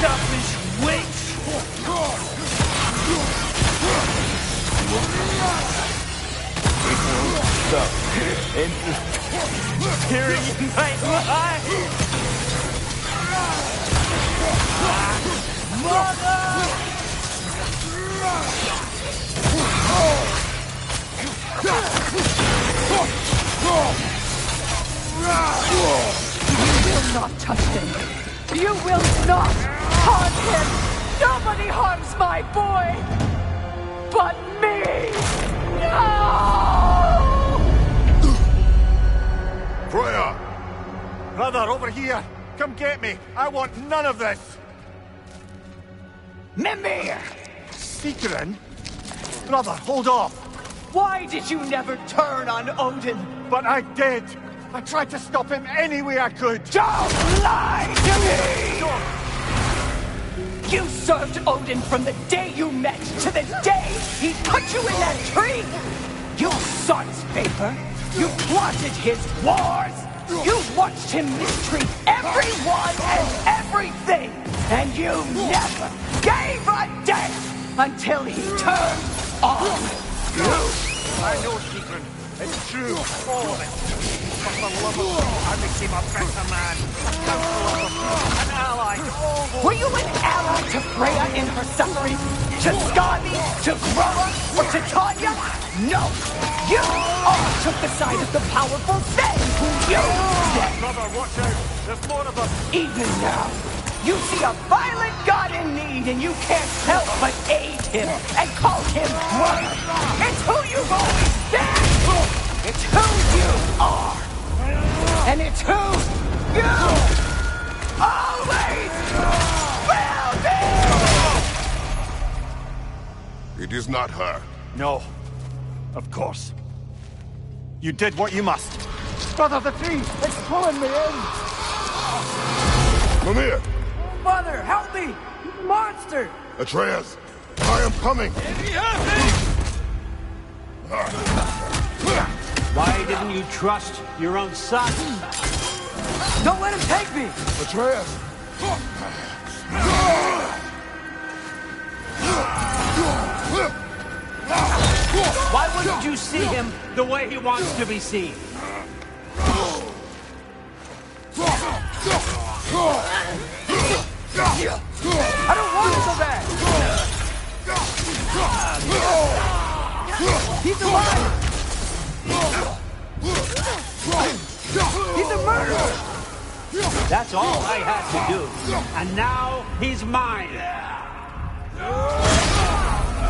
Selfish witch! Stop interfering in my life! Mother! You will not touch him! You will not harm him! Nobody harms my boy! But me! No! Freya! Brother, over here! Come get me! I want none of this! Mimir! Seekerin? Brother, hold off! Why did you never turn on Odin? But I did! I tried to stop him any way I could! Don't lie to me! You served Odin from the day you met to the day he put you in that tree! You sought his favor! You plotted his wars! You watched him mistreat everyone and everything! And you never gave a damn until he turned on you! I know, Seekerin. It's true, all of it. For the love of God, I became a better man. A counselor, an ally to all those... Were you an ally to Freya in her suffering? To Skadi? To Groa? Or to Tanya? No! You all took the side of the powerful Fae who used them! Brother, watch out! There's more of them! Even now, you see a violent god in need and you can't help but aid him and call him brother! It's who you've always been! It's who you are! And it's who you always will be! It is not her. No. Of course. You did what you must. Brother, the tree! It's pulling me in! Mimir! Mother, help me! Monster! Atreus! I am coming! Why didn't you trust your own son? Don't let him take me! Atreus! Why wouldn't you see him the way he wants to be seen? I don't want to go back! He's alive! He's a murderer! That's all I had to do. And now he's mine.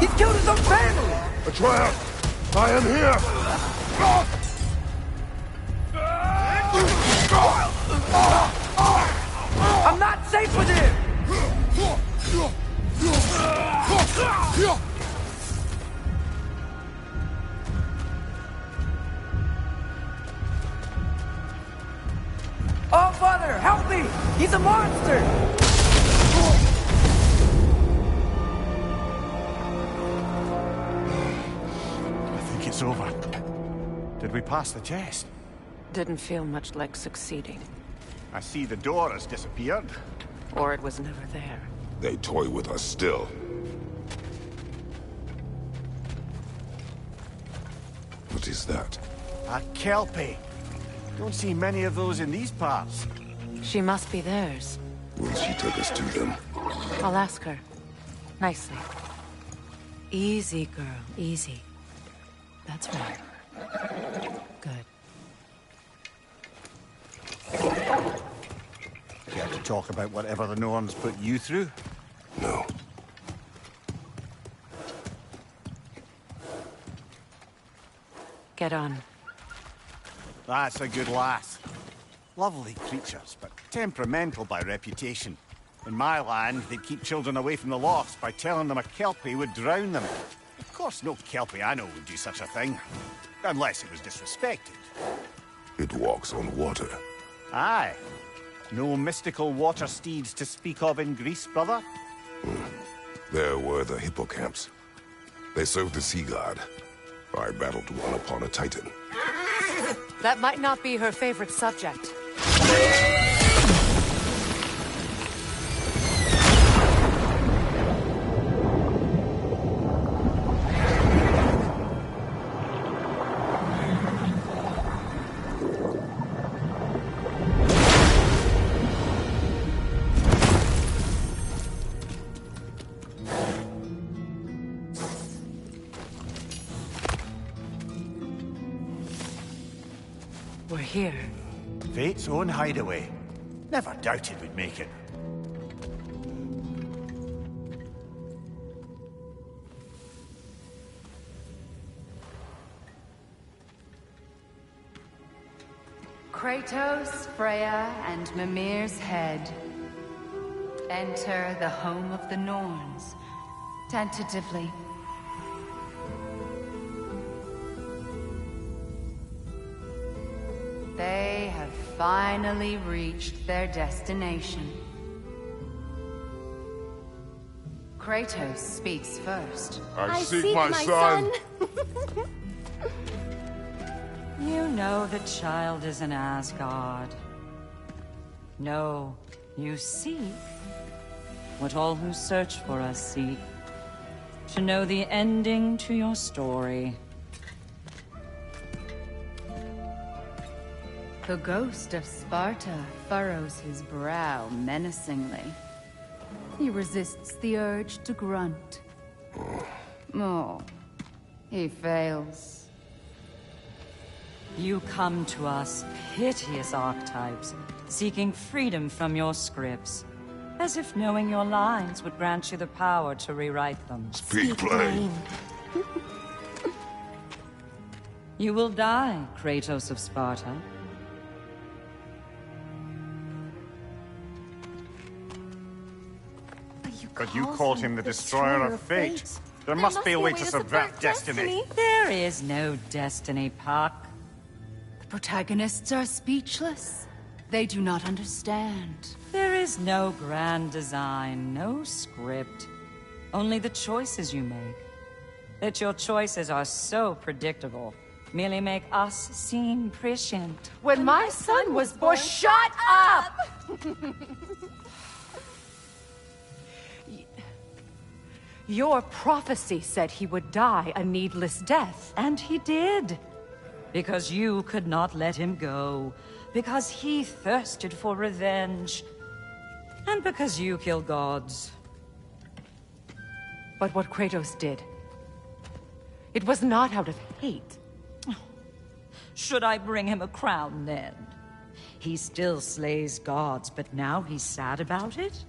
He killed his own family! Atreus! I am here! I'm not safe with him! Oh, Father, help me! He's a monster! I think it's over. Did we pass the test? Didn't feel much like succeeding. I see the door has disappeared. Or it was never there. They toy with us still. What is that? A kelpie. Don't see many of those in these parts. She must be theirs. Will she take us to them? I'll ask her. Nicely. Easy, girl. Easy. That's right. Good. Care to talk about whatever the Norns put you through? No. Get on. That's a good lass. Lovely creatures, but temperamental by reputation. In my land, they'd keep children away from the lost by telling them a kelpie would drown them. Of course, no kelpie I know would do such a thing. Unless it was disrespected. It walks on water. Aye. No mystical water steeds to speak of in Greece, brother? There were the hippocamps. They served the sea god. I battled one upon a titan. That might not be her favorite subject. We're here. Fate's own hideaway. Never doubted we'd make it. Kratos, Freya, and Mimir's head. Enter the home of the Norns. Tentatively. They have finally reached their destination. Kratos speaks first. I seek my son. You know the child is in Asgard. No, you seek what all who search for us seek. To know the ending to your story. The ghost of Sparta furrows his brow menacingly. He resists the urge to grunt. Oh, he fails. You come to us, piteous archetypes, seeking freedom from your scripts. As if knowing your lines would grant you the power to rewrite them. Speak plain. You will die, Kratos of Sparta. But you called him the Destroyer of Fate. There must be a way to subvert destiny. There is no destiny, Puck. The protagonists are speechless. They do not understand. There is no grand design, no script. Only the choices you make. That your choices are so predictable merely make us seem prescient. When my son was born... Shut up! Your prophecy said he would die a needless death. And he did. Because you could not let him go. Because he thirsted for revenge. And because you kill gods. But what Kratos did, it was not out of hate. Should I bring him a crown then? He still slays gods, but now he's sad about it?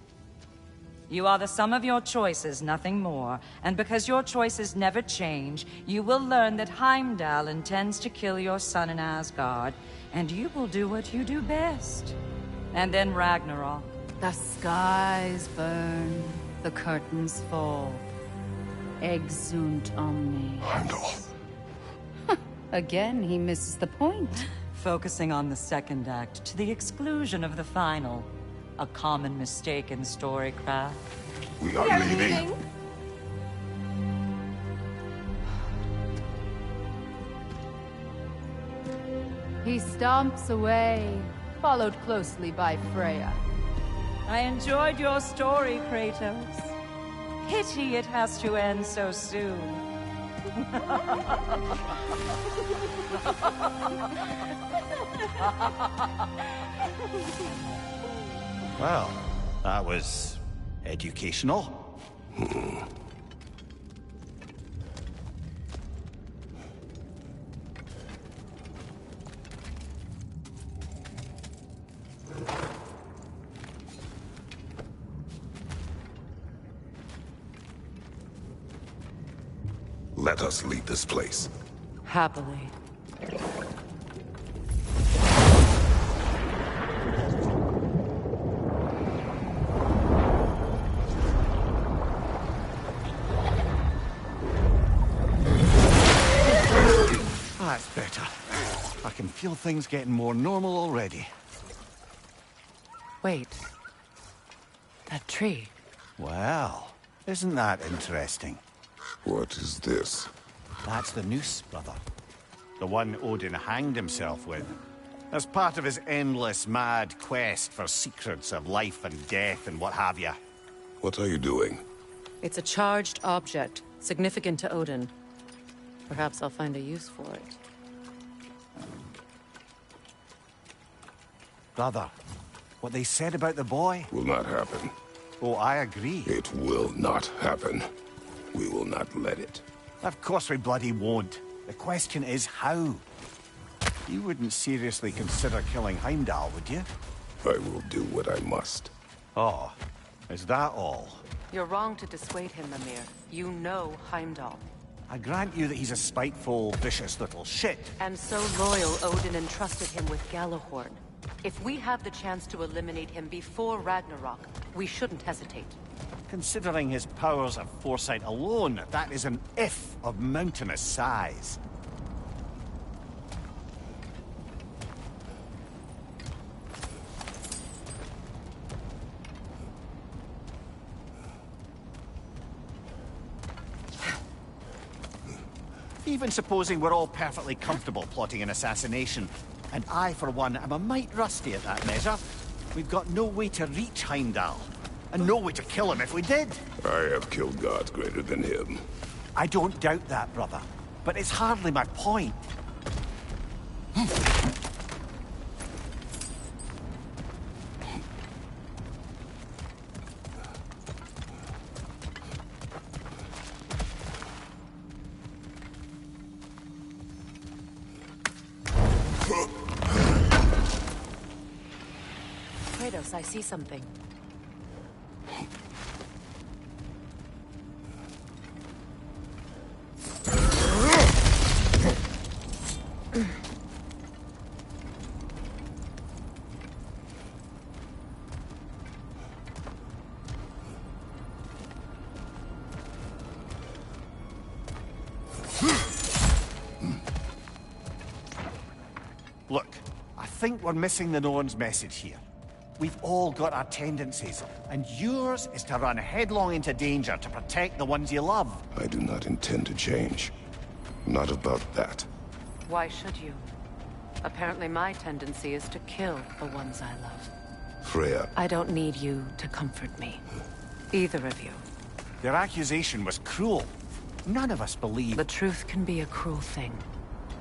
You are the sum of your choices, nothing more. And because your choices never change, you will learn that Heimdall intends to kill your son in Asgard, and you will do what you do best. And then Ragnarok. The skies burn, the curtains fall. Exunt omni. Heimdall. Again, he misses the point. Focusing on the second act to the exclusion of the final. A common mistake in storycraft. We are leaving. He stomps away, followed closely by Freya. I enjoyed your story, Kratos. Pity it has to end so soon. Well, that was educational. Let us leave this place. Happily. That's better. I can feel things getting more normal already. Wait. That tree. Well, isn't that interesting? What is this? That's the noose, brother. The one Odin hanged himself with. As part of his endless, mad quest for secrets of life and death and what have you. What are you doing? It's a charged object, significant to Odin. Perhaps I'll find a use for it. Brother, what they said about the boy? Will not happen. Oh, I agree. It will not happen. We will not let it. Of course we bloody won't. The question is how? You wouldn't seriously consider killing Heimdall, would you? I will do what I must. Oh, is that all? You're wrong to dissuade him, Mimir. You know Heimdall. I grant you that he's a spiteful, vicious little shit. And so loyal, Odin entrusted him with Gjallarhorn. If we have the chance to eliminate him before Ragnarok, we shouldn't hesitate. Considering his powers of foresight alone, that is an if of mountainous size. Even supposing we're all perfectly comfortable plotting an assassination, and I, for one, am a mite rusty at that measure, we've got no way to reach Heimdall, and no way to kill him if we did. I have killed gods greater than him. I don't doubt that, brother, but it's hardly my point. Kratos, I see something. Look, I think we're missing the Norn's message here. We've all got our tendencies, and yours is to run headlong into danger to protect the ones you love. I do not intend to change. Not about that. Why should you? Apparently my tendency is to kill the ones I love. Freya. I don't need you to comfort me. Either of you. Their accusation was cruel. None of us believe... The truth can be a cruel thing.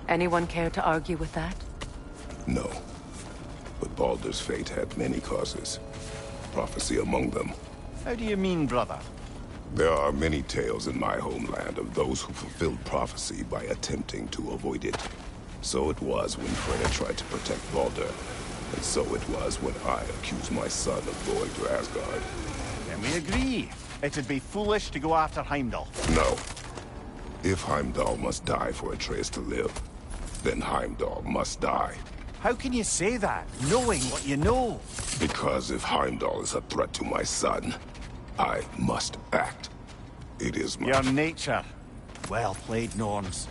Anyone care to argue with that? No. But Baldur's fate had many causes. Prophecy among them. How do you mean, brother? There are many tales in my homeland of those who fulfilled prophecy by attempting to avoid it. So it was when Freya tried to protect Baldur. And so it was when I accused my son of going to Asgard. Then we agree. It'd be foolish to go after Heimdall. No. If Heimdall must die for Atreus to live, then Heimdall must die. How can you say that, knowing what you know? Because if Heimdall is a threat to my son, I must act. It is my... Your nature. Well played, Norns.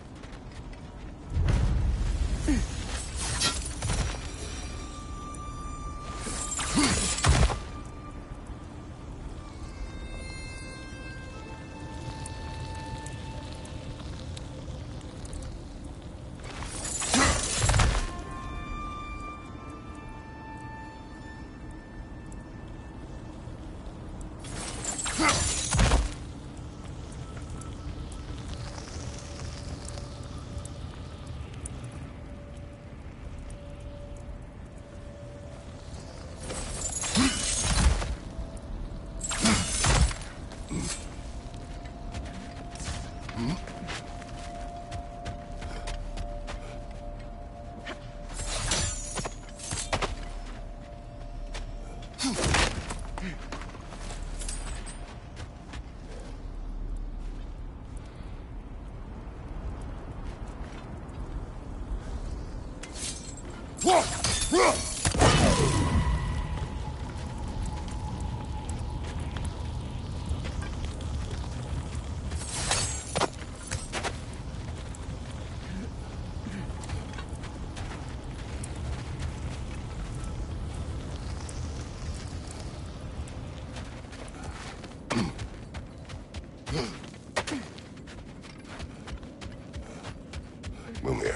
Mumia.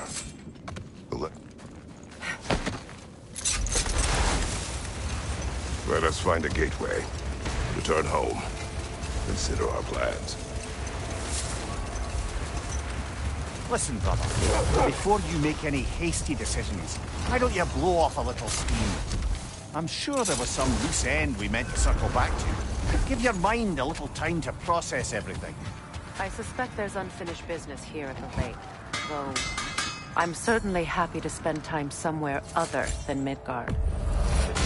Let us find a gateway. Return home. Consider our plans. Listen, brother. Before you make any hasty decisions, why don't you blow off a little steam? I'm sure there was some loose end we meant to circle back to. Give your mind a little time to process everything. I suspect there's unfinished business here at the lake, though I'm certainly happy to spend time somewhere other than Midgard.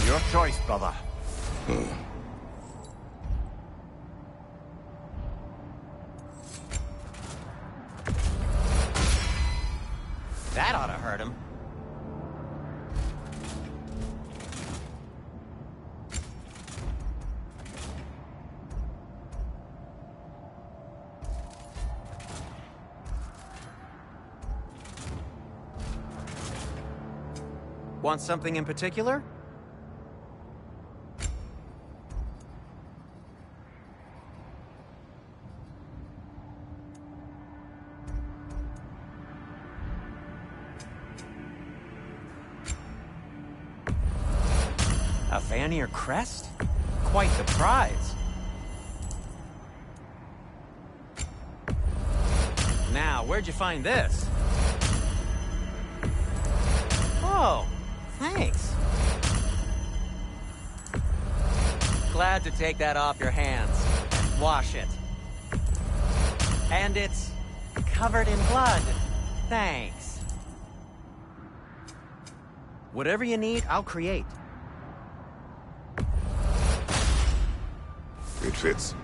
Your choice, brother. That ought to hurt him. Want something in particular? A Vanir crest? Quite the prize. Now, where'd you find this? Oh, thanks. Glad to take that off your hands. Wash it. And it's covered in blood. Thanks. Whatever you need, I'll create. It fits.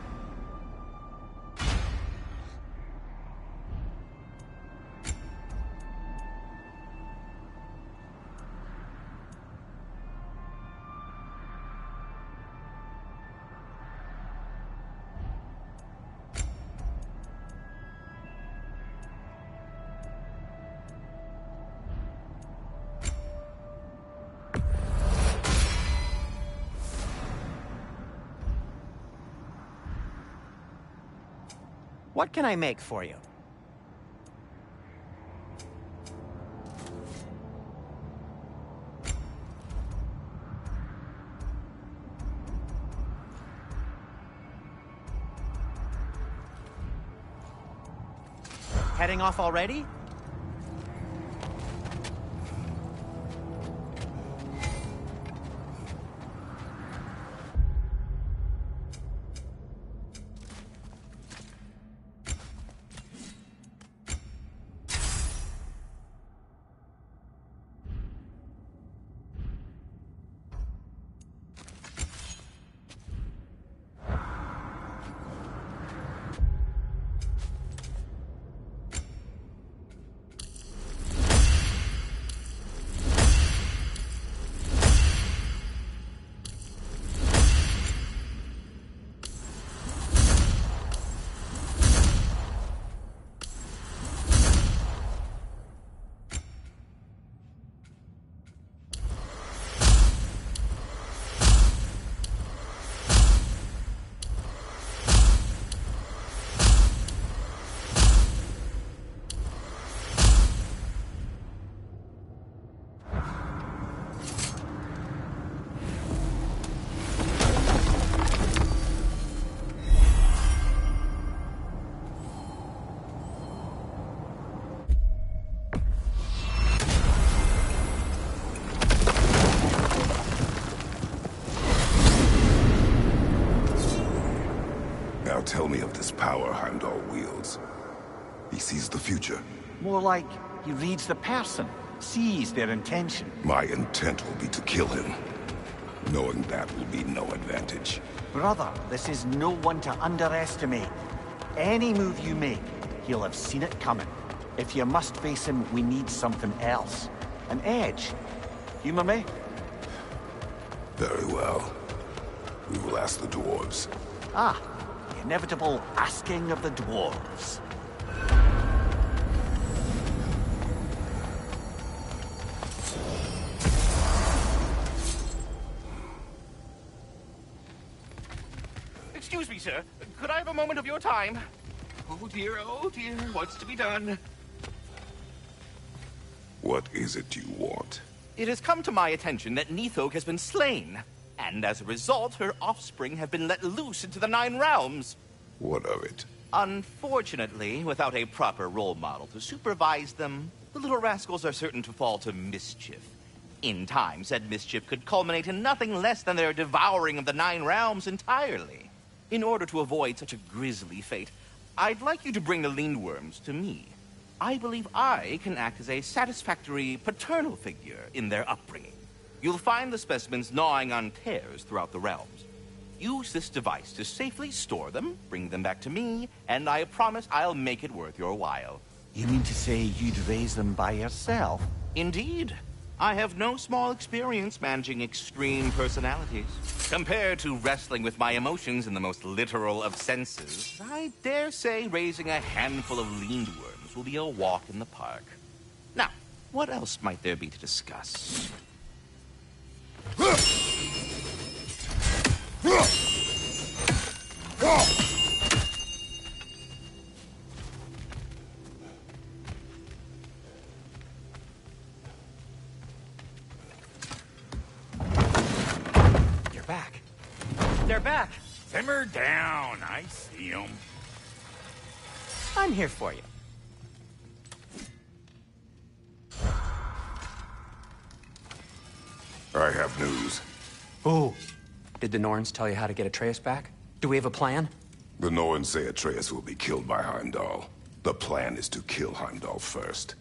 What can I make for you? Heading off already? Now tell me of this power Heimdall wields. He sees the future. More like he reads the person, sees their intention. My intent will be to kill him. Knowing that will be no advantage. Brother, this is no one to underestimate. Any move you make, he'll have seen it coming. If you must face him, we need something else. An edge. Humor me? Very well. We will ask the dwarves. Ah, the inevitable asking of the dwarves. Excuse me, sir. Could I have a moment of your time? Oh dear, what's to be done? What is it you want? It has come to my attention that Nithog has been slain, and as a result, her offspring have been let loose into the Nine Realms. What of it? Unfortunately, without a proper role model to supervise them, the little rascals are certain to fall to mischief. In time, said mischief could culminate in nothing less than their devouring of the Nine Realms entirely. In order to avoid such a grisly fate, I'd like you to bring the Lindworms to me. I believe I can act as a satisfactory paternal figure in their upbringing. You'll find the specimens gnawing on tears throughout the realms. Use this device to safely store them, bring them back to me, and I promise I'll make it worth your while. You mean to say you'd raise them by yourself? Indeed. I have no small experience managing extreme personalities. Compared to wrestling with my emotions in the most literal of senses, I dare say raising a handful of Lindworms will be a walk in the park. Now, what else might there be to discuss? Back. They're back. Simmer down. I see them. I'm here for you. I have news. Oh. Did the Norns tell you how to get Atreus back? Do we have a plan? The Norns say Atreus will be killed by Heimdall. The plan is to kill Heimdall first.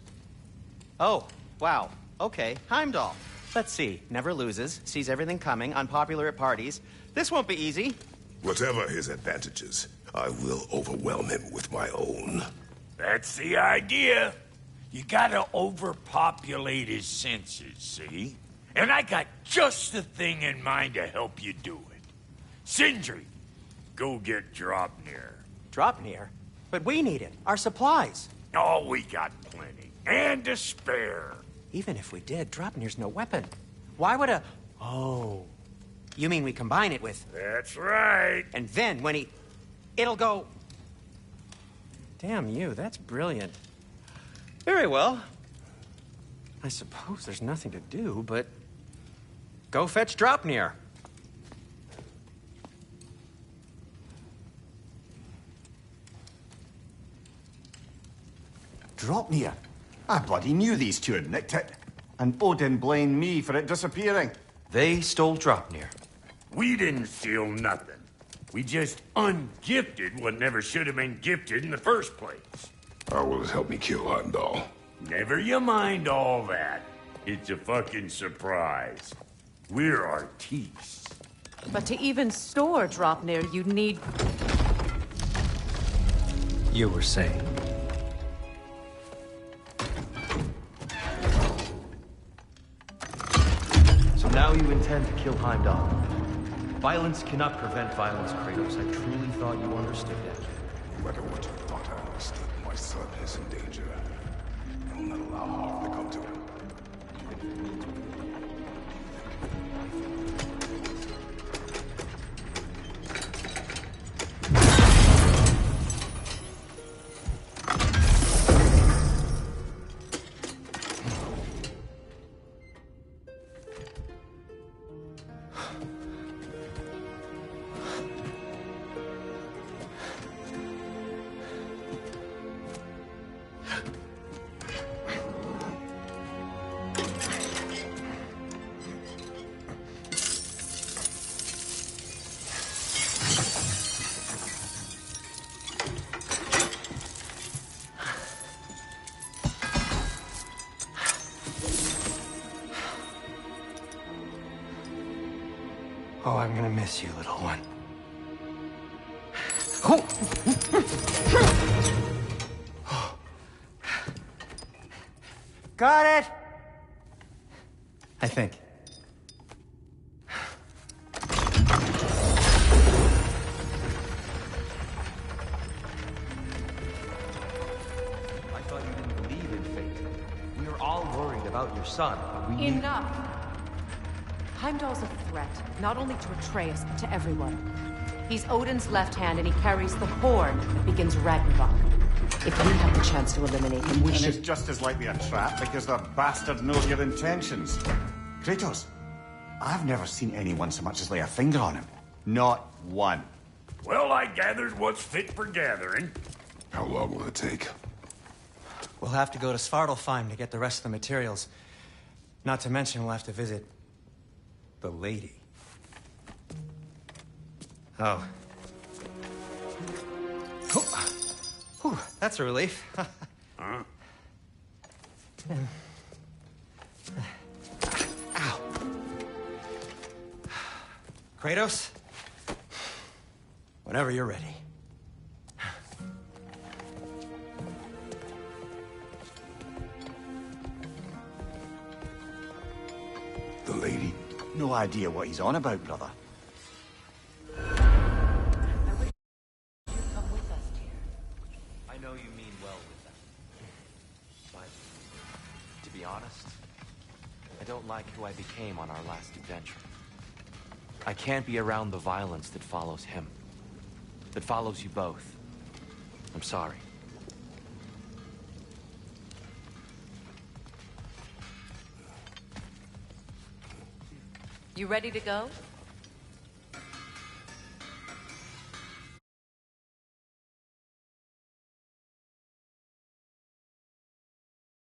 Oh, wow. Okay, Heimdall. Let's see. Never loses, sees everything coming, unpopular at parties. This won't be easy. Whatever his advantages, I will overwhelm him with my own. That's the idea. You gotta overpopulate his senses, see? And I got just the thing in mind to help you do it. Sindri, go get Draupnir. Draupnir? But we need it. Our supplies. Oh, we got plenty. And to spare. Even if we did, Draupnir's no weapon. Why would a... Oh. You mean we combine it with... That's right. And then when he... It'll go... Damn you, that's brilliant. Very well. I suppose there's nothing to do, but... Go fetch Draupnir. Draupnir? I bloody knew these two had nicked it. And Odin blamed me for it disappearing. They stole Draupnir. We didn't steal nothing. We just ungifted what never should have been gifted in the first place. How will it help me kill Heimdall? Never you mind all that. It's a fucking surprise. We're artistes. But to even store Draupnir, you'd need... You were saying? So now you intend to kill Heimdall. Violence cannot prevent violence, Kratos. I truly thought you understood that. No matter what you thought I understood, my son is in danger. I will not allow harm to come to him. Oh, I'm gonna miss you, little one. Got it! I think. I thought you didn't believe in fate. We were all worried about your son, but we knew... Enough! Heimdall's a threat, not only to Atreus, but to everyone. He's Odin's left hand, and he carries the horn that begins Ragnarok. If we have the chance to eliminate him, we and should... it's just as likely a trap because the bastard knows your intentions. Kratos, I've never seen anyone so much as lay a finger on him. Not one. Well, I gathered what's fit for gathering. How long will it take? We'll have to go to Svartalfheim to get the rest of the materials. Not to mention we'll have to visit... the lady. Oh. Whew, that's a relief. Huh? Ow. Kratos? Whenever you're ready. The lady? No idea what he's on about, brother. I know you mean well with them. But, to be honest, I don't like who I became on our last adventure. I can't be around the violence that follows him. That follows you both. I'm sorry. You ready to go?